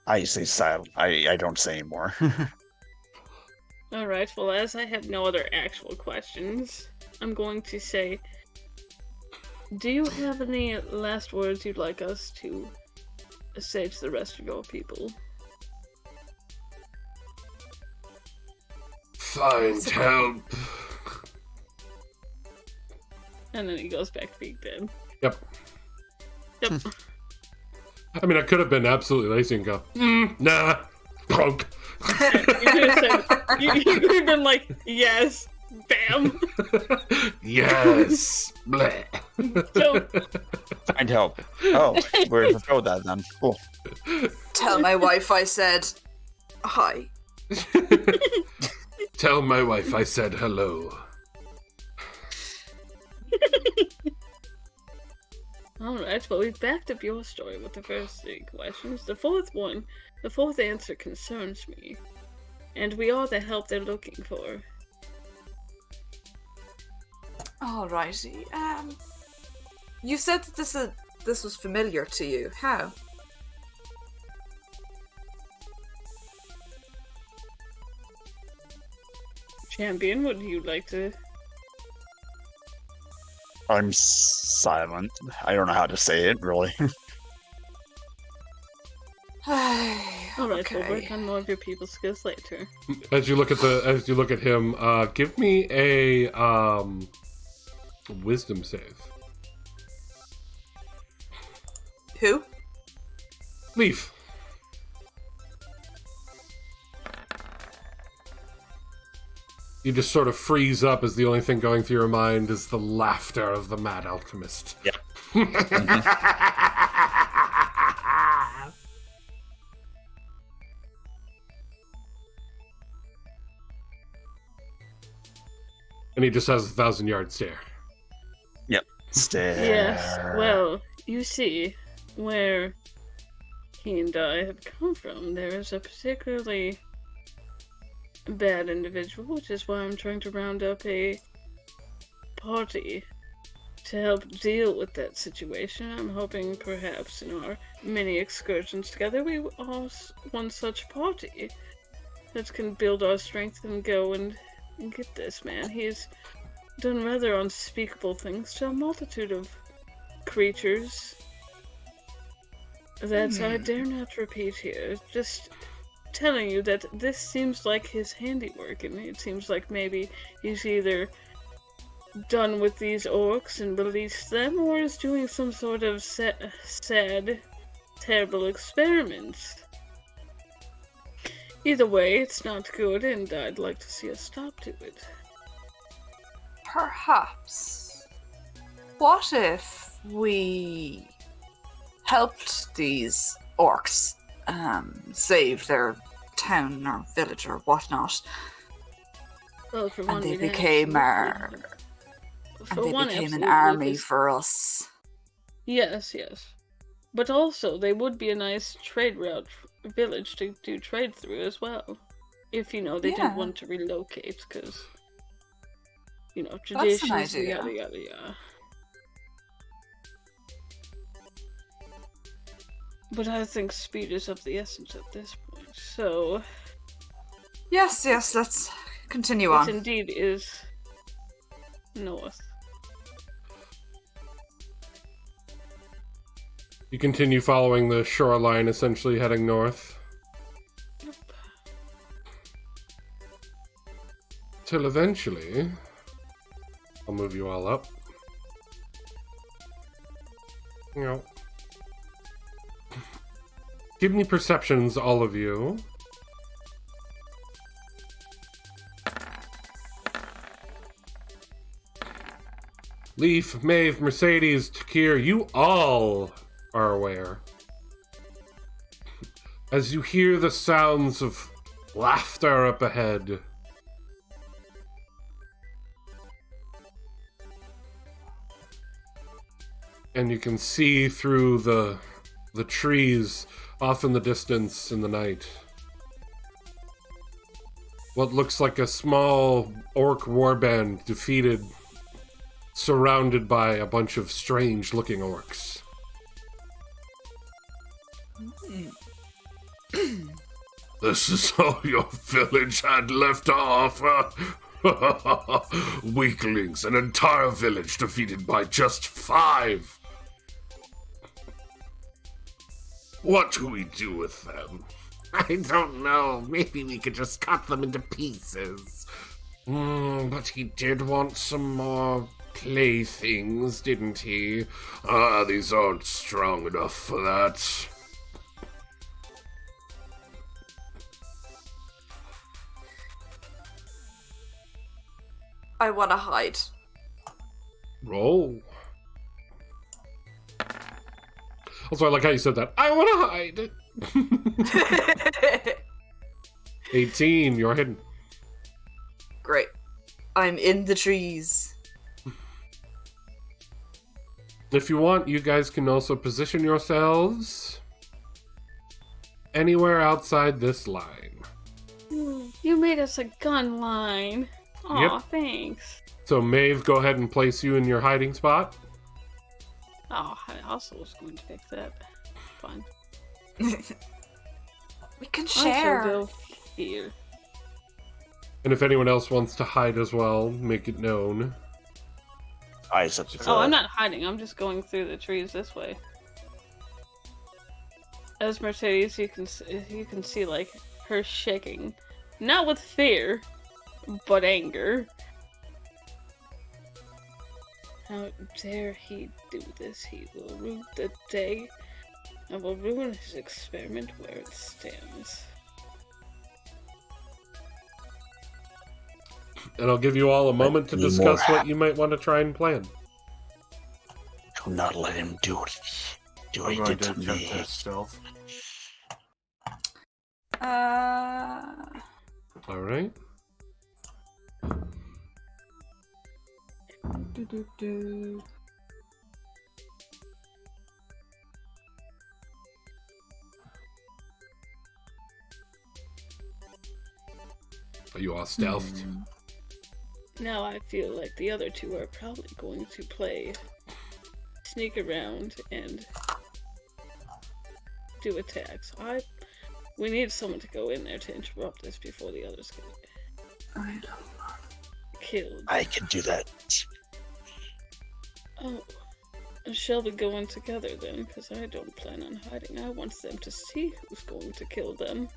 I say silent. I don't say anymore. Alright, well, as I have no other actual questions, I'm going to say, do you have any last words you'd like us to say to the rest of your people? Find help. And then he goes back to being dead. Yep. Yep. I mean, I could have been absolutely lazy and go, nah, punk. You could have been like, yes, bam. Yes. Bleh. So, Find help. Oh, where's the throw that then? Cool. Tell my wife I said hi. Tell my wife I said hello. alright, well, we've backed up your story with the first 3 questions. The fourth answer concerns me. And we are the help they're looking for. Alrighty. You said that this was familiar to you. How? Champion, would you like to... I'm silent. I don't know how to say it, really. Alright, we'll work on more of your people skills later. As you look at him, give me a wisdom save. Who? Leaf. You just sort of freeze up as the only thing going through your mind is the laughter of the mad alchemist. Yep. And he just has a 1,000-yard stare. Yep. Stare. Yes, well, you see, where he and I have come from, there is a particularly bad individual, which is why I'm trying to round up a party to help deal with that situation. I'm hoping perhaps in our many excursions together we are one such party that can build our strength and go and get this man. He's done rather unspeakable things to a multitude of creatures that I dare not repeat here. Just telling you that this seems like his handiwork, and it seems like maybe he's either done with these orcs and released them, or is doing some sort of sad, terrible experiment. Either way, it's not good, and I'd like to see a stop to it. Perhaps. What if we helped these orcs save their town or village or whatnot, Well, for and one, they we'd became absolutely- for one, an absolutely, army because- for us? Yes, yes. But also, they would be a nice trade route village to do trade through as well. If, they Yeah. didn't want to relocate, because, That's an traditions, idea. yada yada yada. But I think speed is of the essence at this point, so Yes, let's continue it on. indeed is north. You continue following the shoreline, essentially heading north. Yep. Till eventually, I'll move you all up. Give me perceptions, all of you. Leaf, Maeve, Mercedes, Takir, you all are aware. As you hear the sounds of laughter up ahead, and you can see through the trees off in the distance in the night what looks like a small orc warband defeated, surrounded by a bunch of strange-looking orcs. This is all your village had left off. Weaklings, an entire village defeated by just 5. What do we do with them? I don't know. Maybe we could just cut them into pieces. But he did want some more playthings, didn't he? These aren't strong enough for that. I want to hide. Roll. Also, I like how you said that. I want to hide. 18, you're hidden. Great. I'm in the trees. If you want, you guys can also position yourselves anywhere outside this line. You made us a gun line. Aw, Yep. thanks. So, Maeve, go ahead and place you in your hiding spot. Oh, I also was going to pick that. Fine. We can I share. shall go here. And if anyone else wants to hide as well, make it known. Eyes up to Oh, I'm not hiding. I'm just going through the trees this way. As Mercedes, you can see like her shaking, not with fear, but anger. How dare he do this? He will rue the day. I will ruin his experiment where it stands. And I'll give you all a moment to need more discuss what hap- you might want to try and plan. Do not let him do it. Do what I'm he going did to to attempt me. to stealth. All right. Are you all stealthed? Now I feel like the other two are probably going to play sneak around and do attacks. We need someone to go in there to interrupt this before the others get killed. I can do that. Oh, shall we go in together then? Because I don't plan on hiding. I want them to see who's going to kill them.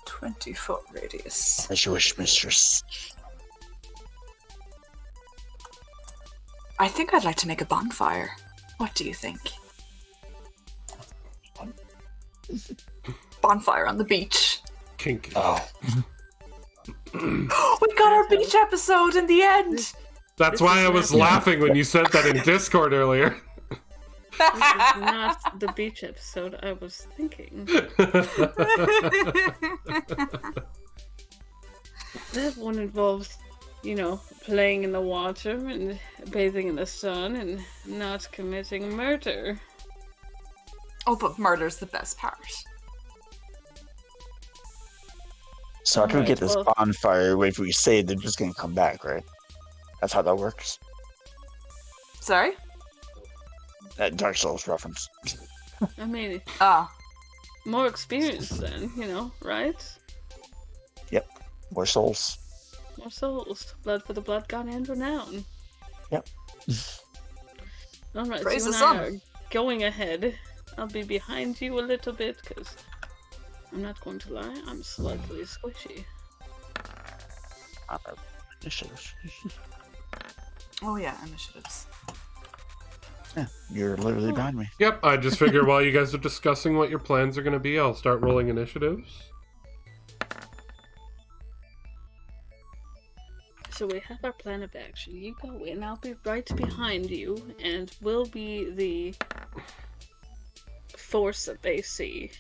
20-foot radius. As you wish, mistress. I think I'd like to make a bonfire. What do you think? Bonfire on the beach. Kinky. Oh, We got our beach episode in the end! That's why I was laughing when you said that in Discord earlier. This is not the beach episode I was thinking. That one involves, playing in the water and bathing in the sun and not committing murder. Oh, but murder's the best part. so after we Alright, get this well- bonfire, wait for you say they're just gonna come back, right? That's how that works. Sorry? That Dark Souls reference. I mean, Ah. more experience then, right? More souls. More souls. Blood for the blood, god, and renown. Yep. Alright, Praise so you the and I sun. are going ahead. I'll be behind you a little bit, because I'm not going to lie, I'm slightly squishy. Initiative. Oh yeah, initiatives. Yeah, you're literally behind me. Yep, I just figure while you guys are discussing what your plans are going to be, I'll start rolling initiatives. So we have our plan of action. You go in, I'll be right behind you, and we'll be the force that they see.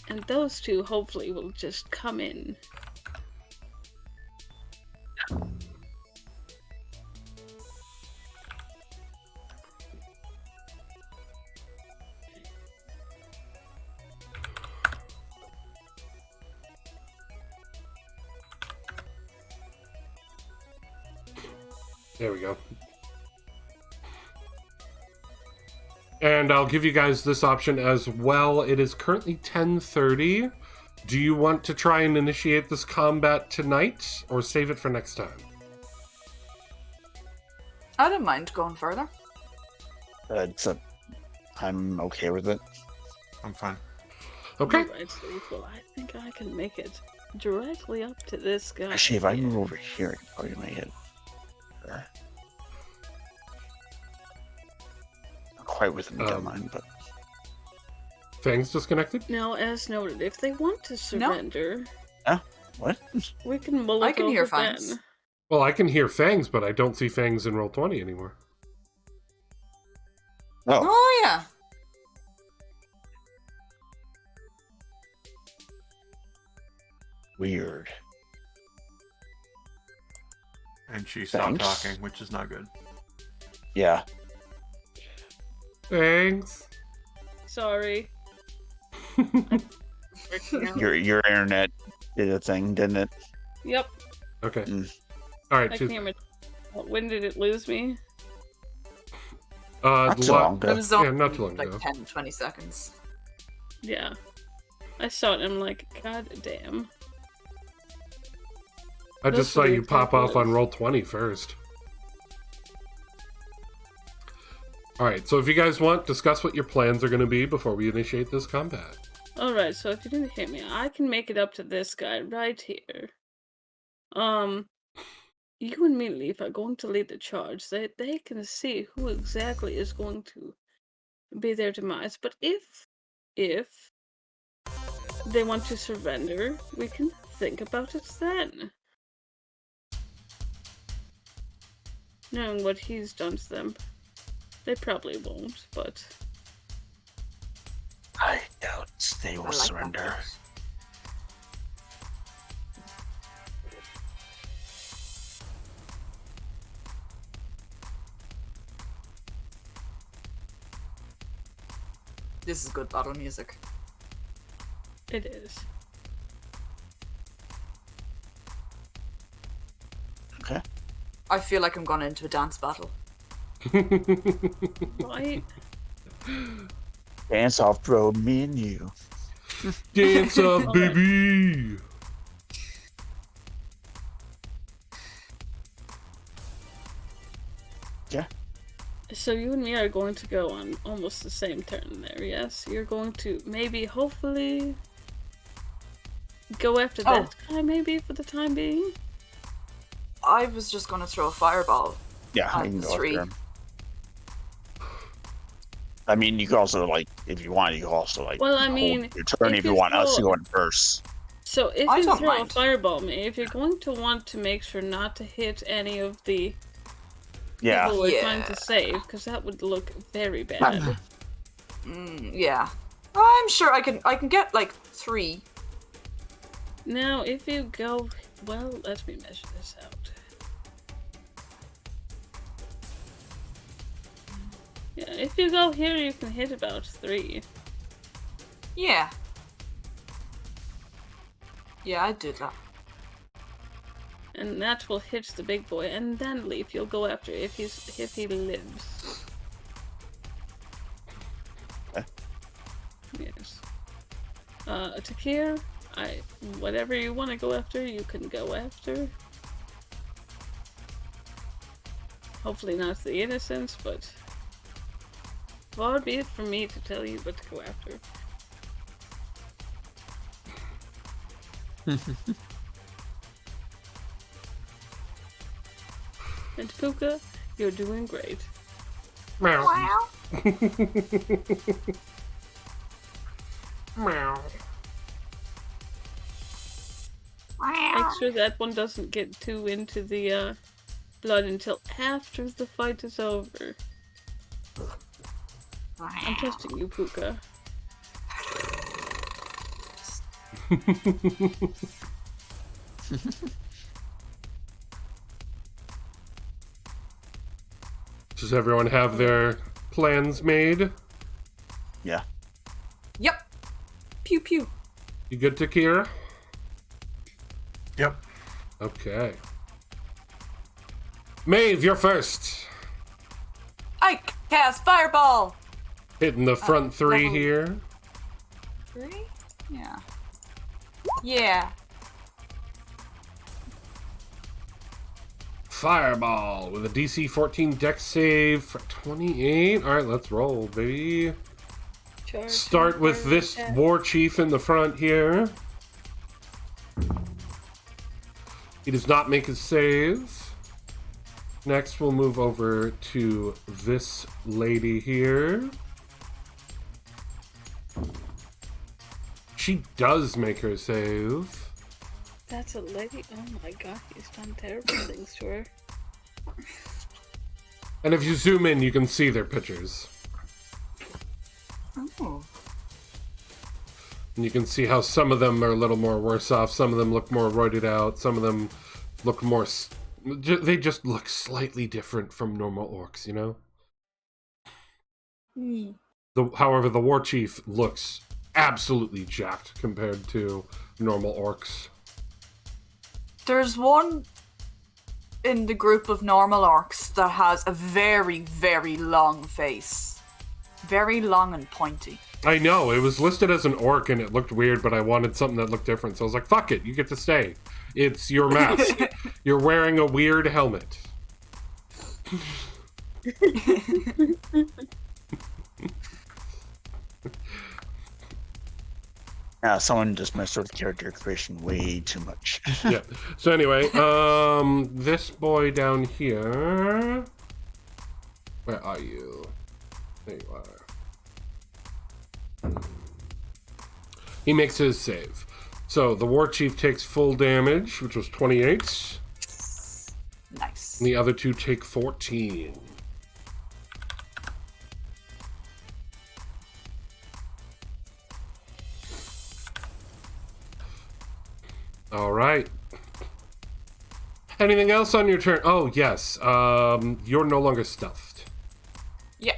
And those two hopefully will just come in. There we go. And I'll give you guys this option as well. It is currently 10:30. Do you want to try and initiate this combat tonight, or save it for next time? I don't mind going further. I'm okay with it. I'm fine. Okay. Alright, Steve. Well, I think I can make it directly up to this guy. Actually, if I move over here, I can probably make it. Not quite within the deadline, but Fang's disconnected? Now, as noted, if they want to surrender, what? we can mull it I can hear over Fangs. then. Well, I can hear Fangs, but I don't see Fangs in Roll20 anymore. Oh, Oh yeah. weird. And she stopped Thanks. talking, which is not good. Yeah. Fangs? Sorry. Your internet did a thing, didn't it? Yep, Okay. Mm. Alright, I she's... can hear my... When did it lose me? Not too long It ago. was Yeah, only not too long like ago. 10-20 seconds. Yeah. I saw it and I'm like, god damn. I just That's saw what the you pop attack off on was. Roll20 first. Alright, so if you guys want, discuss what your plans are going to be before we initiate this combat. Alright, so if you didn't hear me, I can make it up to this guy right here. You and me, Leaf, are going to lead the charge. They can see who exactly is going to be their demise. But if they want to surrender, we can think about it then. Knowing what he's done to them, they probably won't, but... I doubt they will I like surrender. that. This is good battle music. It is. Okay. I feel like I'm going into a dance battle. Right? Dance off road, me and you. Dance up, baby! Yeah. So you and me are going to go on almost the same turn there, yes? You're going to maybe, hopefully, go after Oh. that guy maybe for the time being? I was just going to throw a fireball. Yeah, I At can the go three. after him. I mean, you can also, like, if you want, you can also, like, Well, I hold mean, your turn if if you you want us to throw- go in first. So if I you don't throw mind. a fireball me, if you're going to want to make sure not to hit any of the Yeah. people we're Yeah. trying to save, because that would look very bad. Yeah. I'm sure I can get like 3. Now, if you go... Well, let me measure this out. Yeah, if you go here, you can hit about 3. Yeah. Yeah, I did that. And that will hit the big boy, and then Leaf, you'll go after if he lives. Okay. Yes. Takir, whatever you want to go after, you can go after. Hopefully not the innocents, but far be it from me to tell you what to go after. And Puka, you're doing great. Meow. Wow. Meow. Make sure that one doesn't get too into the blood until after the fight is over. I'm trusting you, Puka. Does everyone have their plans made? Yeah. Yep. Pew pew. You good, Takir? Yep. Okay. Maeve, you're first. I cast Fireball! Hitting the front three level- here. 3? Yeah. Yeah. Fireball with a DC 14 dex save for 28. All right, let's roll, baby. Charge Start with this attack. war chief in the front here. He does not make his save. Next, we'll move over to this lady here. She does make her save. That's a lady. Oh my god, he's done terrible things to her. And if you zoom in, you can see their pictures. Oh. And you can see how some of them are a little more worse off. Some of them look more roided out. Some of them look more... They just look slightly different from normal orcs, you know? Hmm. However, the war chief looks absolutely jacked compared to normal orcs. There's one in the group of normal orcs that has a very, very long face. Very long and pointy. I know, it was listed as an orc and it looked weird, but I wanted something that looked different. So I was like, fuck it, you get to stay. It's your mask. You're wearing a weird helmet. Someone just messed with character creation way too much. Yeah. So anyway, this boy down here. Where are you? There you are. He makes his save. So the war chief takes full damage, which was 28. Nice. And the other two take 14. All right. Anything else on your turn? Oh, yes. You're no longer stuffed. Yeah.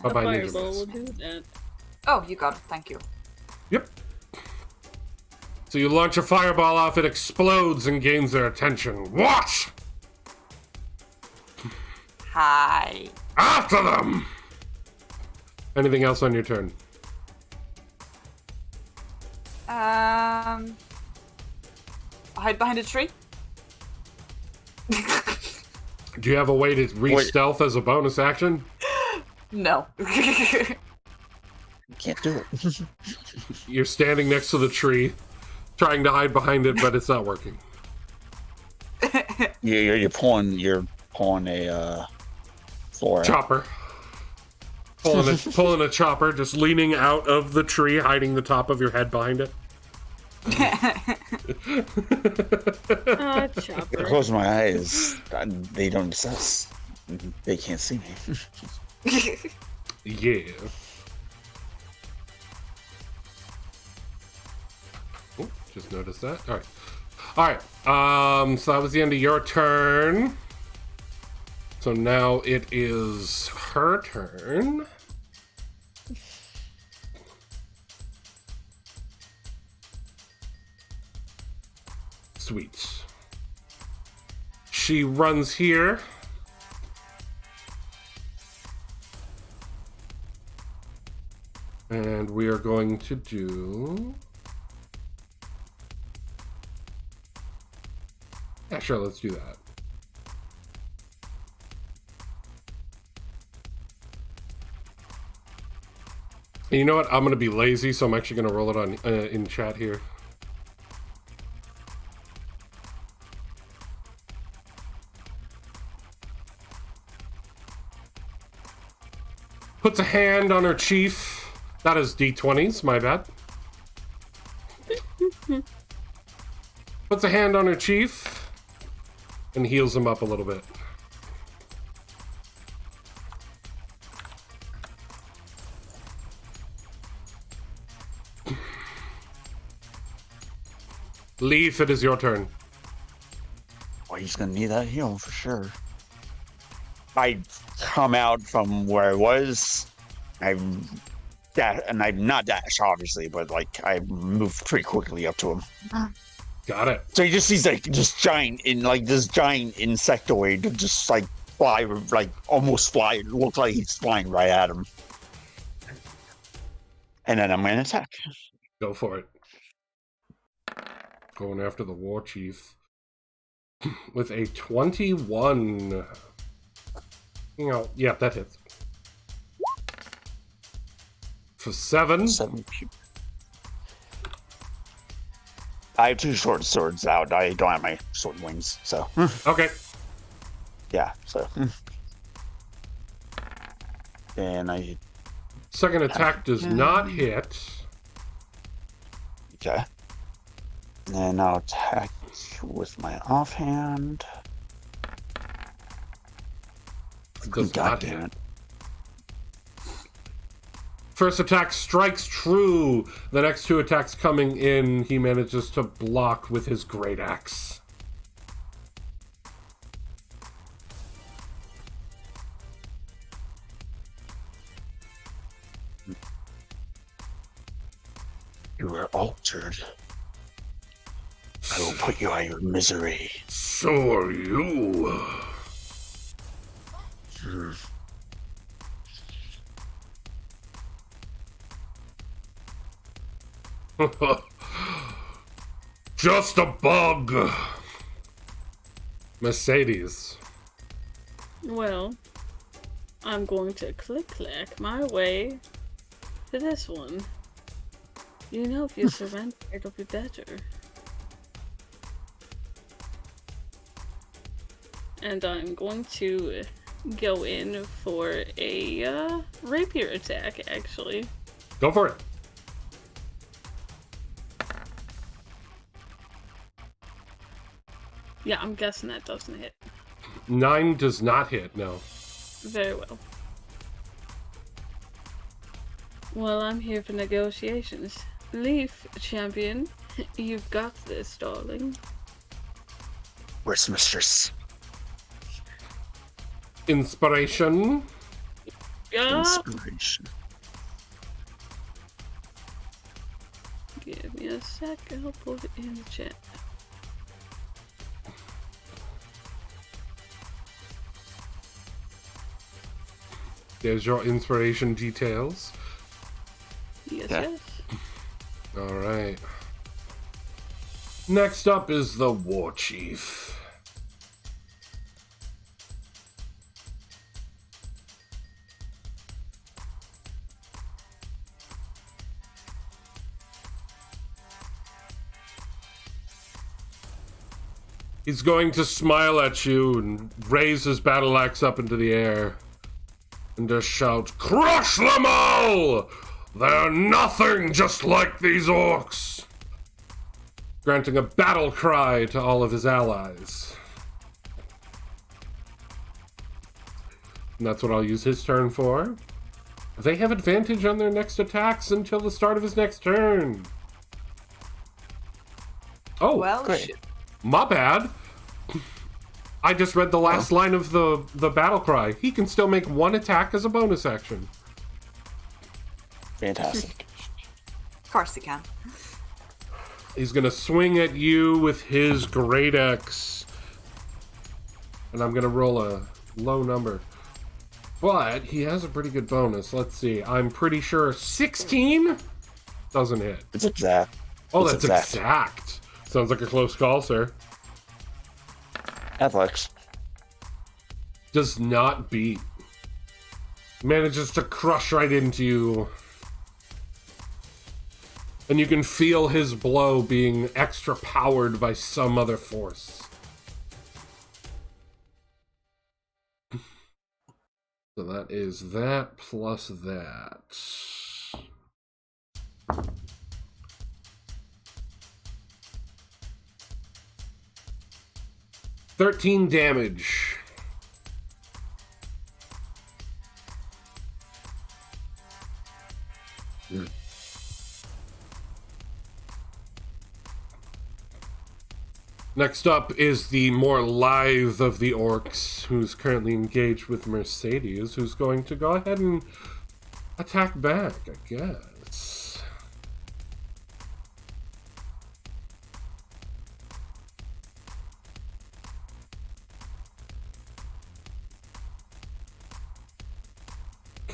A Bye-bye, Ninja fireball Miss. will do that. Oh, you got it. Thank you. Yep. So you launch a fireball off, it explodes and gains their attention. What? Hi. After them! Anything else on your turn? Hide behind a tree? Do you have a way to re-stealth as a bonus action? No. Can't do it. You're standing next to the tree, trying to hide behind it, but it's not working. You're pulling a floor out. Chopper. Pulling a chopper, just leaning out of the tree, hiding the top of your head behind it. Ah, I chopper. close my eyes. They don't assess. They can't see me. Yeah. Oh, just noticed that. All right. All right. So that was the end of your turn. So now it is her turn. Sweet. She runs here. And we are going to do... Yeah, sure, let's do that. And you know what? I'm going to be lazy, so I'm actually going to roll it on in chat here. Puts a hand on her chief. That is D20s, my bad. Puts a hand on her chief and heals him up a little bit. Leaf, it is your turn. Well, he's gonna need that heal for sure. I come out from where I was. I'm not dash obviously, but like I moved pretty quickly up to him. Got it. So he just sees like this giant insectoid just like fly, like almost fly. It looks like he's flying right at him. And then I'm going to attack. Go for it. Going after the war chief with a 21. Yeah, that hits. For 7. 7. I have 2 short swords out. I don't have my sword wings, so. Okay. Yeah, so. And I. Second attack does not hit. Okay. And I'll attack with my offhand. Does God not damn hit. it. First attack strikes true. The next 2 attacks coming in, he manages to block with his great axe. You are altered. I will put you out of your misery. So are you. Just a bug. Mercedes. Well, I'm going to click-clack my way to this one. You know, if you surrender, it'll be better. And I'm going to go in for a rapier attack, actually. Go for it. Yeah, I'm guessing that doesn't hit. 9 does not hit, no. Very well. Well, I'm here for negotiations. Leaf, champion, you've got this, darling. Where's mistress? Inspiration. Inspiration. Give me a sec, I'll put it in the chat. There's your inspiration details. Yes, Yeah. yes. All right. Next up is the war chief. He's going to smile at you and raise his battle axe up into the air and just shout, "Crush them all! They're nothing just like these orcs!" Granting a battle cry to all of his allies. And that's what I'll use his turn for. They have advantage on their next attacks until the start of his next turn. Oh, Well, great. my bad. I just read the last line of the battle cry. He can still make 1 attack as a bonus action. Fantastic. of course he can. He's gonna swing at you with his great axe. And I'm gonna roll a low number. But he has a pretty good bonus. Let's see. I'm pretty sure 16 doesn't hit. It's exact. Oh, It's that's exact. Sounds like a close call, sir. Athletics. Does not beat. Manages to crush right into you. And you can feel his blow being extra powered by some other force. So that is that plus that. 13 damage. Next up is the more lithe of the orcs, who's currently engaged with Mercedes, who's going to go ahead and attack back, I guess.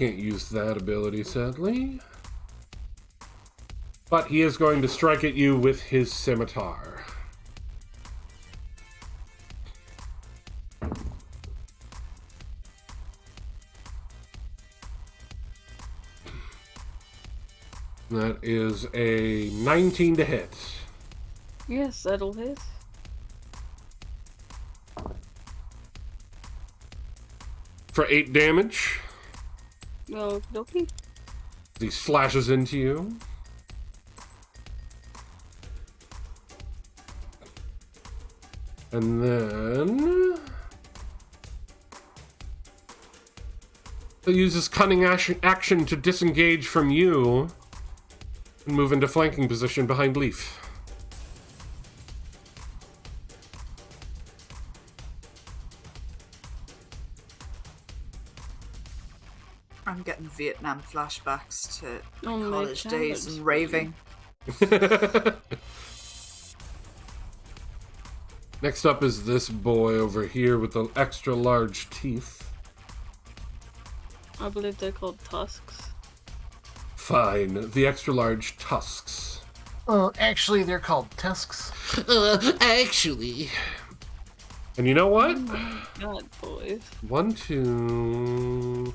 can't use that ability, sadly. But he is going to strike at you with his scimitar. That is a 19 to hit. Yes, that'll hit. For 8 damage. Okey-dokey. He slashes into you. And then he'll use his cunning action to disengage from you and move into flanking position behind Leaf. I'm getting Vietnam flashbacks to Oh my college days God. and raving. Next up is this boy over here with the extra large teeth. I believe they're called tusks. Fine, the extra large tusks. Actually, they're called tusks. Actually. And you know what? God, boys. 1, 2.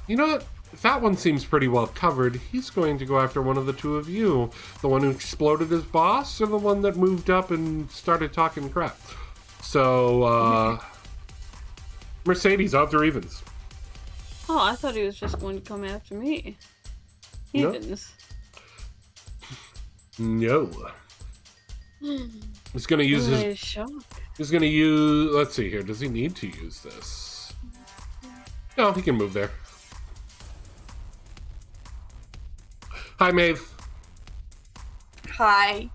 You know what? That one seems pretty well covered. He's going to go after one of the two of you. The one who exploded his boss, or the one that moved up and started talking crap? So, Mercedes, odds or evens? Oh, I thought he was just going to come after me. No. Evens. No. He's going to use his... Nice shock. He's going to use... Let's see here. Does he need to use this? No, he can move there. Hi, Maeve. Hi.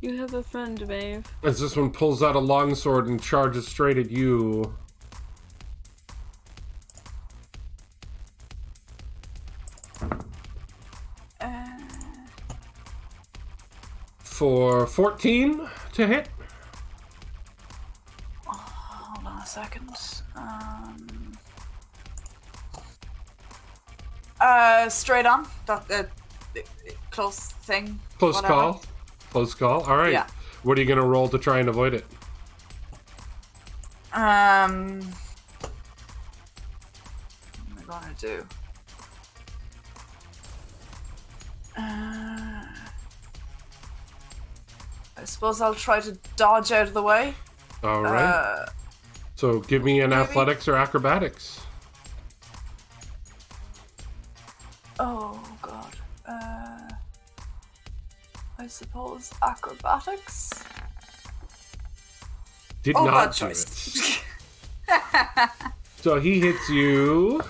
You have a friend, Maeve. As this one pulls out a longsword and charges straight at you. For 14 to hit. Hold on a second. Straight on. Close thing. Close whatever. call. Close call. All right. Yeah. What are you going to roll to try and avoid it? What am I gonna do? I suppose I'll try to dodge out of the way. All right. So give me an maybe? athletics or acrobatics. Oh god. I suppose acrobatics. Did Oh, not bad do choice. it. So he hits you.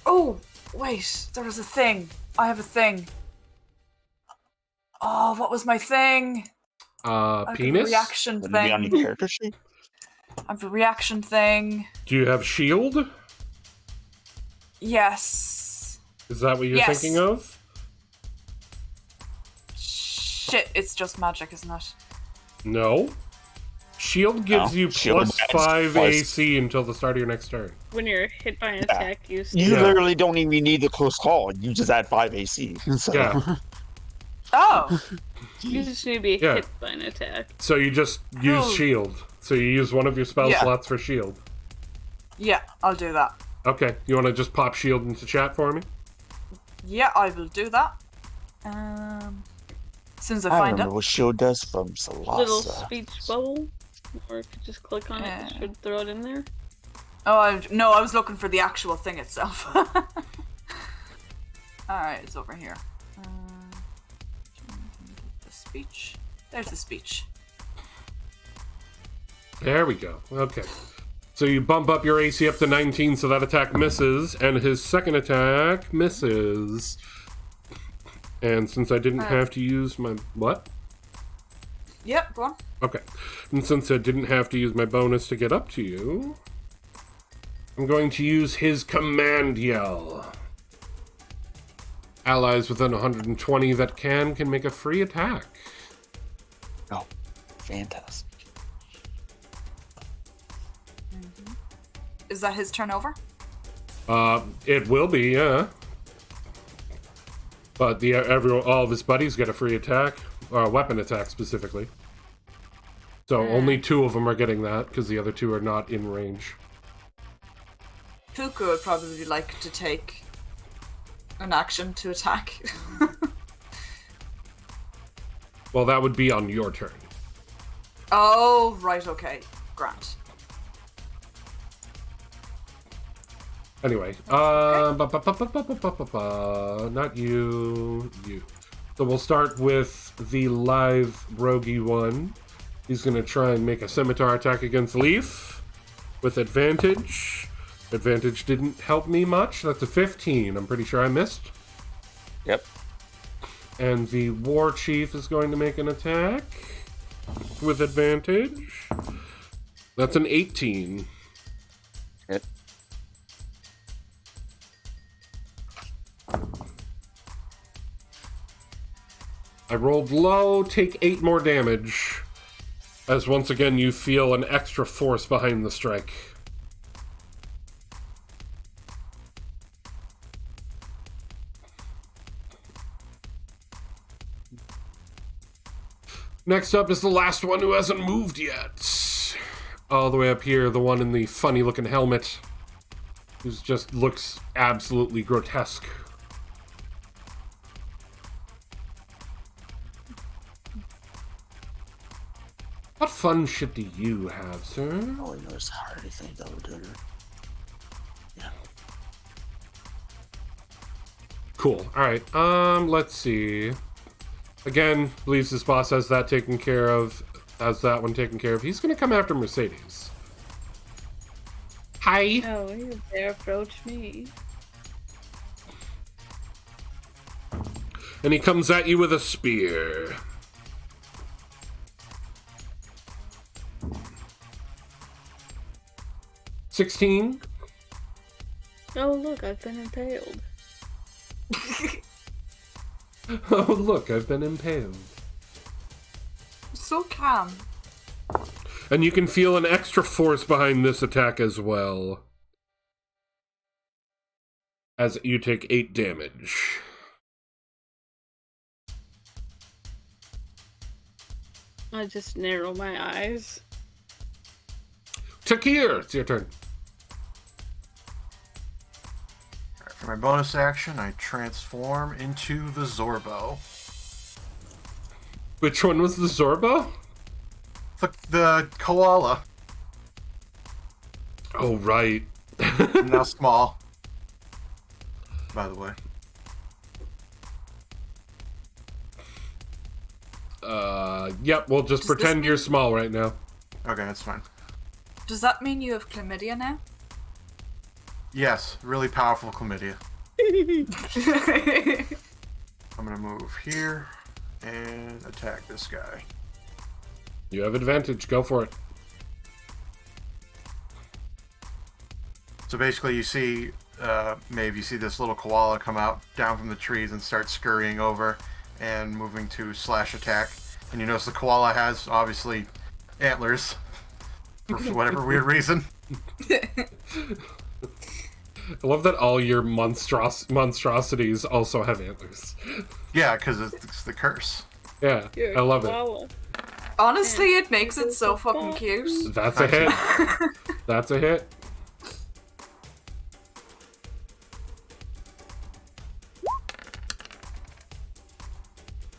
Oh, wait, there was a thing. I have a thing. Oh, what was my thing? I have a Penis? reaction Would it be on thing. your character sheet? I have a reaction thing. Do you have shield? Yes. Is that what you're Yes. thinking of? Shit, it's just magic, isn't it? No. Shield gives No. you Shield plus adds 5 plus- AC until the start of your next turn. When you're hit by an Yeah. attack, you You Yeah. literally don't even need the close call. You just add 5 AC. So. Yeah. Oh, you just need to be Yeah. hit by an attack. So you just use Oh. shield. So you use one of your spell Yeah. slots for shield. yeah, I'll do that. Okay. You want to just pop shield into chat for me? Yeah, I will do that. As soon as I I find remember it. what shield does from Salasa. Little speech bubble. Or if you just click on it, it Yeah. should throw it in there. Oh, no, I was looking for the actual thing itself. Alright, it's over here. The speech. There's the speech. There we go. Okay. So you bump up your AC up to 19, so that attack misses, and his second attack misses. And since I didn't have to use my... What? Yep, go on. Okay. And since I didn't have to use my bonus to get up to you, I'm going to use his command yell. Allies within 120 that can make a free attack. Oh, fantastic. Is that his turn over? It will be, yeah. But all of his buddies get a free attack, weapon attack specifically. So only 2 of them are getting that because the other 2 are not in range. Puka would probably like to take an action to attack. Well, that would be on your turn. Oh, right, okay. Grant. Anyway, not you. So we'll start with the live roguey one. He's going to try and make a scimitar attack against Leaf with advantage. Advantage didn't help me much. That's a 15. I'm pretty sure I missed. Yep. And the war chief is going to make an attack with advantage. That's an 18. Yep. I rolled low, take 8 more damage. As once again you feel an extra force behind the strike. Next up is the last one who hasn't moved yet. All the way up here, the one in the funny looking helmet. Who just looks absolutely grotesque. What fun shit do you have, sir? Oh, it was hard to think that would do it. Yeah. Cool. Alright, let's see. Again, believes his boss has that taken care of. Has that one taken care of. He's gonna come after Mercedes. Hi! Oh, you dare approach me. And he comes at you with a spear. $16. Oh, look, I've been impaled. Oh, look, I've been impaled. So calm. And you can feel an extra force behind this attack as well. As you take 8 damage. I just narrow my eyes. Takir, it's your turn. Alright, for my bonus action, I transform into the Zorbo. Which one was the Zorba? The koala. Oh, right. Now small. By the way. Yep, we'll just Does pretend this you're mean- small right now. Okay, that's fine. Does that mean you have chlamydia now? Yes, really powerful chlamydia. I'm gonna move here and attack this guy. You have advantage, go for it. So basically you see, Maeve, you see this little koala come out down from the trees and start scurrying over and moving to slash attack. And you notice the koala has, obviously, antlers. For whatever weird reason. I love that all your monstrosities also have antlers. Yeah, because it's the curse. Yeah, You're I love it. koala. Honestly, it makes it so fucking cute. That's a hit. That's a hit.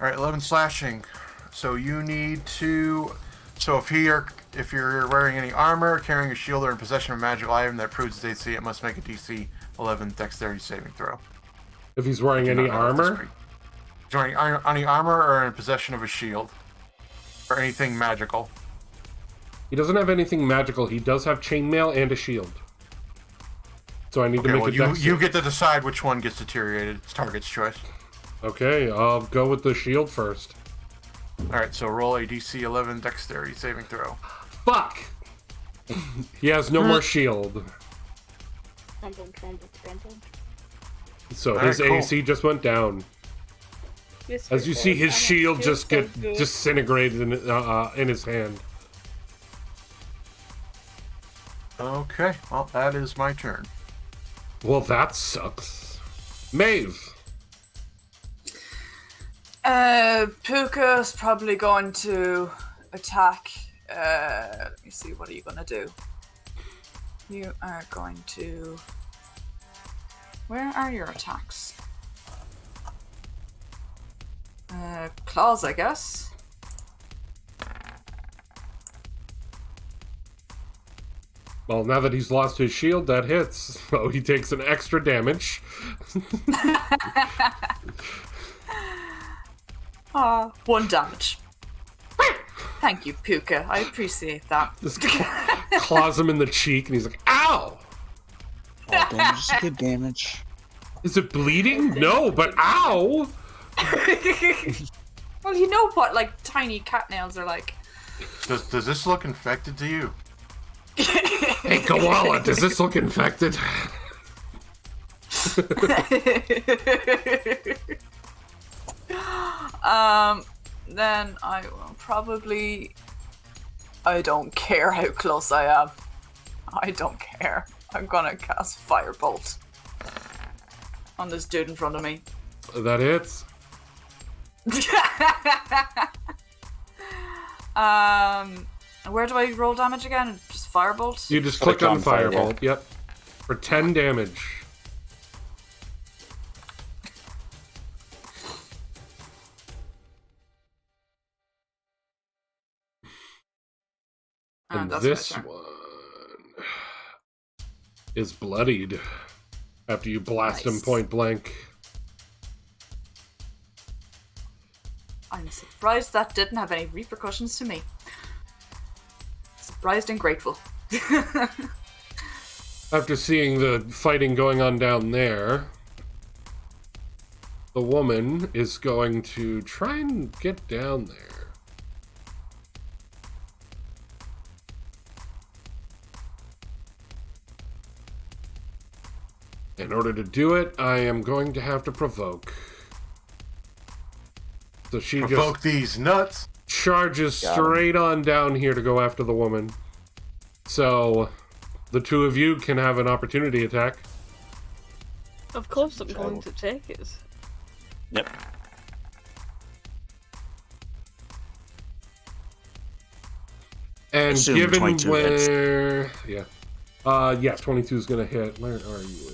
Alright, 11 slashing. So you need to... So if you're wearing any armor, carrying a shield, or in possession of a magical item that proves its AC, it must make a DC 11 dexterity saving throw. If he's wearing any armor? He's wearing any armor or in possession of a shield. Or anything magical. He doesn't have anything magical. He does have chainmail and a shield. So I need to make a dex you save. get to decide which one gets deteriorated. It's target's choice. Okay, I'll go with the shield first. Alright, so roll a DC 11 dexterity saving throw. Fuck! He has no more shield. Crumble, crumble, crumble. So Alright, his cool. AC just went down. Yes, As you see his shield just get good. disintegrated in his hand. Okay, well, that is my turn. Well, that sucks. Maeve. Puka's probably going to attack. Let me see, what are you going to do? You are going to... Where are your attacks? Claws, I guess. Well, now that he's lost his shield, that hits. So he takes an extra damage. Ah, 1 damage. Thank you, Puka. I appreciate that. Just claws him in the cheek, and he's like, ow! All damage is good damage. Is it bleeding? No, but ow! Well, you know what, like, tiny cat nails are like. Does this look infected to you? Hey, Koala, does this look infected? Then I will probably... I don't care how close I am. I don't care. I'm gonna cast Firebolt on this dude in front of me. That hits. Where do I roll damage again? Just Firebolt? You just click on fire, Firebolt, yep. For 10 damage. And that's this my turn. one is bloodied after you blast him Nice. point blank. I'm surprised that didn't have any repercussions to me. Surprised and grateful. After seeing the fighting going on down there, the woman is going to try and get down there. In order to do it, I am going to have to provoke. So she Provoke these nuts. just charges Got him. straight on down here to go after the woman. So the two of you can have an opportunity attack. Of course I'm going to take it. Yep. And Assume given 22 hits. where... Yeah, 22 is going to hit. Where are you?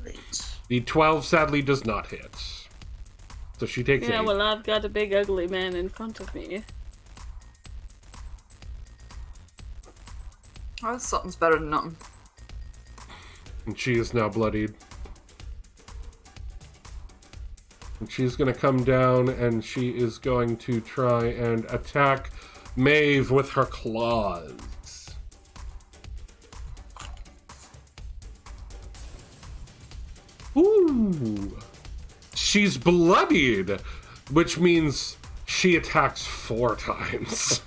Great. The 12 sadly does not hit. So she takes Yeah, 8. well, I've got a big ugly man in front of me. Well, something's better than nothing. And she is now bloodied. And she's going to come down and she is going to try and attack Maeve with her claws. Ooh. She's bloodied, which means she attacks 4 times.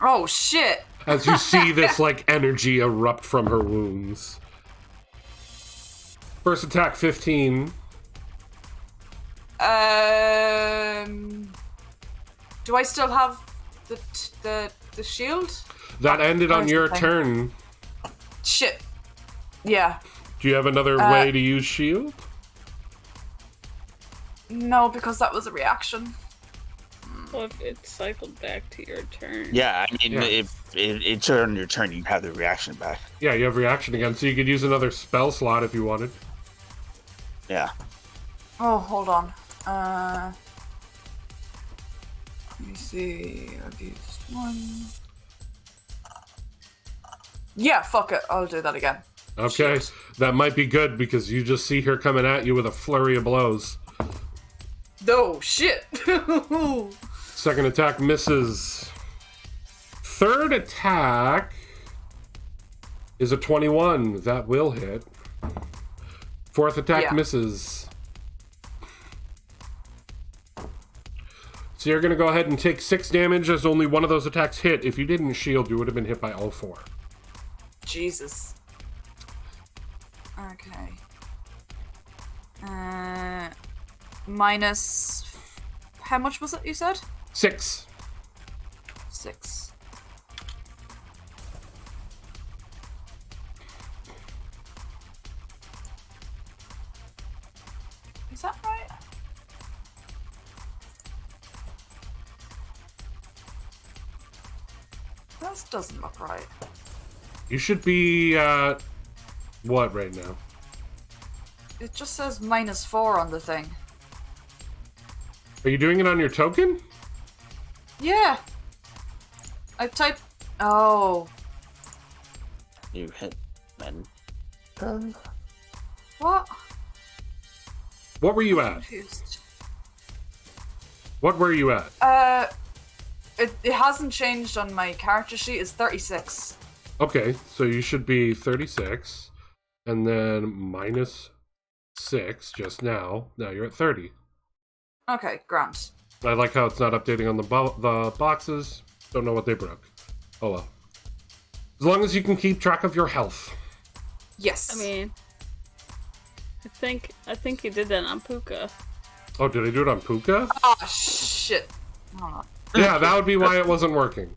Oh shit! As you see this, like, energy erupt from her wounds. First attack, 15. Do I still have the shield? That ended on where's your the thing? turn. Shit. Yeah. Do you have another way to use shield? No, because that was a reaction. Well, if it cycled back to your turn. Yeah, I mean, Yeah. if it's on your turn, you have the reaction back. Yeah, you have reaction again, so you could use another spell slot if you wanted. Yeah. Oh, hold on. Let me see. I've used 1. Yeah, fuck it. I'll do that again. Okay, Shit. that might be good because you just see her coming at you with a flurry of blows. No, shit. Second attack misses. Third attack is a 21. That will hit. Fourth attack Yeah. misses. So you're going to go ahead and take 6 damage as only one of those attacks hit. If you didn't shield, you would have been hit by all 4. Jesus. Okay. Minus... How much was it, you said? 6. 6. Is that right? This doesn't look right. You should be at what right now? It just says -4 on the thing. Are you doing it on your token? Yeah. I typed. Oh. You hit then. What? What were you at? Confused. What were you at? It hasn't changed on my character sheet. It's 36. Okay, so you should be 36, and then -6 just now. Now you're at 30. Okay, grand. I like how it's not updating on the boxes. Don't know what they broke. Oh well. As long as you can keep track of your health. Yes. I mean, I think you did that on Puka. Oh, did I do it on Puka? Oh shit. Hold on. Yeah, that would be why it wasn't working.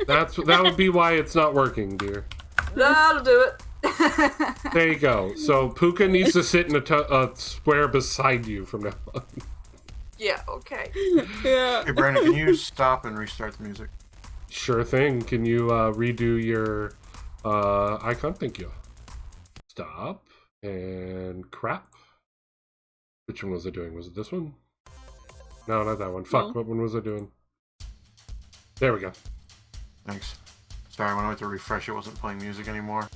That would be why it's not working, dear. That'll do it. There you go. So Puka needs to sit in a square beside you from now on. Yeah, okay. Yeah. Hey, Brandon, can you stop and restart the music? Sure thing. Can you redo your icon? Thank you. Stop. And crap. Which one was I doing? Was it this one? No, not that one. Fuck, No. what one was I doing? There we go. Thanks. Sorry, when I went to refresh, it wasn't playing music anymore.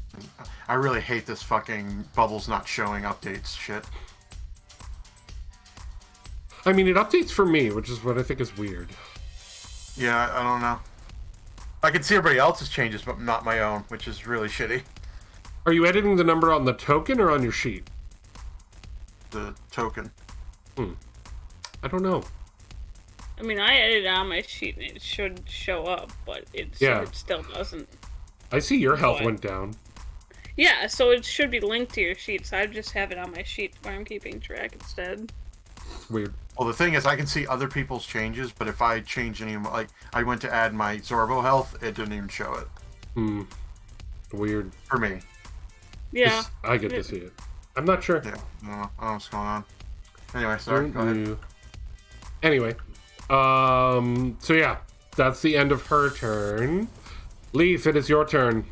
I really hate this fucking bubbles not showing updates shit. I mean, it updates for me, which is what I think is weird. Yeah, I don't know. I can see everybody else's changes, but not my own, which is really shitty. Are you editing the number on the token or on your sheet? The token. I don't know. I mean, I edited it on my sheet and it should show up, but it still doesn't. I see your health What? went down. Yeah, so it should be linked to your sheet, so I just have it on my sheet where I'm keeping track instead. Weird. Well, the thing is, I can see other people's changes, but if I change any, like, I went to add my Zorbo health, it didn't even show it. Weird. For me. Yeah. I get to see it. I'm not sure. Yeah, I don't know what's going on. Anyway, sorry, go ahead. Anyway, so yeah, that's the end of her turn. Leaf, it is your turn.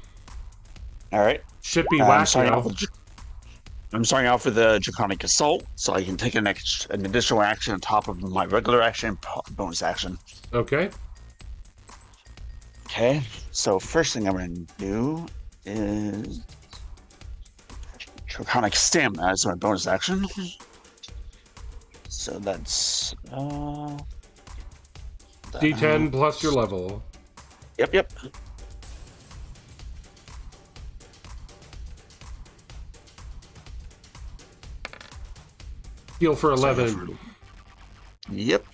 All right. Should be I'm whack starting now. off with the Draconic Assault, so I can take an additional action on top of my regular action bonus action. Okay. Okay, so first thing I'm going to do is Draconic Stamina as my bonus action. So that's D10 plus your level. Yep. Heal for 11. Yep.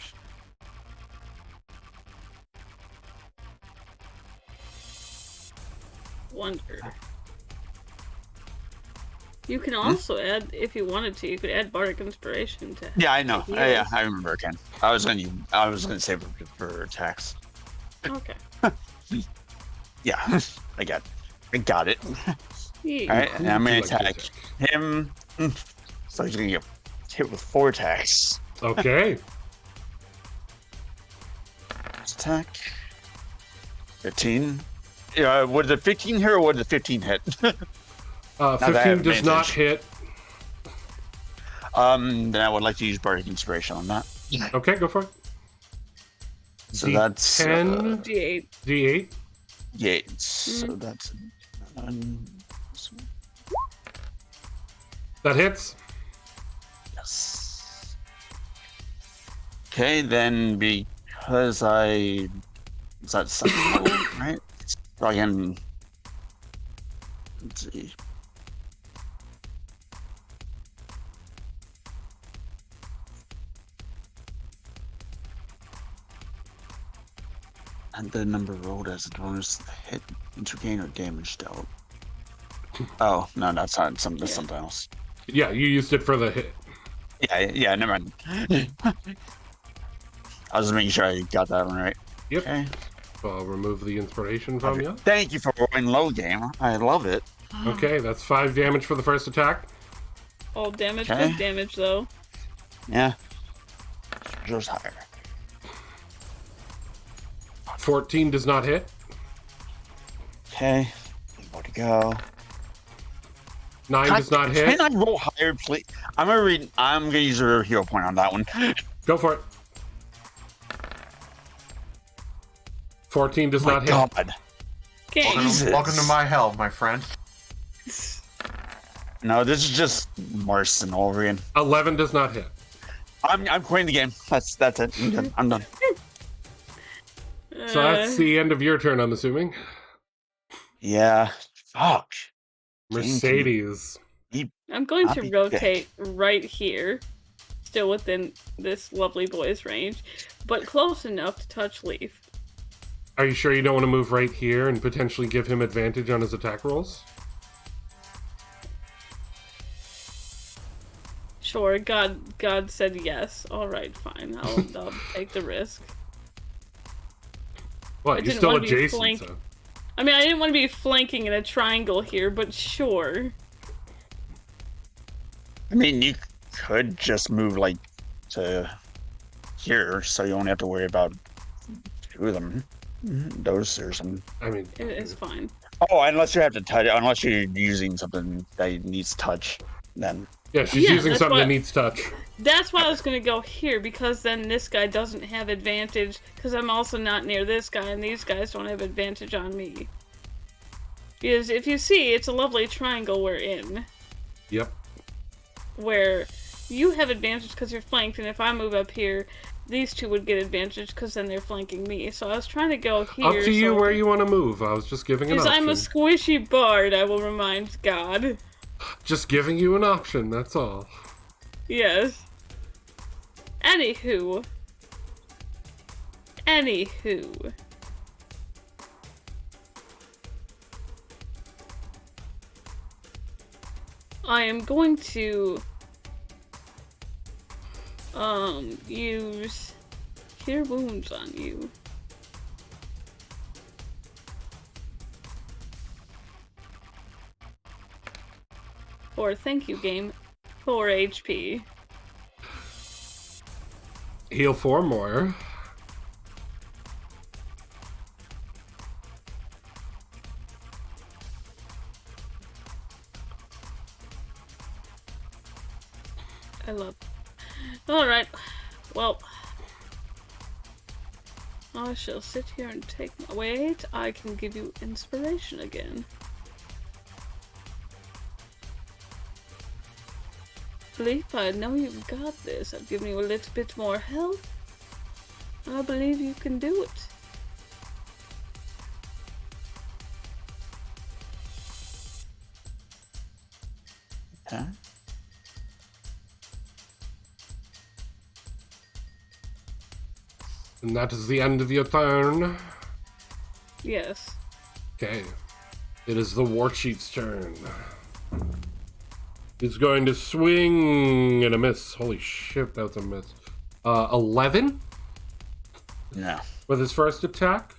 Wonder. You can also add, if you wanted to, you could add Bardic Inspiration to. Yeah, I know. Yeah. Yeah, I remember it, Ken. I was gonna save it for attacks. Okay. Yeah, I got it. Yeah. All right, and I'm gonna Like to attack him. So he's gonna get hit with 4 attacks. Okay. First attack. 15. Yeah, would the 15 hit or would the 15 hit? 15 does not hit. Then I would like to use Bardic Inspiration on that. Okay, go for it. So that's 10 D8. D8. yeah. So that's That hits. yes. Okay, then because is that second level, right? So I can let's see. And the number rolled as a bonus hit into gain or damage dealt. Oh no, that's not that's something else. Yeah, you used it for the hit. Yeah, never mind. I was making sure I got that one right. Yep. Okay. I'll remove the inspiration from you. Thank you for rolling low game. I love it. Okay, that's 5 damage for the first attack. All damage, Okay. good damage though. Yeah. Yours higher. 14 does not hit. Okay. More to go. 9 does not hit. Can I roll higher, please? I'm gonna use a hero point on that one. Go for it. 14 does Oh my not hit. God. Okay. Jesus. Welcome to my hell, my friend. No, this is just worse than all over again. 11 does not hit. I'm quitting the game. That's it. I'm done. So that's the end of your turn, I'm assuming. Yeah. Fuck. Mercedes. I'm going I'll to be rotate right here, still within this lovely boy's range, but close enough to touch Leaf. Are you sure you don't want to move right here and potentially give him advantage on his attack rolls? Sure, God said yes. All right, fine. I'll take the risk. What? I You're didn't still wanna be adjacent, flank- so. I mean, I didn't want to be flanking in a triangle here, but sure. I mean, you could just move like to here, so you don't have to worry about 2 of them. Those or something. I mean, It's fine. Oh, unless you have to touch, unless you're using something that needs touch, then. yeah, she's Yeah, using that's something what- that needs touch. That's why I was going to go here, because then this guy doesn't have advantage, because I'm also not near this guy, and these guys don't have advantage on me. Because if you see, it's a lovely triangle we're in, Yep. where you have advantage because you're flanked, and if I move up here, these two would get advantage because then they're flanking me. So I was trying to go here. Up to you where you want to move. I was just giving an Because option. I'm a squishy bard, I will remind God. Just giving you an option, that's all. Yes. Anywho. I am going to use Cure Wounds on you. Or thank you, game. 4 HP. Heal 4 more. I love. Alright. Well. I shall sit here and take my. Wait, I can give you inspiration again. Leap, I know you've got this. I've given you a little bit more health. I believe you can do it. Okay. And that is the end of your turn. Yes. Okay. It is the War Cheat's turn. He's going to swing and a miss. Holy shit, that's a miss. 11 No. with his first attack.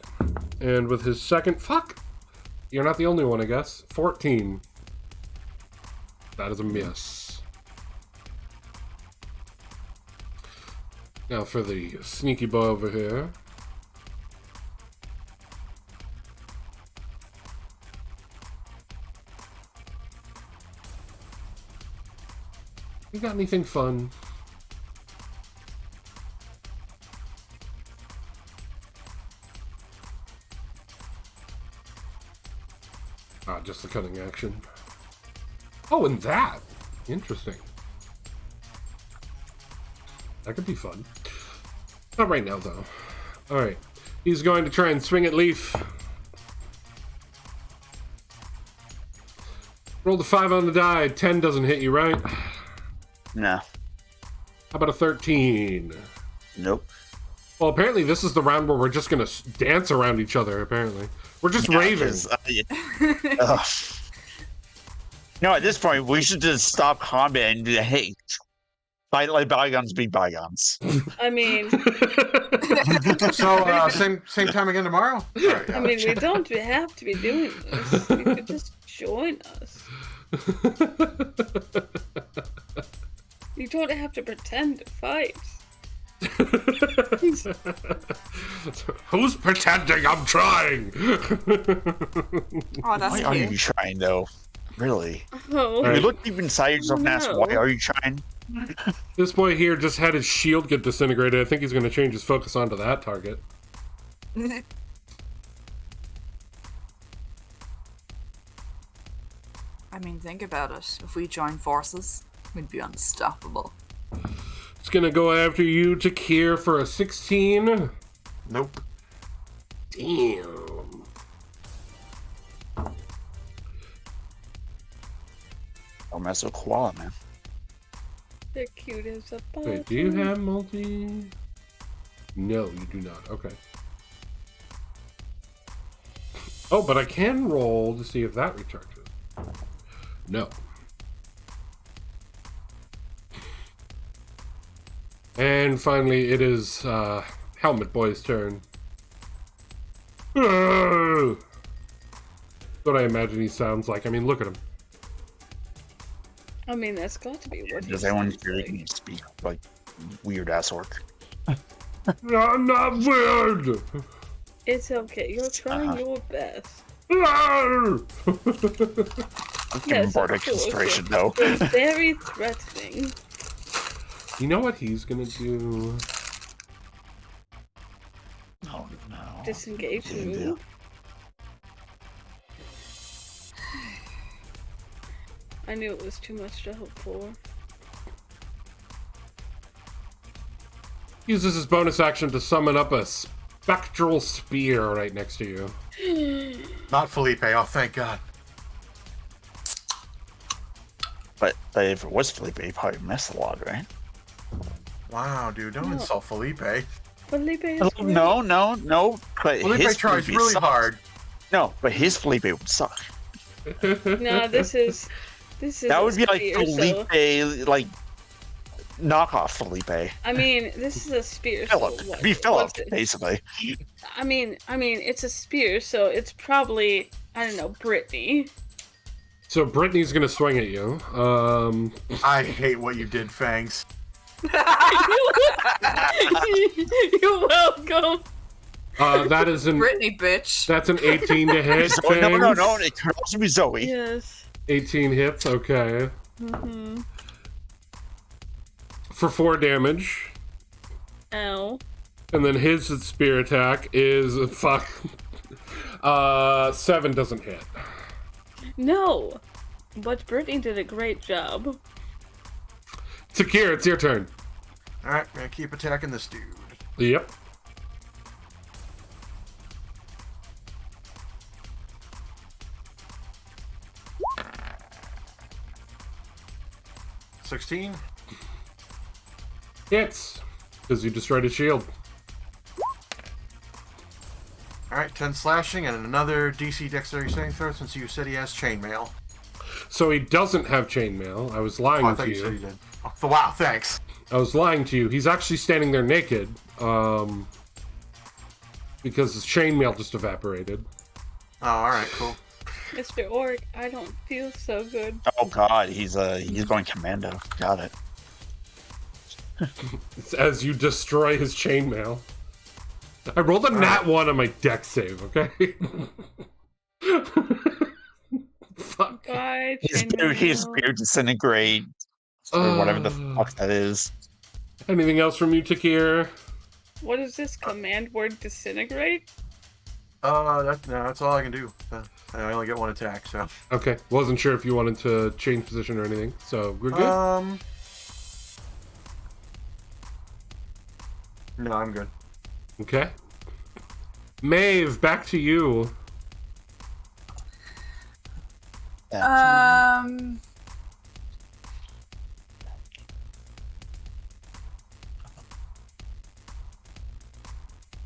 And with his second... Fuck! You're not the only one, I guess. 14. That is a miss. Now for the sneaky boy over here. You got anything fun? Ah, just the cutting action. Oh, and that! Interesting. That could be fun. Not right now, though. Alright. He's going to try and swing at Leaf. Roll the 5 on the die. 10 doesn't hit you, right? No. How about a 13? Nope. Well, apparently this is the round where we're just gonna dance around each other, apparently. We're just raving. Ugh. No, at this point, we should just stop combat and be like, hey, Let bygones be bygones. I mean, So, same time again tomorrow? All right, I mean, we don't have to be doing this. You could just join us. You don't have to pretend to fight. Who's pretending? I'm trying. Oh, that's Why are you cute. trying, though? Really? Oh, You look deep inside yourself and ask, why No. are you trying? This boy here just had his shield get disintegrated. I think he's going to change his focus onto that target. I mean, think about it. If we join forces, we'd be unstoppable. It's going to go after you, Takir, for a 16. Nope. Damn. Don't mess with koala, man. they're cute as a button. Wait, do you have multi? No, you do not. Okay. Oh, but I can roll to see if that recharges. No. And finally, it is Helmet Boy's turn. What I imagine he sounds like. I mean, look at him. I mean, that's got to be what he Does anyone sounds hear like. me speak like weird ass orc? I'm not weird. It's okay. You're trying Uh-huh. your best. I'm giving Yes, bardic of course, inspiration, though. You're very threatening. You know what he's gonna do? Oh, no. Disengage Yeah, move. I knew it was too much to hope for. Uses his bonus action to summon up a spectral spear right next to you. Not Felipe. Oh, thank God. But if it was Felipe, he probably missed a lot, right? Wow, dude, don't No. insult Felipe. Felipe is Oh, great. no. But Felipe his tries Felipe really sucks. hard. No, but his Felipe would suck. No, this is That a would be like spear, so- Felipe, like knockoff Felipe. I mean, this is a spear. So Philip, what, be Philip, what's it? basically. I mean, it's a spear, so it's probably, I don't know, Brittany. So Brittany's gonna swing at you. I hate what you did, Fangs. You're welcome. That is an Brittany, bitch. that's an 18 to hit. Oh, no, Fangs. it could also be Zoe. Yes. 18 hits. Okay. Mm-hmm. For 4 damage, Ow. and then his spear attack is 7 doesn't hit. No. But Brittany did a great job. Takir, it's your turn. Alright, gonna keep attacking this dude. Yep. $16. Hits. Because you destroyed his shield. Alright, 10 slashing and another DC dexterity saving throw since you said he has chainmail. So he doesn't have chainmail. I was lying Oh, I to thought you you. said he did. Oh, wow, thanks. I was lying to you. He's actually standing there naked. Because his chainmail just evaporated. Oh, alright, cool. Mr. Orc, I don't feel so good. Oh god, he's going commando. Got it. It's as you destroy his chainmail. I rolled a nat 1 on my deck save, okay? Fuck. Bye, His chainmail. spear disintegrate. Or whatever the fuck that is. Anything else from you, Takir? What is this command word? Disintegrate? That's all I can do. I only get one attack, so. Okay, wasn't sure if you wanted to change position or anything, so we're good. No, I'm good. Okay. Maeve, back to you.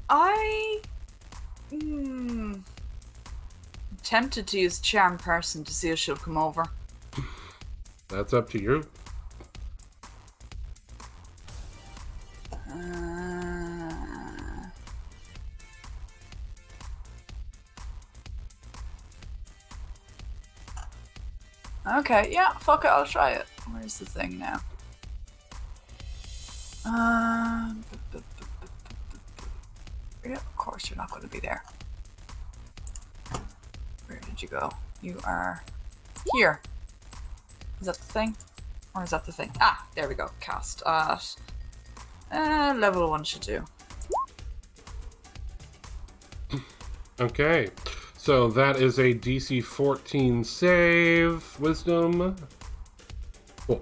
I tempted to use charm person to see if she'll come over. That's up to you. Okay, yeah, fuck it, I'll try it. Where's the thing now? Yeah, of course you're not going to be there. Where did you go? You are here. Is that the thing? Or is that the thing? Ah, there we go. Cast at level 1 should do. Okay. So that is a DC 14 save. Wisdom. Cool.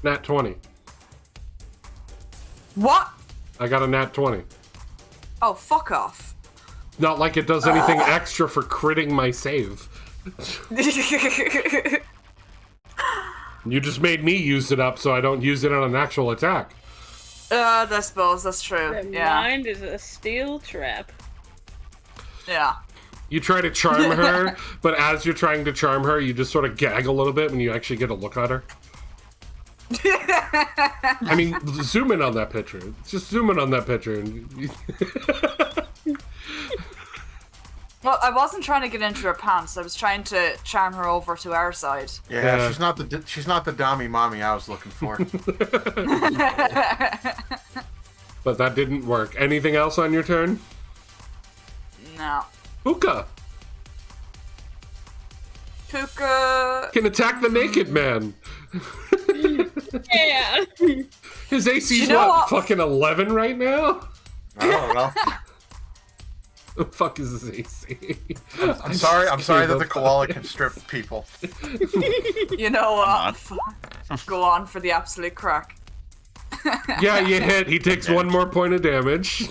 Nat 20. What? I got a nat 20. Oh, fuck off. Not like it does anything extra for critting my save. You just made me use it up so I don't use it on an actual attack. I suppose that's true. The Yeah. mind is a steel trap. Yeah. You try to charm her, but as you're trying to charm her, you just sort of gag a little bit when you actually get a look at her. I mean, zoom in on that picture. Just zoom in on that picture. And Well, I wasn't trying to get into her pants. I was trying to charm her over to our side. Yeah, she's not the dommy mommy I was looking for. But that didn't work. Anything else on your turn? No. Puka Puka. can attack the naked man. Yeah. His AC's You know what? fucking 11 right now? I don't know. The fuck is his AC? I'm sorry that the koala can strip people. You know what? Go on for the absolute crack. Yeah, you hit. He takes one more point of damage.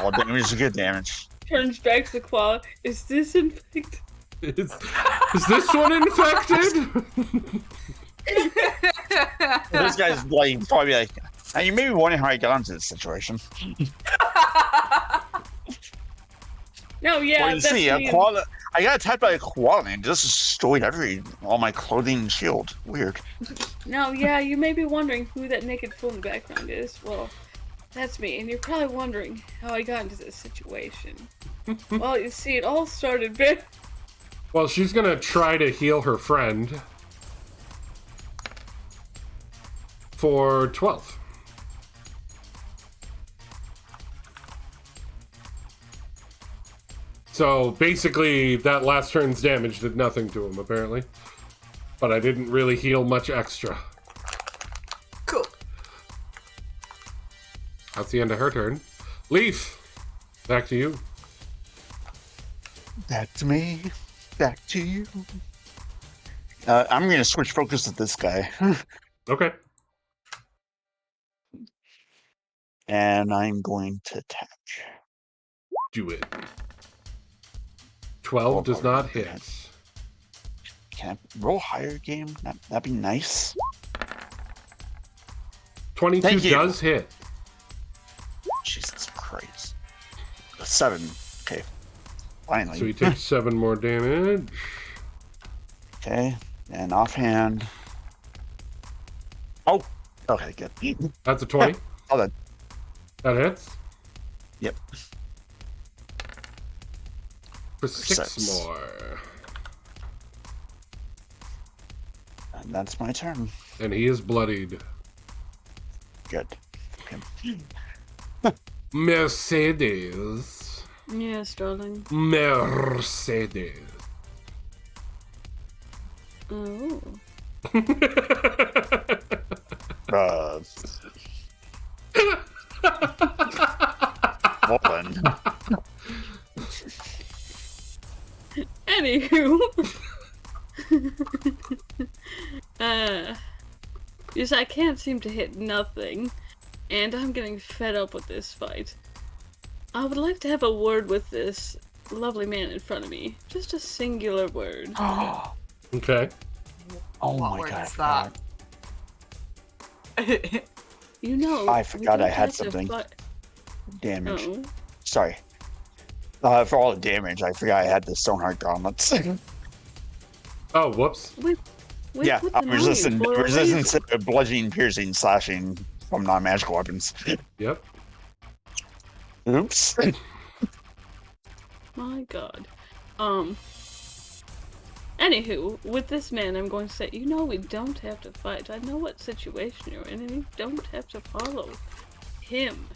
All damage is good damage. Turns back to the koala. Is this infected? Is this one infected? This guy's like probably like, now you may be wondering how I got into this situation. No, yeah, Well, you that's see, a me. koala. I got attacked by a koala and just destroyed all my clothing and shield. Weird. No, yeah, you may be wondering who that naked fool in the background is. Well, that's me, and you're probably wondering how I got into this situation. Well, you see, it all started Well, she's gonna try to heal her friend for 12. So basically, that last turn's damage did nothing to him, apparently. But I didn't really heal much extra. Cool. That's the end of her turn. Leaf, back to you. Back to me. Back to you. I'm going to switch focus to this guy. Okay. And I'm going to attack. Do it. 12 does not hit. Can I roll higher, game? That'd be nice. 22 Thank you. does hit. Jesus Christ. 7. Okay. Finally. So he takes 7 more damage. Okay. And offhand. Oh. Okay, good. That's a 20. Oh, that. That hits. Yep. For 6 6. more. And that's my turn. And he is bloodied. Good. Okay. Mercedes. Yes, darling. Mercedes. Oh. Well then. Anywho. Yes, I can't seem to hit nothing, and I'm getting fed up with this fight. I would like to have a word with this lovely man in front of me. Just a singular word. Okay. Oh What my word god. is that? You know, I we forgot don't I had have to something. fight- Damage. Oh. Sorry. For all the damage, I forgot I had the Stoneheart gauntlets. Oh, whoops. We With, Yeah, with the I'm resistant. money for a Resistance reason. to bludgeoning, piercing, slashing from non-magical weapons. Yep. Oops. My god. Anywho, with this man, I'm going to say, we don't have to fight. I know what situation you're in, and you don't have to follow him.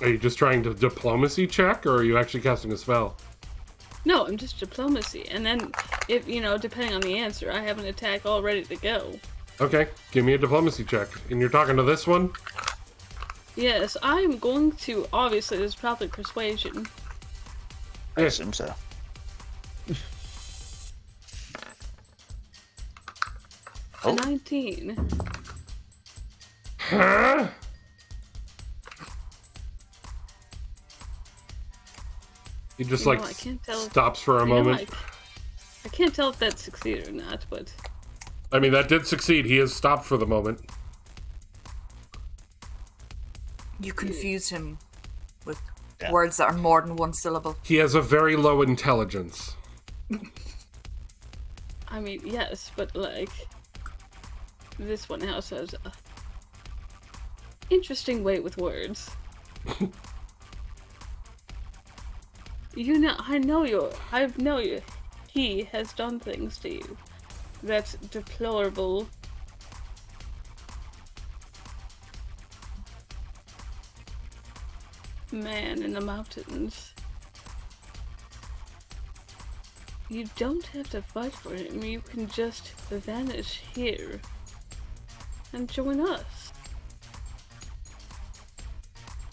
Are you just trying to diplomacy check, or are you actually casting a spell? No, I'm just diplomacy. And then, if, depending on the answer, I have an attack all ready to go. Okay, give me a diplomacy check. And you're talking to this one? Yes, I'm going to, obviously, this is probably persuasion. I assume so. A 19. Huh? He just I can't tell stops for a moment. I can't tell if that succeeded or not, but I mean, that did succeed. He has stopped for the moment. You confuse him with words that are more than one syllable. He has a very low intelligence. I mean, yes, but this one also has a interesting way with words. I know he has done things to you. That's deplorable. Man in the mountains. You don't have to fight for him. You can just vanish here and join us.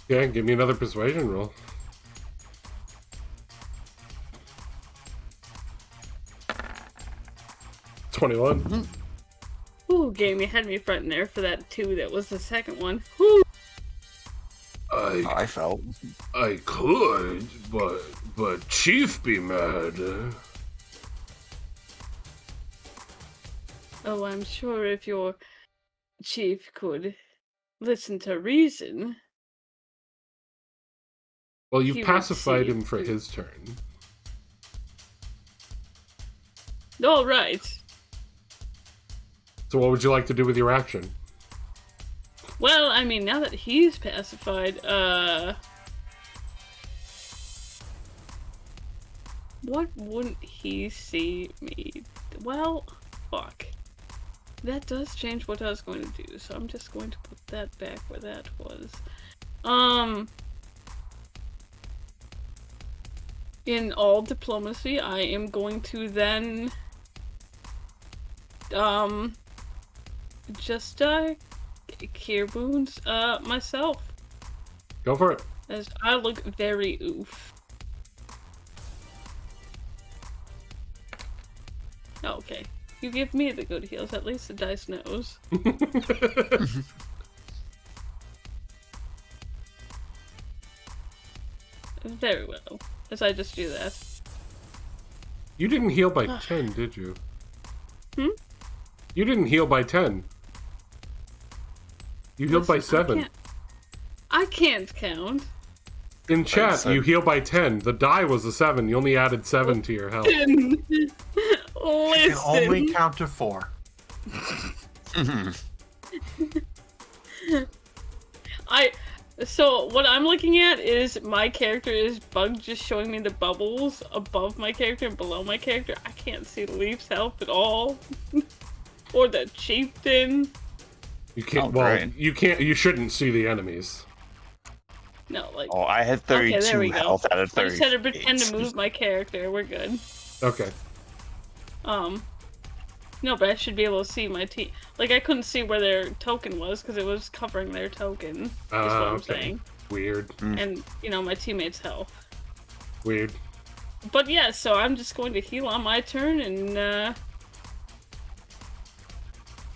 Yeah, give me another persuasion roll. 21. Ooh, game, you had me fronting there for that 2 that was the second one. Woo! I felt. I could, but Chief be mad. Oh, I'm sure if your chief could listen to reason. Well, He you would pacified see him for it. his turn. All right. So what would you like to do with your action? Well, I mean, now that he's pacified, what wouldn't he see me? Well, fuck. That does change what I was going to do, so I'm just going to put that back where that was. In all diplomacy, I am going to then, just, cure wounds, myself. Go for it. As I look very oof. Okay. You give me the good heals, at least the dice knows. Very well. As I just do that. You didn't heal by 10, did you? Hmm? You didn't heal by 10. You healed by Listen, 7. I can't count. In chat, you heal by 10. The die was a 7. You only added 7 to your health. Listen. You can only count to 4. So what I'm looking at is my character is bugged, just showing me the bubbles above my character and below my character. I can't see Leaf's health at all. Or the chieftain. You can't. Oh, well, great. you can't. You shouldn't see the enemies. No, like. Oh, I had 32 Okay, there we go. health out of I 30. just had to pretend to move my character. We're good. Okay. No, but I should be able to see my team. Like, I couldn't see where their token was because it was covering their token. Is what I'm Okay. saying. Weird. And, my teammates' health. Weird. But yeah, so I'm just going to heal on my turn and,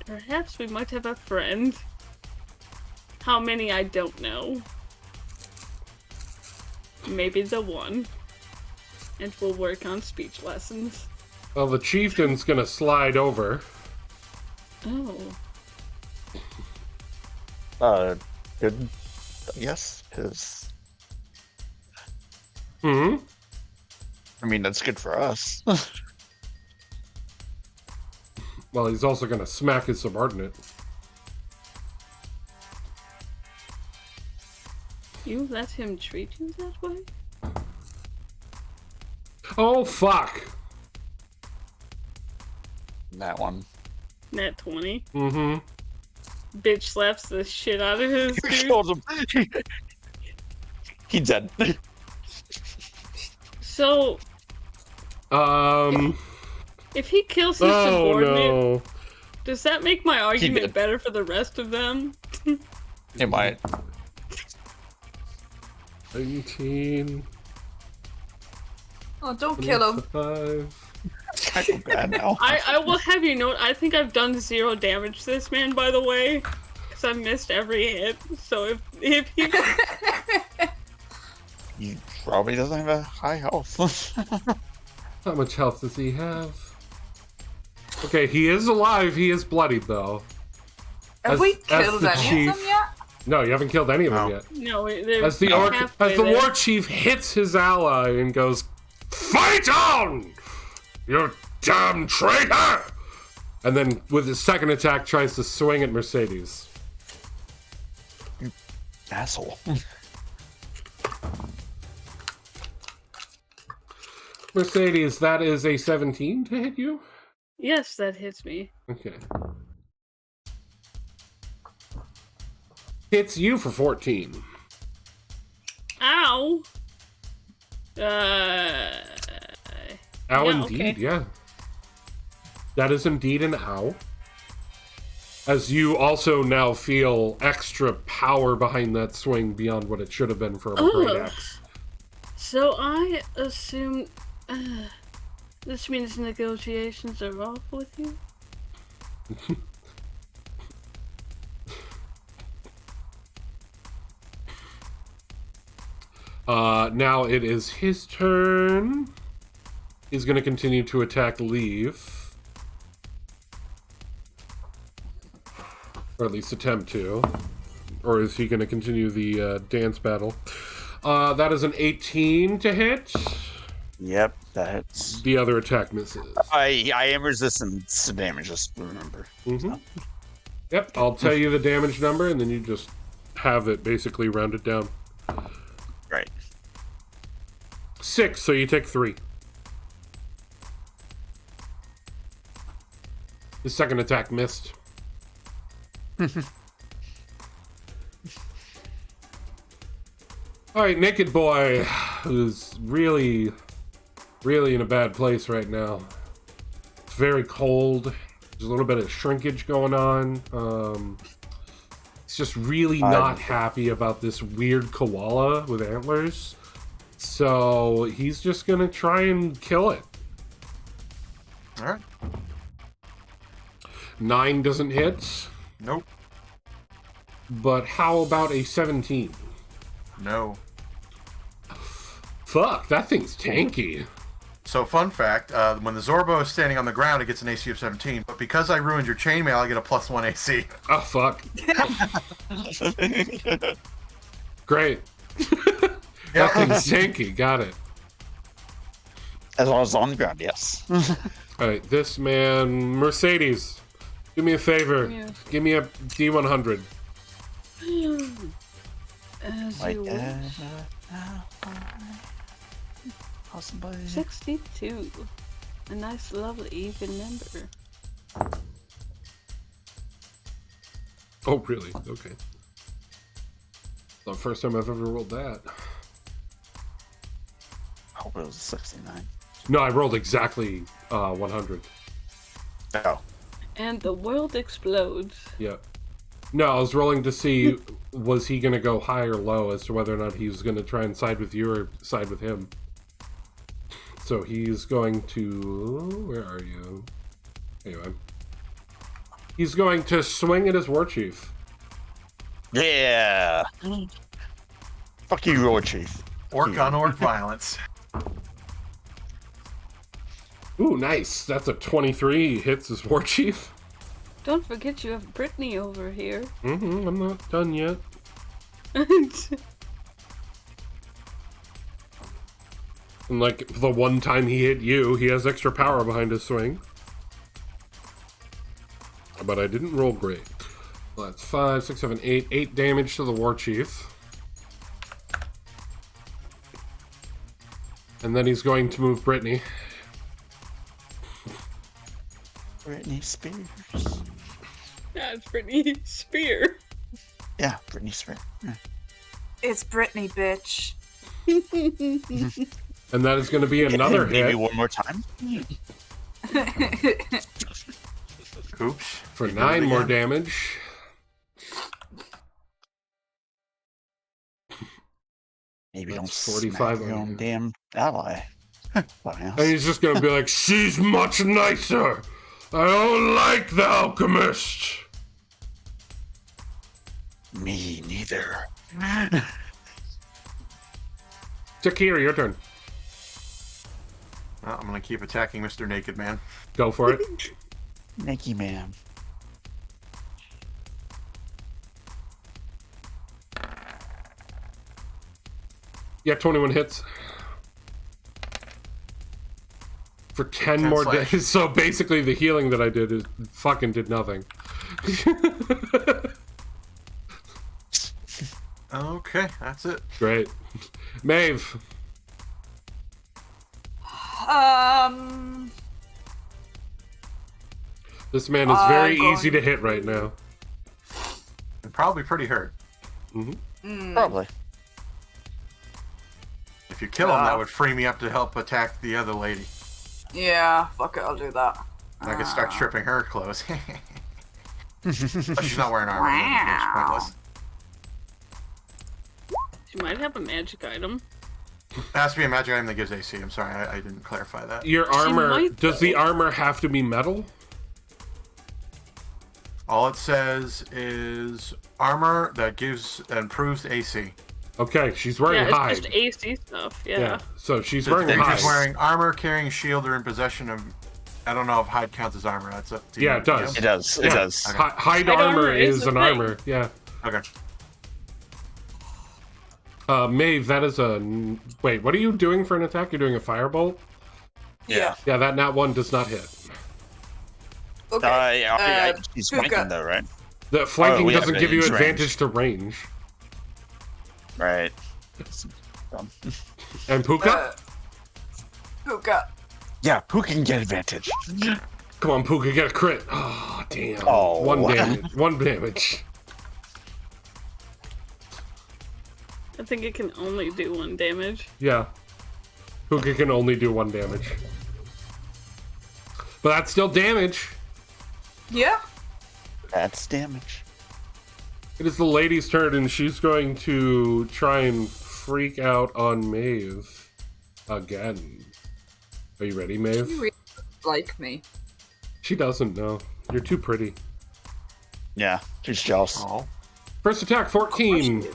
perhaps we might have a friend. How many, I don't know. Maybe the one. And we'll work on speech lessons. Well, the chieftain's gonna slide over. Oh. Good. Yes, because Hmm. I mean that's good for us. Well, he's also gonna smack his subordinate. You let him treat you that way? Oh fuck! That one. Nat 20. Mm-hmm. Bitch slaps the shit out of his You dude. killed him. He dead. So, Um. if he kills his Oh subordinate, no. does that make my argument did. better for the rest of them? It might. 19. Oh, don't kill him. 5. It's kind of bad now. I will have you note, I think I've done 0 damage to this man, by the way. Because I've missed every hit. So if he... He probably doesn't have a high health. How much health does he have? Okay, he is alive. He is bloodied, though. Have As- we as killed the any chief- of them yet? No, you haven't killed any of them No. yet. No, As the war chief hits his ally and goes, "Fight on, you damn traitor!" And then with his second attack tries to swing at Mercedes. Asshole. Mercedes, that is a 17 to hit you? Yes, that hits me. Okay. Hits you for 14. Ow! Ow, Yeah, indeed, okay. yeah. That is indeed an ow. As you also now feel extra power behind that swing beyond what it should have been from a great Ugh. axe. So I assume this means negotiations are off with you? Now it is his turn. He's going to continue to attack Leaf. Or at least attempt to. Or is he going to continue the dance battle? That is an 18 to hit. Yep, that's. The other attack misses. I am resistant to damage, just remember. Mm-hmm. Yep, I'll tell you the damage number, and then you just have it basically rounded down. Right. 6, so you take 3. The second attack missed. Alright, Naked Boy, who's really in a bad place right now. It's very cold. There's a little bit of shrinkage going on. He's just really not happy about this weird koala with antlers. So he's just gonna try and kill it. Alright. 9 doesn't hit, Nope. but how about a 17? No. Fuck, that thing's tanky. So, fun fact, when the Zorbo is standing on the ground, it gets an AC of 17. But because I ruined your chainmail, I get a +1 AC. Oh, fuck. Great. That thing's tanky, got it. As long as it's on the ground, yes. Alright, this man, Mercedes, do me a favor. Yeah. Give me a D100. As Like you that. wish. Possibly. 62. A nice, lovely, even number. Oh, really? Okay. The first time I've ever rolled that. I hope it was 69. No, I rolled exactly 100. Oh. And the world explodes. Yeah. No, I was rolling to see was he going to go high or low as to whether or not he was going to try and side with you or side with him. So he's going to... Where are you? Anyway. He's going to swing at his war chief. Yeah. Fuck you, War Chief. Orc on orc violence. Ooh, nice. That's a 23. He hits his war chief. Don't forget you have Brittany over here. I'm not done yet. And like the one time he hit you, he has extra power behind his swing. But I didn't roll great. Well, that's 5, 6, 7, 8. 8 damage to the War Chief. And then he's going to move Brittany. Britney Spears. Yeah, it's Britney Spear. Yeah, Britney Spears. Yeah. It's Brittany, bitch. And that is going to be another Maybe hit one more time. Oops. for You did it 9 more again. damage. Maybe That's don't 45 smack your on own you. damn ally. And he's just going to be like, she's much nicer. I don't like the alchemist. Me neither. Takira, your turn. Well, I'm gonna keep attacking Mr. Naked Man. Go for it. Nicky man. Yeah, 21 hits. For 10 10 more slash. days. So basically the healing that I did is fucking did nothing. Okay, that's it. Great. Maeve. This man is very I'm easy to going hit right now. And probably pretty hurt. Probably. If you kill him, Yeah. that would free me up to help attack the other lady. Yeah, fuck it, I'll do that. I could start stripping her clothes. But she's not wearing armor. Then it's pointless. She might have a magic item. It has to be a magic item that gives AC. I'm sorry, I didn't clarify that. Your armor, might, does the though. armor have to be metal? All it says is armor that improves AC. Okay, she's wearing Yeah, hide. it's just AC stuff. Yeah. Yeah, so she's If wearing you're hide. just wearing armor, carrying a shield, or in possession of... I don't know if hide counts as armor. That's up to you. Yeah, it does. It does. It Yeah. does. Okay. Hide Hide armor armor is is a an thing. armor. Yeah. Okay. Maeve, that is a... Wait, what are you doing for an attack? You're doing a firebolt? Yeah. Yeah, that nat 1 does not hit. Okay. She's Puka. flanking though, right? The flanking we have doesn't give you range. advantage to range. Right. And Puka? Puka. Yeah, who can get advantage? Come on, Puka, get a crit. Oh, damn. Oh. 1 damage. 1 damage. I think it can only do 1 damage. Yeah. Puka can only do 1 damage. But that's still damage. Yeah. That's damage. It is the lady's turn, and she's going to try and freak out on Maeve again. Are you ready, Maeve? You really like me. She doesn't know. You're too pretty. Yeah, she's jealous. Oh. First attack, 14.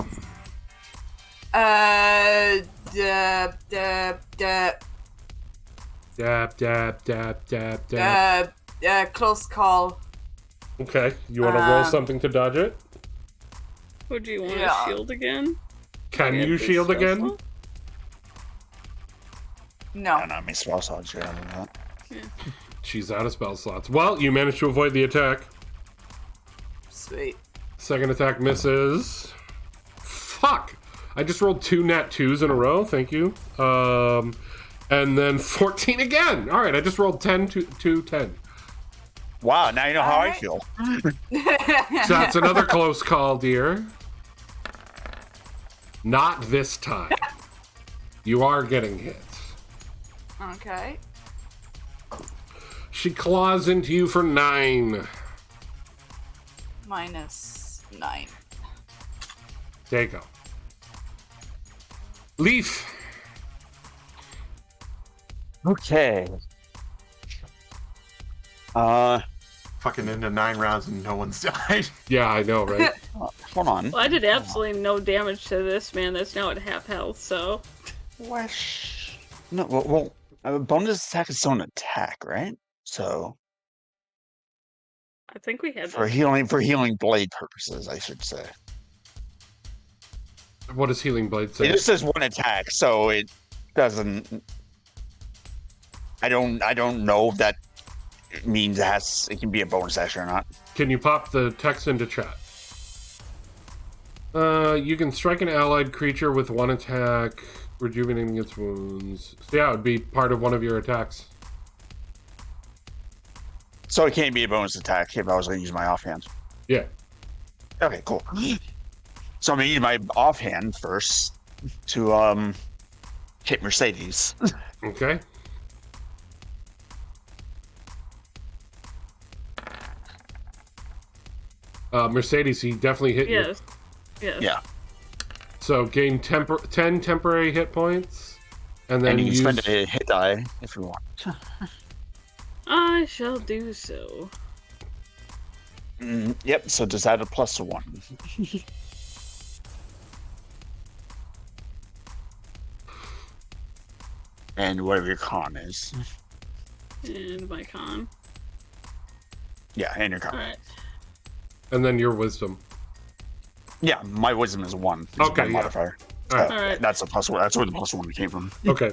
Dab. Dab, dab, dab, dab, dab. Close call. Okay, you want to roll something to dodge it? Would you want Yeah. to shield again? Can Get you this shield spell again? slot? No. No, me spell slots are out of that. She's out of spell slots. Well, you managed to avoid the attack. Sweet. Second attack misses. Fuck! I just rolled 2 nat 2s in a row. Thank you. And then 14 again. All right, I just rolled 10 to 10. Wow, now you know how I Alright. feel. So that's another close call, dear. Not this time. You are getting hit. Okay. She claws into you for 9. -9. There you go. Leaf. Okay. Fucking into 9 rounds and no one's died. Yeah, I know, right? Hold on. Well, I did absolutely no damage to this man that's now at half health, so... Wesh. No, well, bonus attack is still an attack, right? So I think we had for that. healing blade purposes, I should say. What does Healing Blade say? It just says one attack, so it doesn't. I don't know if that means it can be a bonus action or not. Can you pop the text into chat? You can strike an allied creature with one attack, rejuvenating its wounds. So yeah, it would be part of one of your attacks. So it can't be a bonus attack if I was going to use my offhand. Yeah. Okay, cool. So I'm going to use my offhand first to hit Mercedes. Okay. Mercedes, he definitely hit you. Yes. Yes. Yeah. So gain 10 temporary hit points, and then And you can spend a hit die if you want. I shall do so. Yep, so just add a +1. And whatever your con is. And my con. Yeah, and your con. Alright. And then your wisdom. Yeah, my wisdom is 1. It's Okay, my yeah. modifier. All right. Alright. That's a +1. That's where the +1 came from. Okay.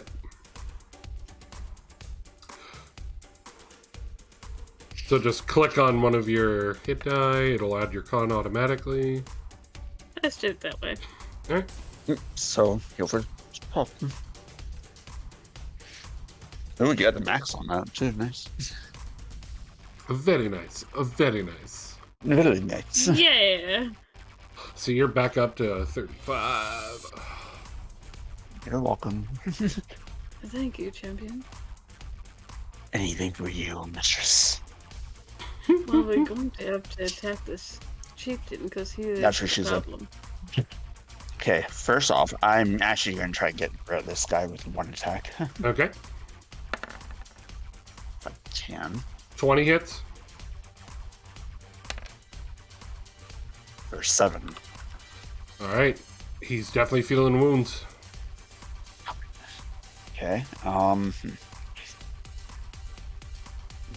So just click on one of your hit die. It'll add your con automatically. Let's do it that way. All right. So, heal for pop. Oh, you got the max on that too. Nice. Very nice. Very nice. Really nice. Yeah. So you're back up to 35. You're welcome. Thank you, champion. Anything for you, mistress. Well, we're going to have to attack this chieftain because he is That's what the she said. problem. Okay, first off, I'm actually going to try to get rid of this guy with one attack. Okay. If I can. 20 hits. For 7. All right. He's definitely feeling wounds. Okay,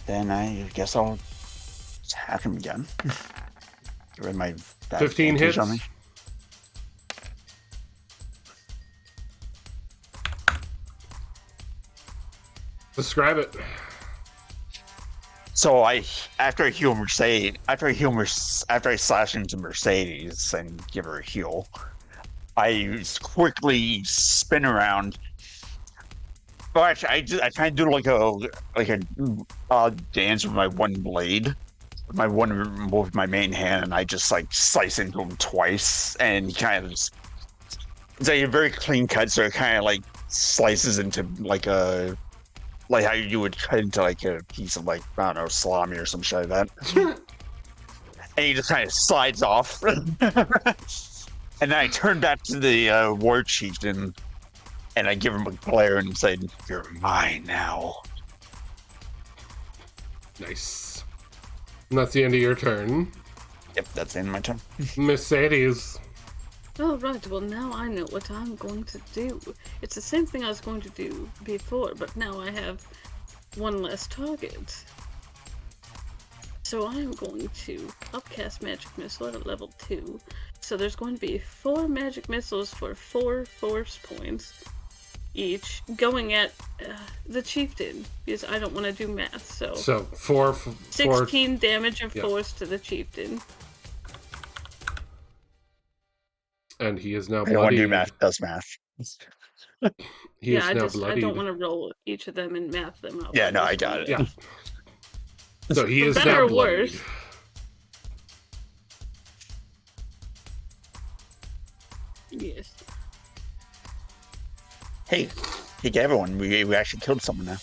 then I guess I'll attack him again. Get rid of my 15 hits. on me. Describe it. So after I slash into Mercedes and give her a heal, I quickly spin around. Well, actually, I kind of do like a dance with my one blade, with my main hand, and I just like slice into him twice, and he kind of it's like a very clean cut, so it kind of like slices into like how you would cut into like a piece of like, I don't know, salami or some shit like that. And he just kind of slides off. And then I turn back to the war chieftain and I give him a glare and say, "You're mine now." Nice. And that's the end of your turn. Yep, that's the end of my turn. Mercedes. Oh, right. Well, now I know what I'm going to do. It's the same thing I was going to do before, but now I have one less target. So I'm going to upcast Magic Missile at level 2. So there's going to be 4 Magic Missiles for 4 force points each, going at the chieftain, because I don't want to do math. So 16 damage and force to the chieftain. And he is now I don't want bloody. to do math, does math. He is I now don't bloodied. want to roll each of them and math them out. Yeah, no, I got it. Yeah. So he For is better now or bloodied. worse. Yes. Hey, everyone, we actually killed someone now.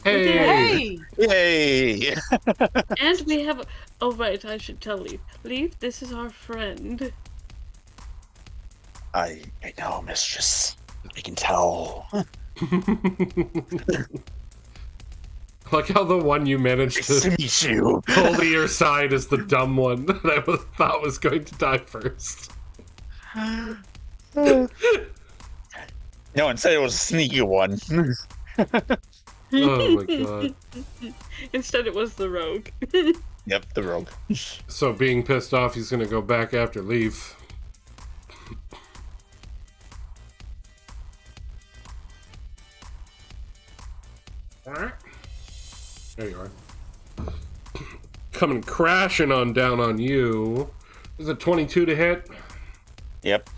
Hey! Yay! And we have. Oh, right, I should tell Leaf. Leaf, this is our friend. I know, mistress. I can tell. Like how the one you managed Nice to to meet you. pull to your side is the dumb one that I thought was going to die first. No, instead it was a sneaky one. Oh my god. Instead, it was the rogue. Yep, the rogue. So being pissed off, he's gonna go back after Leaf. There you are. Coming crashing on down on you. Is it 22 to hit? Yep.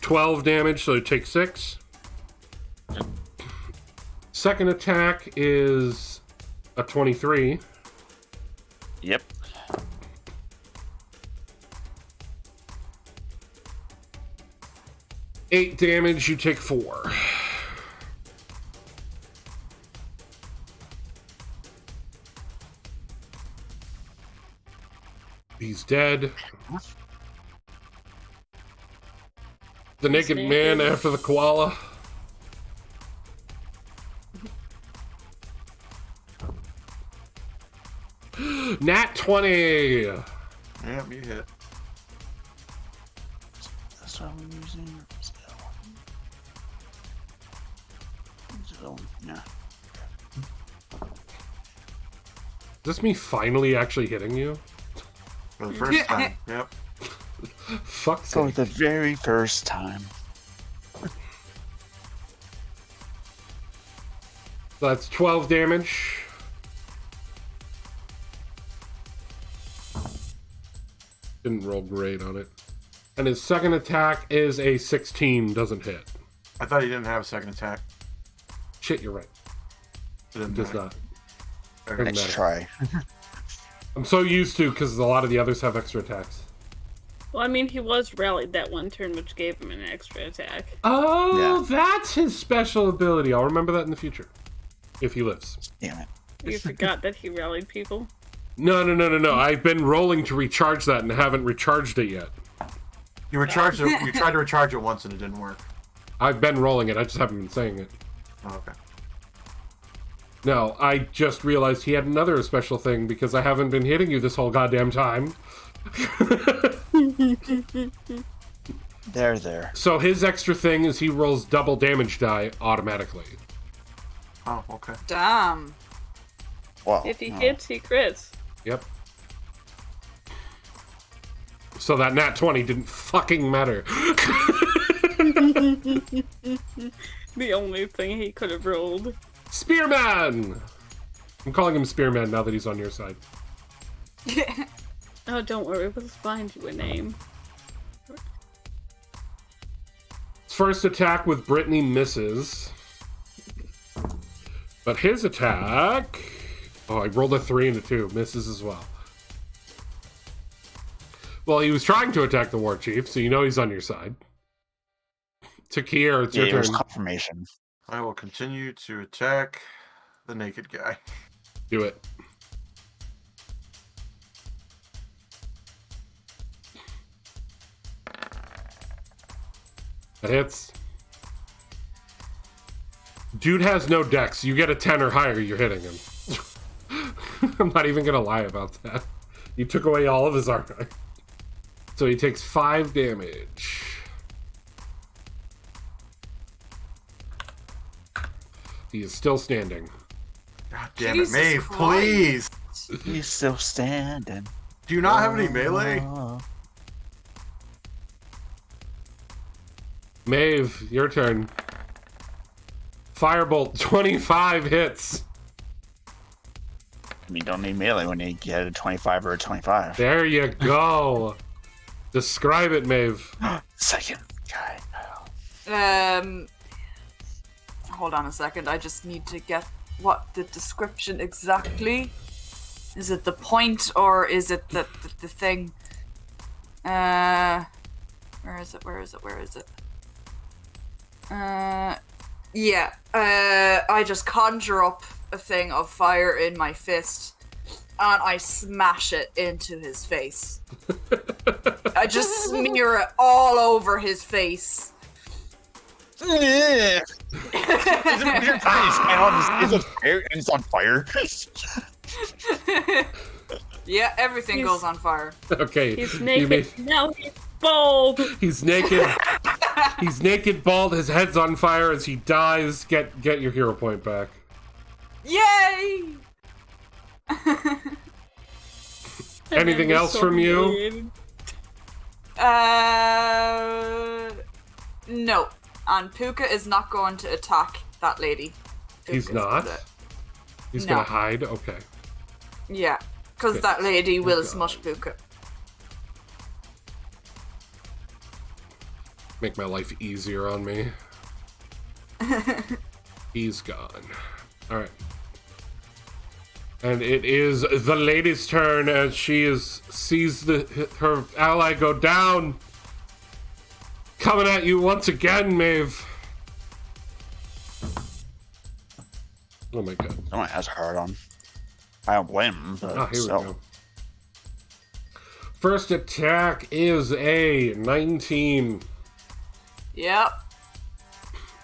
$12 damage, so you take 6. Second attack is a 23. Yep. $8 damage, you take 4. He's dead. The naked man after the koala. Nat 20! Yep, you hit. That's what I'm using. Yeah. Is this me finally actually hitting you? For the first time. Yep. Fuck For sake. the very first time. That's 12 damage. Didn't roll great on it. And his second attack is a 16, doesn't hit. I thought he didn't have a second attack. Shit, you're right. It didn't Does matter. not. Okay. Let's matter. try. I'm so used to because a lot of the others have extra attacks. Well, I mean, he was rallied that one turn, which gave him an extra attack. Oh, Yeah. that's his special ability. I'll remember that in the future. If he lives. Damn it. You forgot that he rallied people? No. I've been rolling to recharge that and haven't recharged it yet. You recharged it. You tried to recharge it once and it didn't work. I've been rolling it. I just haven't been saying it. Oh, okay. No, I just realized he had another special thing because I haven't been hitting you this whole goddamn time. There. So his extra thing is he rolls double damage die automatically. Oh, okay. Damn. Wow. If he no. hits, he crits. Yep. So that nat 20 didn't fucking matter. The only thing he could have rolled. Spearman! I'm calling him Spearman now that he's on your side. Oh, don't worry, we'll find you a name. First attack with Brittany misses. But his attack... Oh, I rolled a 3 and a 2. Misses as well. Well, he was trying to attack the war chief, so you know he's on your side. Takir, it's your Yeah, it was turn. confirmation. I will continue to attack the naked guy. Do it. That hits. Dude has no dex. You get a 10 or higher, you're hitting him. I'm not even gonna lie about that. You took away all of his archive. So he takes 5 damage. He is still standing. God damn Jesus it, Maeve, Christ. please! He's still standing. Do you not have any melee? Maeve, your turn. Firebolt, 25 hits. I mean, don't need melee when you get a 25 or a 25. There you go. Describe it, Maeve. Second guy. Hold on a second. I just need to get what the description exactly. Is it the point or is it the thing? Where is it? Yeah. I just conjure up a thing of fire in my fist and I smash it into his face. I just smear it all over his face. It's on fire. Yeah, everything He's- goes on fire. Okay. He's you naked. Now he's bald. He's naked. He's naked, bald. His head's on fire as he dies. Get your hero point back. Yay! Anything else from you? No. And Puka is not going to attack that lady. He's not? He's No. gonna hide? Okay. Yeah, because that lady will smush Puka. Make my life easier on me. He's gone. Alright. And it is the lady's turn as she sees her ally go down. Coming at you once again, Maeve. Oh my god. Someone has hard on. I don't blame him, but Here still. we go. First attack is a 19. Yep.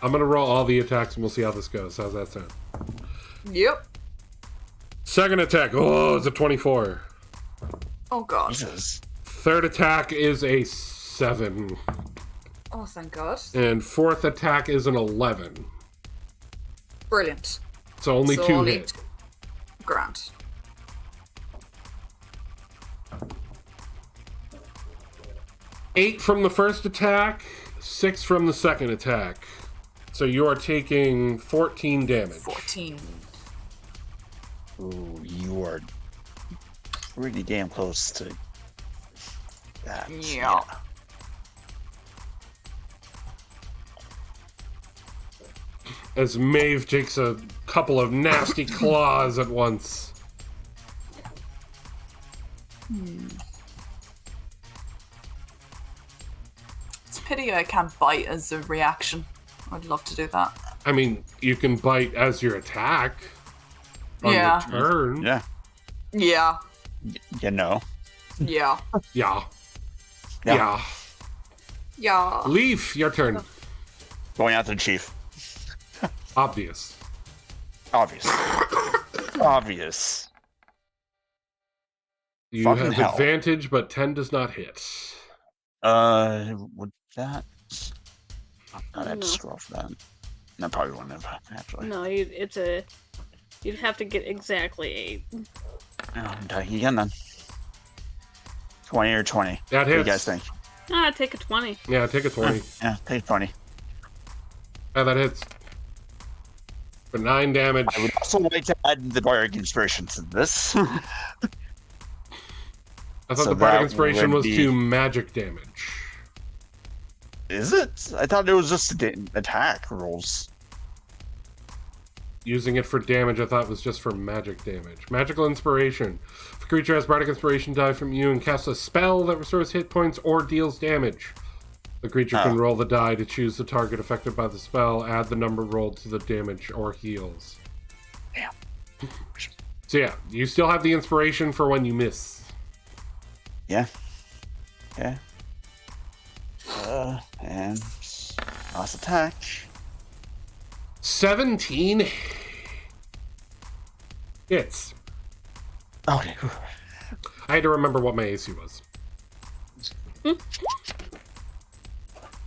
I'm gonna roll all the attacks and we'll see how this goes. How's that sound? Yep. Second attack, it's a 24. Oh god. Jesus. Third attack is a 7. Oh, thank god. And fourth attack is an 11. Brilliant. So only So 2 only hit. Grant. Eight from the first attack, 6 from the second attack. So you are taking 14 damage. 14. Ooh, you are pretty damn close to that. Yeah. As Maeve takes a couple of nasty claws at once. It's a pity I can't bite as a reaction. I'd love to do that. I mean, you can bite as your attack on Yeah. your turn. Yeah. Yeah. You know. Yeah. Yeah. Yeah. Yeah. Yeah. Leaf, your turn. Going after the chief. Obvious. Obvious. Obvious. You Fucking have hell. advantage, but 10 does not hit. Would that... I'd have No. to scroll for that. That probably wouldn't have, actually. No, you'd have to get exactly 8. You get none. 20 or 20. That What do you hits. guys think? Take a 20. Yeah, take a 20. Yeah, take 20. Yeah, that hits. For 9 damage. I would also like to add the Bardic Inspiration to this. I thought So the Bardic that Inspiration would was be- to magic damage. Is it? I thought it was just attack rolls. Using it for damage, I thought was just for magic damage. Magical Inspiration. If a creature has Bardic Inspiration die from you and casts a spell that restores hit points or deals damage, the creature can roll the die to choose the target affected by the spell, add the number rolled to the damage, or heals. Damn. So yeah, you still have the inspiration for when you miss. Yeah. Okay. And last attack. 17 hits. Okay. I had to remember what my AC was.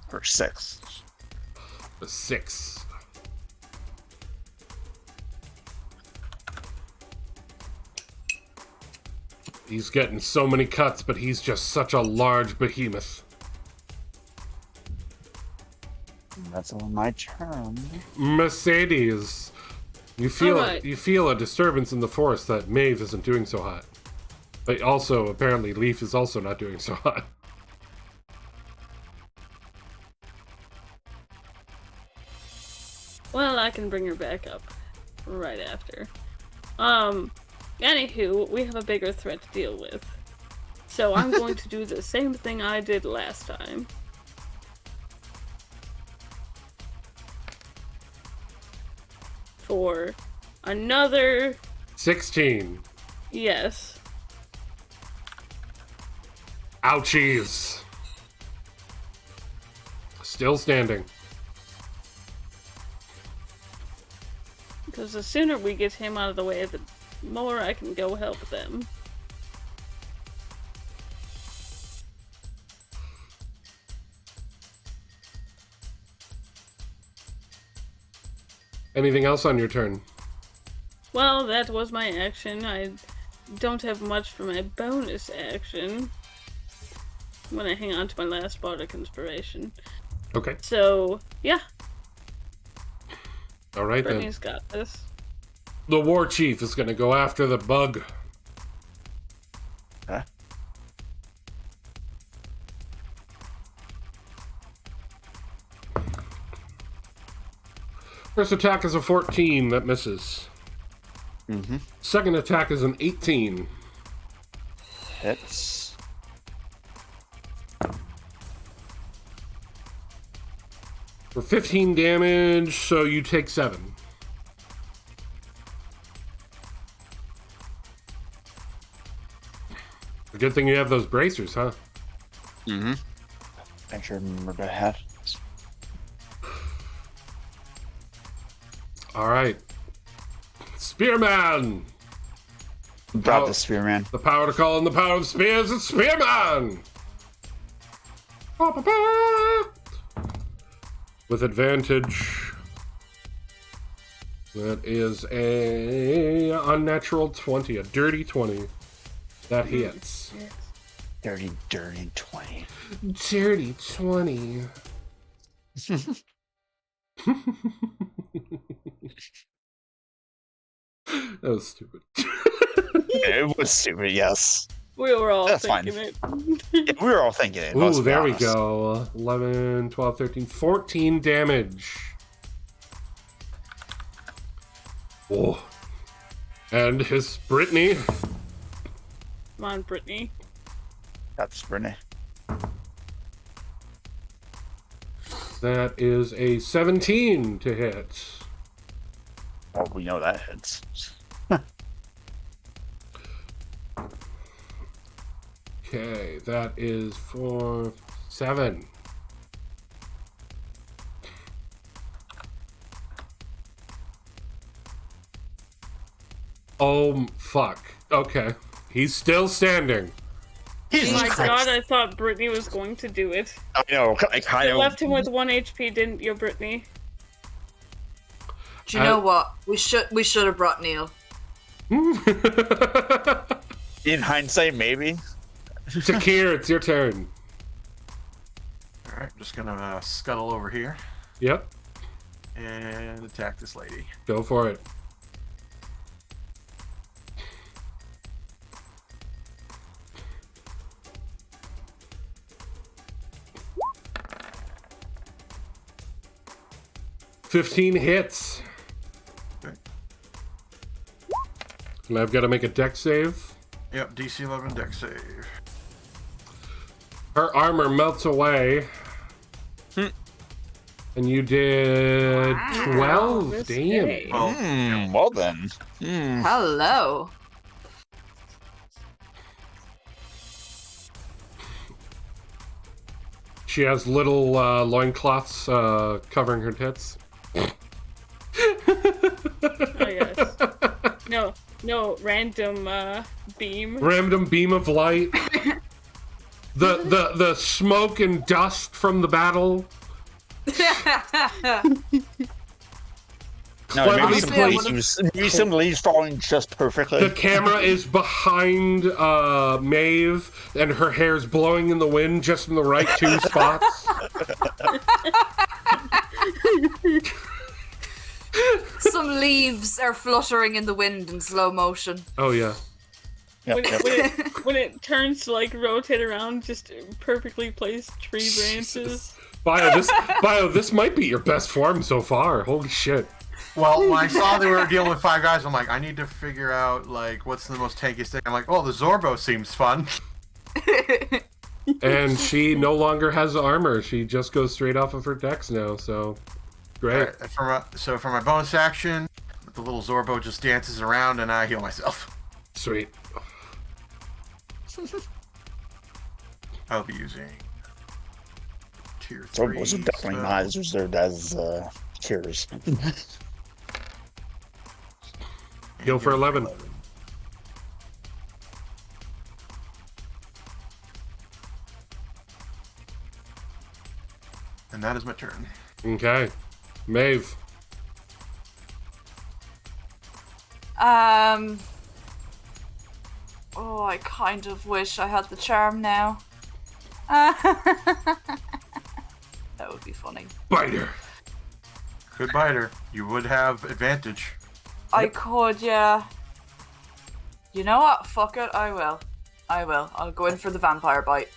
For 6. A 6. He's getting so many cuts, but he's just such a large behemoth. That's on my turn. Mercedes, you feel Alright. you feel a disturbance in the forest that Maeve isn't doing so hot. But also, apparently, Leaf is also not doing so hot. Well, I can bring her back up right after. Anywho, we have a bigger threat to deal with. So I'm going to do the same thing I did last time. For another... 16. Yes. Ouchies. Still standing. Because the sooner we get him out of the way, the more I can go help them. Anything else on your turn? Well, that was my action. I don't have much for my bonus action. I'm gonna hang on to my last bardic inspiration. Okay. So, yeah, All right, then. Brittany's got this. The war chief is going to go after the bug. Huh? First attack is a 14. That misses. Mm-hmm. Second attack is an 18. Hits. For 15 damage, so you take 7. Good thing you have those bracers, huh? Mm-hmm. I should remember to have. All right. Spearman! Brought Oh. the spearman. The power to call in the power of spears, it's Spearman! Ba-ba-ba! With advantage. That is a unnatural 20, a dirty 20. That hits. Dirty 20. Dirty 20. That was stupid. It was stupid, yes. We were all That's thinking fine. it. Yeah, we were all thinking it. let's Ooh, be there we honest. go. 11, 12, 13, 14 damage. Oh. And his Brittany. Come on, Brittany. That's Brittany. That is a 17 to hit. Well, we know that hits. Okay, that is for 7. Oh, fuck. Okay. He's still standing. Oh my god, I thought Brittany was going to do it. I know. I kind You of left him with 1 HP, didn't you, Brittany? Do you know what? We should have brought Neil. in hindsight, maybe. Takir, it's your turn. Alright, just gonna scuttle over here Yep, and attack this lady. go for it. "15 hits. Okay. And I've got to make a dex save. Yep, DC 11 dex save. Her armor melts away. And you did 12 this damage. guy. Well, Well then. Hello. She has little loincloths covering her tits. Oh, yes. No, random beam. Random beam of light. The smoke and dust from the battle. No, Cleverly maybe some placed. leaves, maybe some leaves falling just perfectly. The camera is behind Maeve, and her hair's blowing in the wind just in the right 2 spots. Some leaves are fluttering in the wind in slow motion. Oh, yeah. Yep, yep. When it turns to like rotate around, just perfectly placed tree branches. Bio, this might be your best form so far. Holy shit. well, when I saw they were dealing with 5 guys, I'm like, I need to figure out like what's the most tankiest thing. I'm like, oh, the Zorbo seems fun. And she no longer has armor. She just goes straight off of her dex now, so great. Alright, for my bonus action, the little Zorbo just dances around and I heal myself. Sweet. I'll be using tier 3. Zorbos are definitely not as reserved as cures. Heal for 11. And that is my turn. Okay. Maeve. Oh, I kind of wish I had the charm now. That would be funny. Biter. Could bite her. You would have advantage. I could, yeah. You know what? Fuck it. I will. I'll go in for the vampire bite.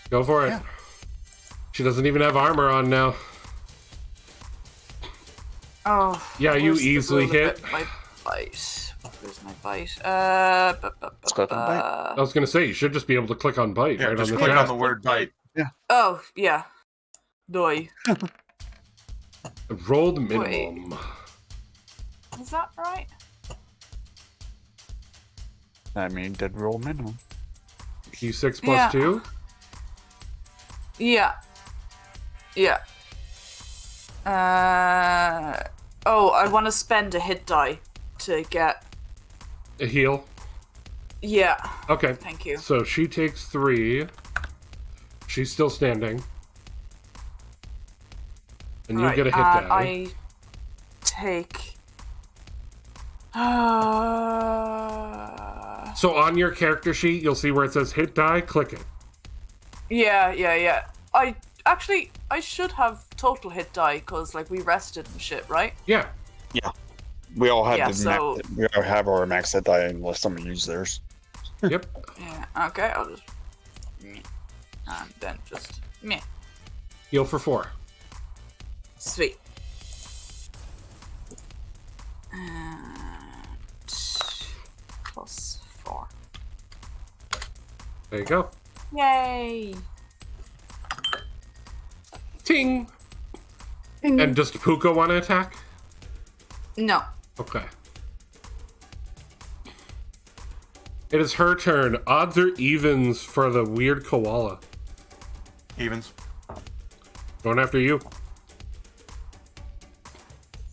Go for it. Yeah. She doesn't even have armor on now. Oh. Yeah, you where's the easily rule hit. of it? My bite. Where's my bite? Let's click on bite. I was gonna say, you should just be able to click on bite Yeah, right just on the click chat. on the word bite. Oh, yeah. Doi. Rolled minimum. Is that right? I mean, did roll minimum. D6 plus Yeah. 2? Yeah. Yeah. Oh, I want to spend a hit die to get. A heal. Yeah. Okay. Thank you. So she takes 3. She's still standing. And you Right, get a hit and die. I take. So on your character sheet, you'll see where it says hit die, click it. Yeah. I should have total hit die because like we rested and shit, right? Yeah. We all have Yeah, we all have our max hit die unless someone uses theirs. Yep. Yeah. Okay. I'll just. And then just meh. Heal for 4. Sweet. And plus 4. There you go. Yay! Ting! And does Puka want to attack? No. Okay. It is her turn. Odds or evens for the weird koala? Evens. Going after you.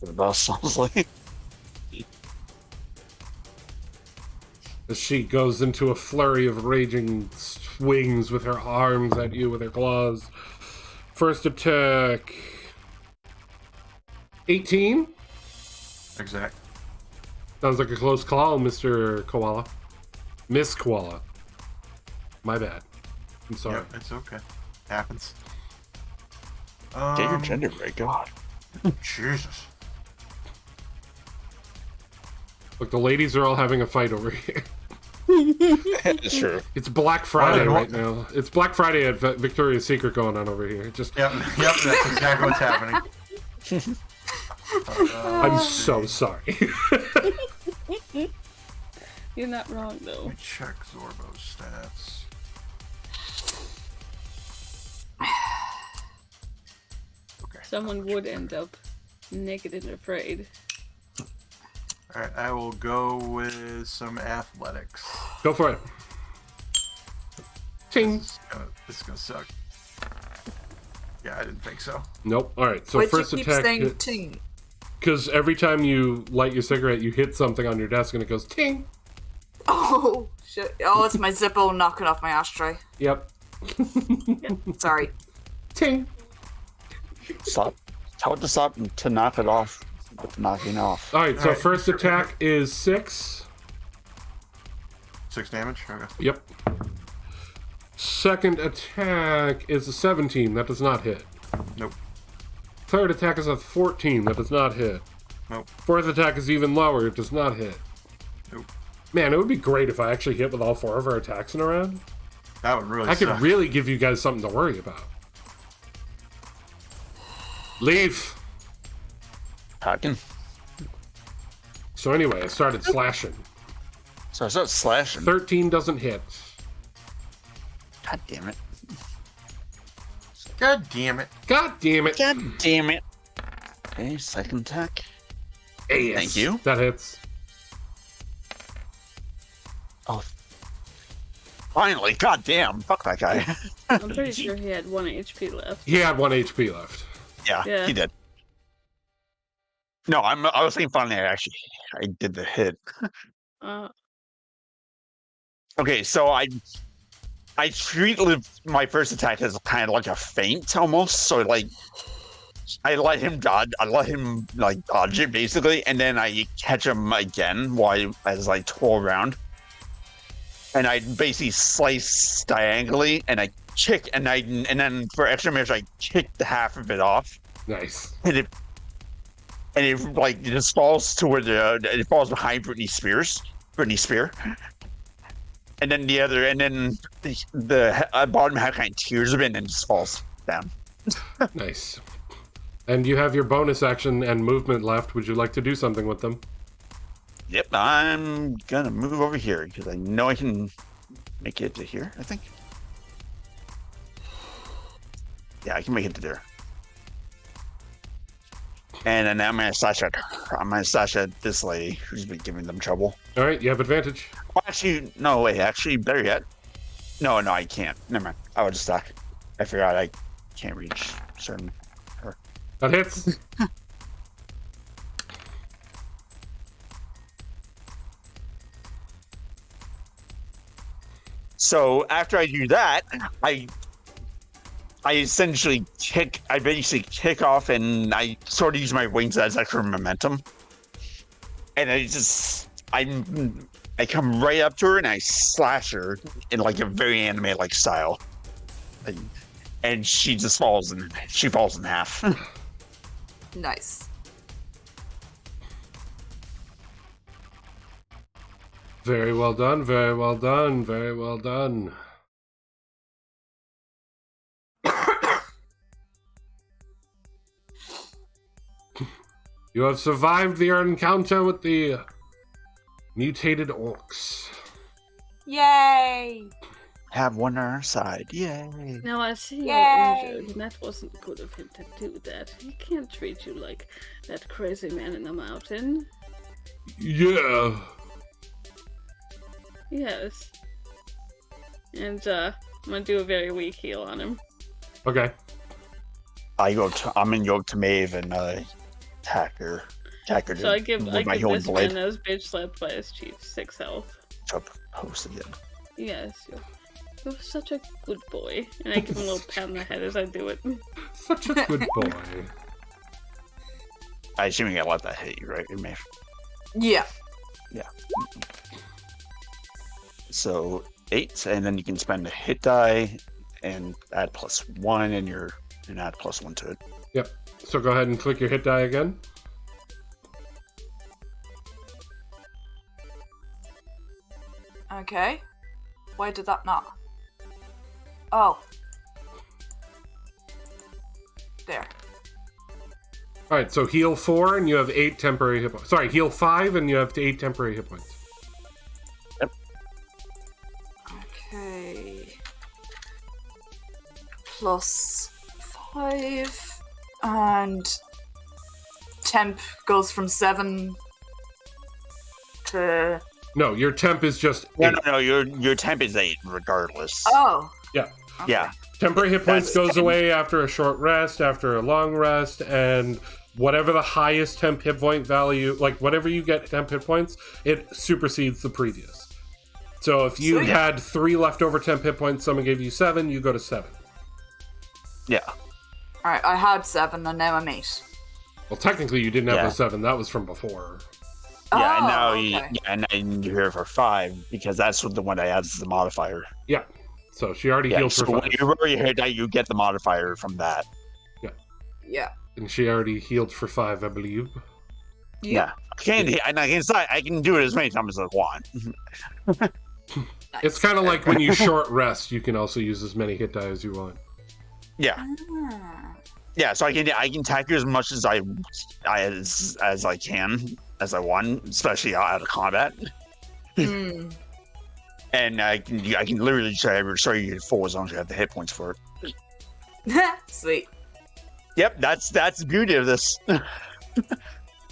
The boss sounds like. As she goes into a flurry of raging swings with her arms at you with her claws. First attack. 18? Exact. Sounds like a close call, Mr. Koala. Miss Koala. My bad. I'm sorry. Yep, it's okay. Happens. Get your gender right, God. Jesus. Look, the ladies are all having a fight over here. It's true. It's Black Friday Oh, right now. It's Black Friday at Victoria's Secret going on over here. Just, Yep, that's exactly what's happening. I'm so sorry. You're not wrong, though. Let me check Zorbo's stats. Okay. Someone would end up naked and afraid. Alright, I will go with some athletics. Go for it. Ting. This is gonna suck. Yeah, I didn't think so. Nope. All right. So Why'd first you keep attack. saying ting? Because every time you light your cigarette, you hit something on your desk and it goes ting. Oh shit! Oh, it's my Zippo knocking off my ashtray. Yep. Sorry. Ting. Stop. Tell it to stop and to knock it off. With knocking off. All right. So Alright. first attack is 6. 6 damage? Okay. Yep. Second attack is a 17. That does not hit. Nope. Third attack is a 14. That does not hit. Nope. Fourth attack is even lower. It does not hit. Nope. Man, it would be great if I actually hit with all 4 of our attacks in a round. That would really I could suck. really give you guys something to worry about. Leave. Talking. So anyway, I started slashing. So I start slashing. 13 doesn't hit. God damn it. God damn it. God damn it. God damn it. Okay, second attack. Yes. Thank you. That hits. Oh. Finally, god damn. Fuck that guy. I'm pretty sure he had 1 HP left. He had 1 HP left. Yeah. He did. No, I was thinking finally I did the hit. Okay, so I treat my first attack as kind of like a feint almost. So like I let him dodge it basically, and then I catch him again as I twirl around. And I basically slice diagonally and I kick, and then for extra damage, I kick the half of it off, Nice. and it like it just falls to where it falls behind Britney's spear, and then the bottom half kind of tears a bit and then just falls down. Nice. And you have your bonus action and movement left. Would you like to do something with them? Yep, I'm gonna move over here because I know I can make it to here. I think. Yeah, I can make it to there. And then I'm gonna slash at this lady who's been giving them trouble. All right, you have advantage. Well, actually, no, wait. Actually, better yet. No, I can't. Never mind. I was just stuck. I forgot I can't reach certain her. That hits. So after I do that, I essentially kick. I basically kick off, and I sort of use my wings as extra momentum. And I come right up to her and I slash her in like a very anime-like style, and she just falls in half. Nice. Very well done. Very well done. Very well done. You have survived the encounter with the mutated orcs. Yay! Have one on our side. Yay! Now I see you're Yay! injured, and that wasn't good of him to do that. He can't treat you like that crazy man in the mountain. Yeah. Yes. And I'm gonna do a very weak heal on him. Okay. I'm in yoke to Maeve and attack her. So I give my healing this blade. man as bitch slapped by his chief 6 health. Post again. Yes, you're such a good boy. And I give him a little pat on the head as I do it. Such a good boy. I assume you let that hit you, right, Maeve? Yeah. Yeah. So 8, and then you can spend a hit die and add +1, and add +1 to it. Yep. So go ahead and click your hit die again. Okay. Why did that not? Oh. There. Alright, so heal 4 and you have 8 temporary hit points. Sorry, heal 5 and you have 8 temporary hit points. Okay. +5 and temp goes from 7 to. No, your temp is just 8. No, your temp is 8 regardless. Oh. Yeah. Okay. Yeah. Temporary hit points That's goes 10. away after a short rest, after a long rest, and whatever the highest temp hit point value, like whatever you get temp hit points, it supersedes the previous. So if you Sweet. had 3 leftover temp hit points, someone gave you 7, you go to 7. Yeah. Alright, I had 7 and now I'm 8. Well, technically you didn't have Yeah. those 7, that was from before. Yeah, and Oh, now okay. and then you're here for 5 because that's what the one I adds the modifier. Yeah. So she already Yeah, healed so for when 5. you roll your hit die, you get the modifier from that. Yeah. And she already healed for 5, I believe. Yeah. I can do it as many times as I want. It's kind of like when you short rest, you can also use as many hit die as you want. Yeah. Ah. Yeah, so I can attack you as much as I can as I want, especially out of combat. Hmm. And I can literally say restore you to full as long as you have the hit points for it. Sweet. Yep, that's the beauty of this.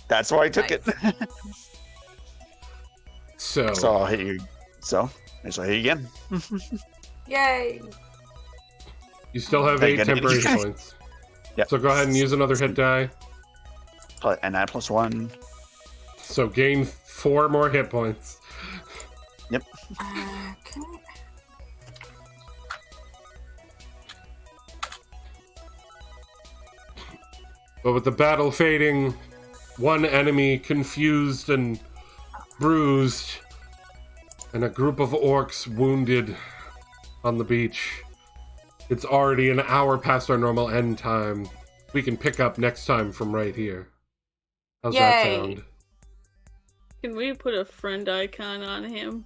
That's why I took it. So, So I'll hit you. So I hit you again. Yay. you still have Thank 8 temporary goodness. hit points. Yep. So go ahead and use another hit die. And add +1. So gain 4 more hit points. Okay. But with the battle fading, one enemy confused and bruised, and a group of orcs wounded on the beach, It's already an hour past our normal end time. We can pick up next time from right here. How's that Yay. sound? Can we put a friend icon on him?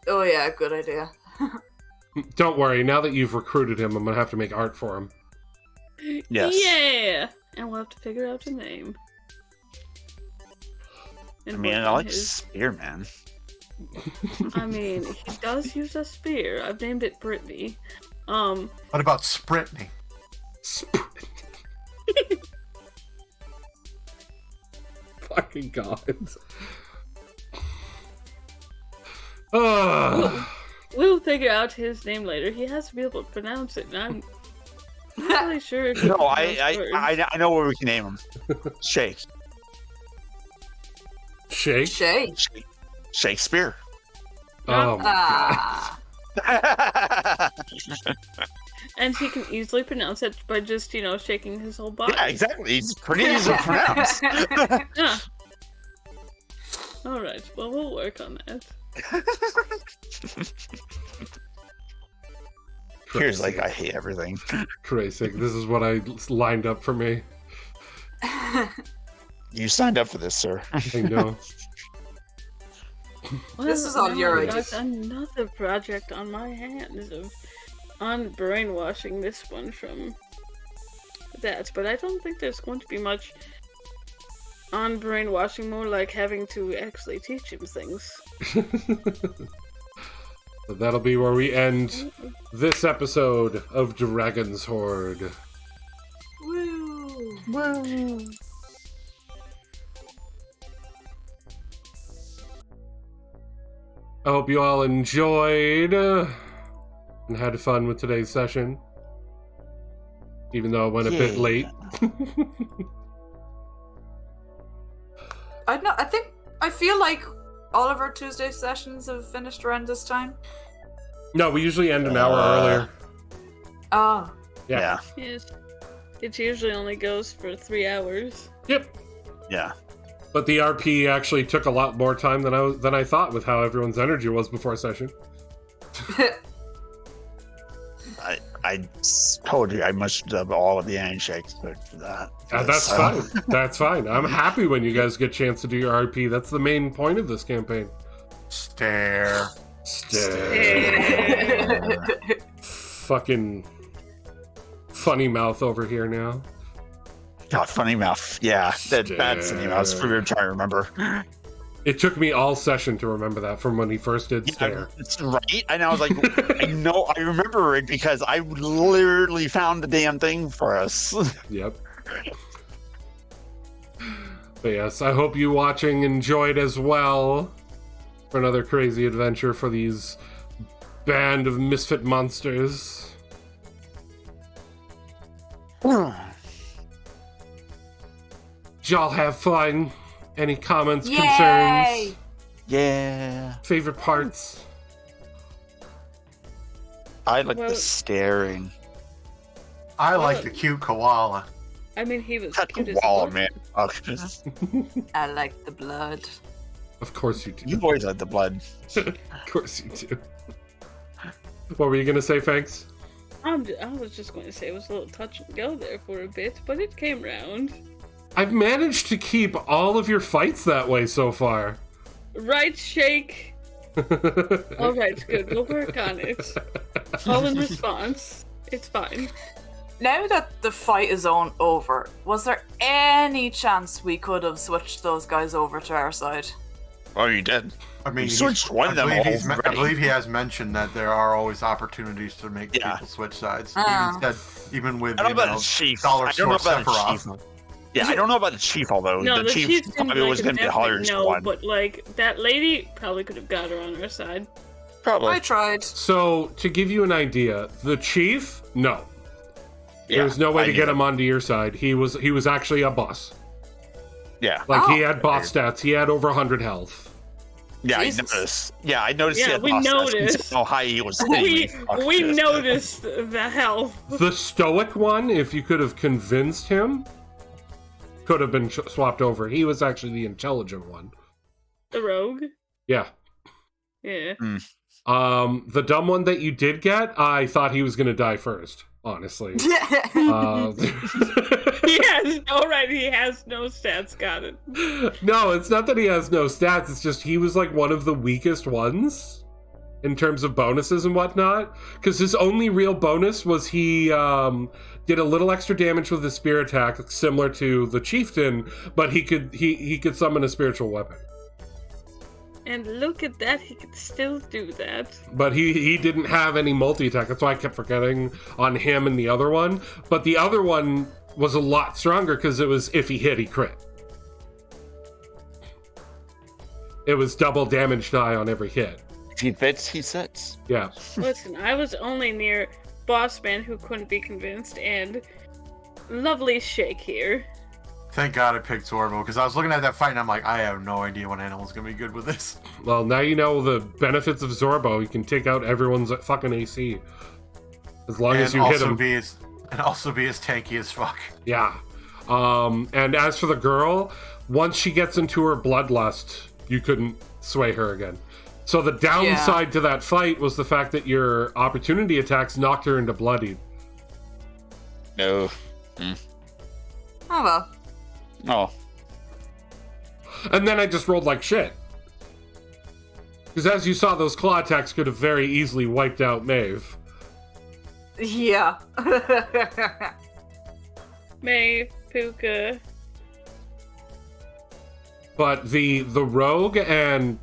Oh yeah, good idea. Don't worry, now that you've recruited him, I'm gonna have to make art for him. Yes. Yeah! And we'll have to figure out a name. I And mean, work I on like his- Spearman. I mean, he does use a spear. I've named it Brittany. What about Spritney? Fucking God. Ah. We'll figure out his name later. He has to be able to pronounce it, and I'm not really sure if he No, can pronounce words. I know what we can name him. Shake. Shake? Shay. Shakespeare. Oh my Ah. And he can easily pronounce it by just, shaking his whole body. Yeah, exactly. He's pretty easy to pronounce. Yeah. Alright, well, we'll work on that. Here's like, I hate everything. Christ's sake, this is what I lined up for me. You signed up for this, sir. I know. This is all now your I've got idea. another project on my hands of unbrainwashing this one from that, but I don't think there's going to be much unbrainwashing, more like having to actually teach him things. But that'll be where we end this episode of Dragon's Hoard. Woo. Woo. I hope you all enjoyed and had fun with today's session. Even though it went a bit Yeah. late. I feel like all of our Tuesday sessions have finished around this time. No, we usually end an hour earlier. Oh. Yeah. Yes. It usually only goes for 3 hours. Yep. Yeah. But the RP actually took a lot more time than I thought with how everyone's energy was before session. I told you I must have all of the handshakes for that. That's fine. That's fine. I'm happy when you guys get a chance to do your RP. That's the main point of this campaign. Stare. Fucking funny mouth over here now. God, funny mouth. Yeah, that's the name I was trying to remember. It took me all session to remember that from when he first did stare. It's right. And I was like, I remember it because I literally found the damn thing for us. Yep. But yes, I hope you watching enjoyed as well for another crazy adventure for these band of misfit monsters. Did y'all have fun? Any comments, Yay! concerns, Yeah. favorite parts? I like Well- the staring. I like the cute koala. I mean, he was Cut cute the as wall, fuck. man. I like the blood. Of course you do. You boys like the blood. Of course you do. What were you gonna say, Fangs? I was just going to say it was a little touch and go there for a bit, but it came round. I've managed to keep all of your fights that way so far. Right, Shake? Alright, good. We'll work on it. All in response. It's fine. Now that the fight is over, was there any chance we could have switched those guys over to our side? Oh, you did. I mean, You switched one of them I already. believe he has mentioned that there are always opportunities to make Yeah. people switch sides. Ah. Even said, even with I don't know about the chief. Dollar I don't know Store about the Sephiroth. chief. Yeah, I don't know about the chief, although No, the chief Chief's probably was going to be the hardest no, one. but that lady probably could have got her on our side. Probably. I tried. So, to give you an idea, the chief, no. Yeah, There's no way I to knew get that. him onto your side. He was actually a boss. Yeah. Like, he Oh. had boss stats. He had over 100 health. Yeah, Jesus. I noticed. Yeah, I noticed. Yeah, he had we lost that. noticed. How high he was hitting We me. Fuck we this. noticed the health. The stoic one, if you could have convinced him, could have been swapped over. He was actually the intelligent one. The rogue. Yeah. Yeah. The dumb one that you did get, I thought he was going to die first, honestly. He has he has no stats, got it. No, it's not that he has no stats, it's just he was like one of the weakest ones in terms of bonuses and whatnot, because his only real bonus was he did a little extra damage with his spear attack, similar to the chieftain, but he could summon a spiritual weapon. And look at that, he could still do that. But he didn't have any multi-attack, that's why I kept forgetting on him and the other one. But the other one was a lot stronger, because it was, if he hit, he crit. It was double damage die on every hit. If he fits, he sits. Yeah. Listen, I was only near Boss Man who couldn't be convinced, and lovely Shake here. Thank God I picked Zorbo, because I was looking at that fight and I'm like, I have no idea what animal's gonna be good with this. Well, now you know the benefits of Zorbo. You can take out everyone's fucking AC. As long as you hit him. And also be as tanky as fuck. Yeah. And as for the girl, once she gets into her bloodlust, you couldn't sway her again. So the downside to that fight was the fact that your opportunity attacks knocked her into bloodied. No. Oh well. Oh. And then I just rolled like shit. Because as you saw, those claw attacks could have very easily wiped out Maeve. Yeah. May, Puka. But the rogue and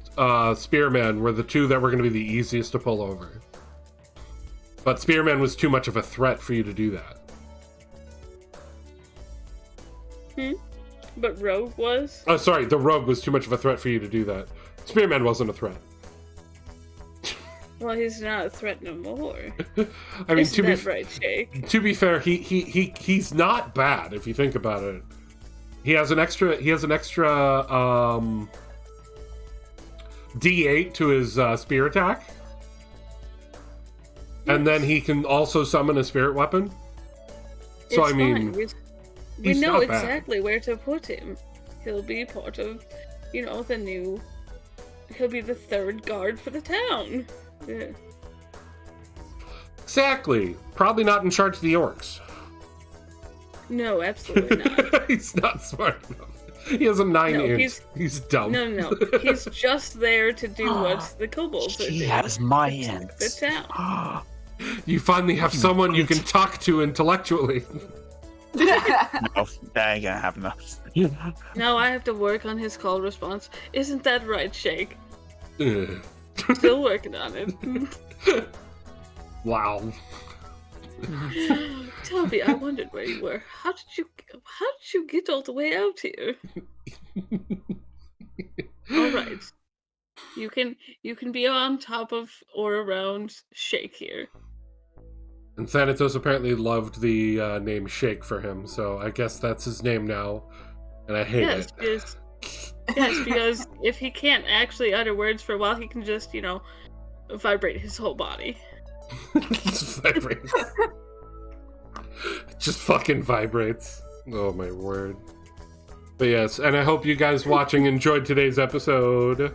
spearman were the two that were going to be the easiest to pull over. But spearman was too much of a threat for you to do that. But Rogue was? Oh, sorry, the rogue was too much of a threat for you to do that. Spearman wasn't a threat. Well, he's not a threat no more. I mean, Isn't that right, Jake? to be fair, he's not bad if you think about it. He has an extra D8 to his spear attack. And then he can also summon a spirit weapon. So It's I mean, fine. We he's know not bad. exactly where to put him. He'll be part of, the new. He'll be the third guard for the town. Yeah. Exactly. Probably not in charge of the orcs. No, absolutely not. He's not smart enough. He has a 9-inch. He's dumb. No. He's just there to do what the kobolds are doing. He has my Protect ends. the town. You finally have someone you can talk to intellectually. No, that ain't gonna happen though. No, I have to work on his call response. Isn't that right, Shake? Ugh. Still working on it. Wow. Toby, I wondered where you were. How did you get all the way out here? All right. You can be on top of or around Shake here. And Thanatos apparently loved the name Shake for him, so I guess that's his name now. And I hate it. Because if he can't actually utter words for a while, he can just, vibrate his whole body. Just vibrates. Just fucking vibrates. Oh my word. But yes, and I hope you guys watching enjoyed today's episode.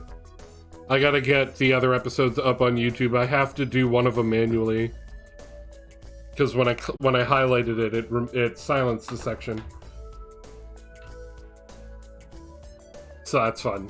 I gotta get the other episodes up on YouTube. I have to do one of them manually. Because when I highlighted it silenced the section. So that's fun.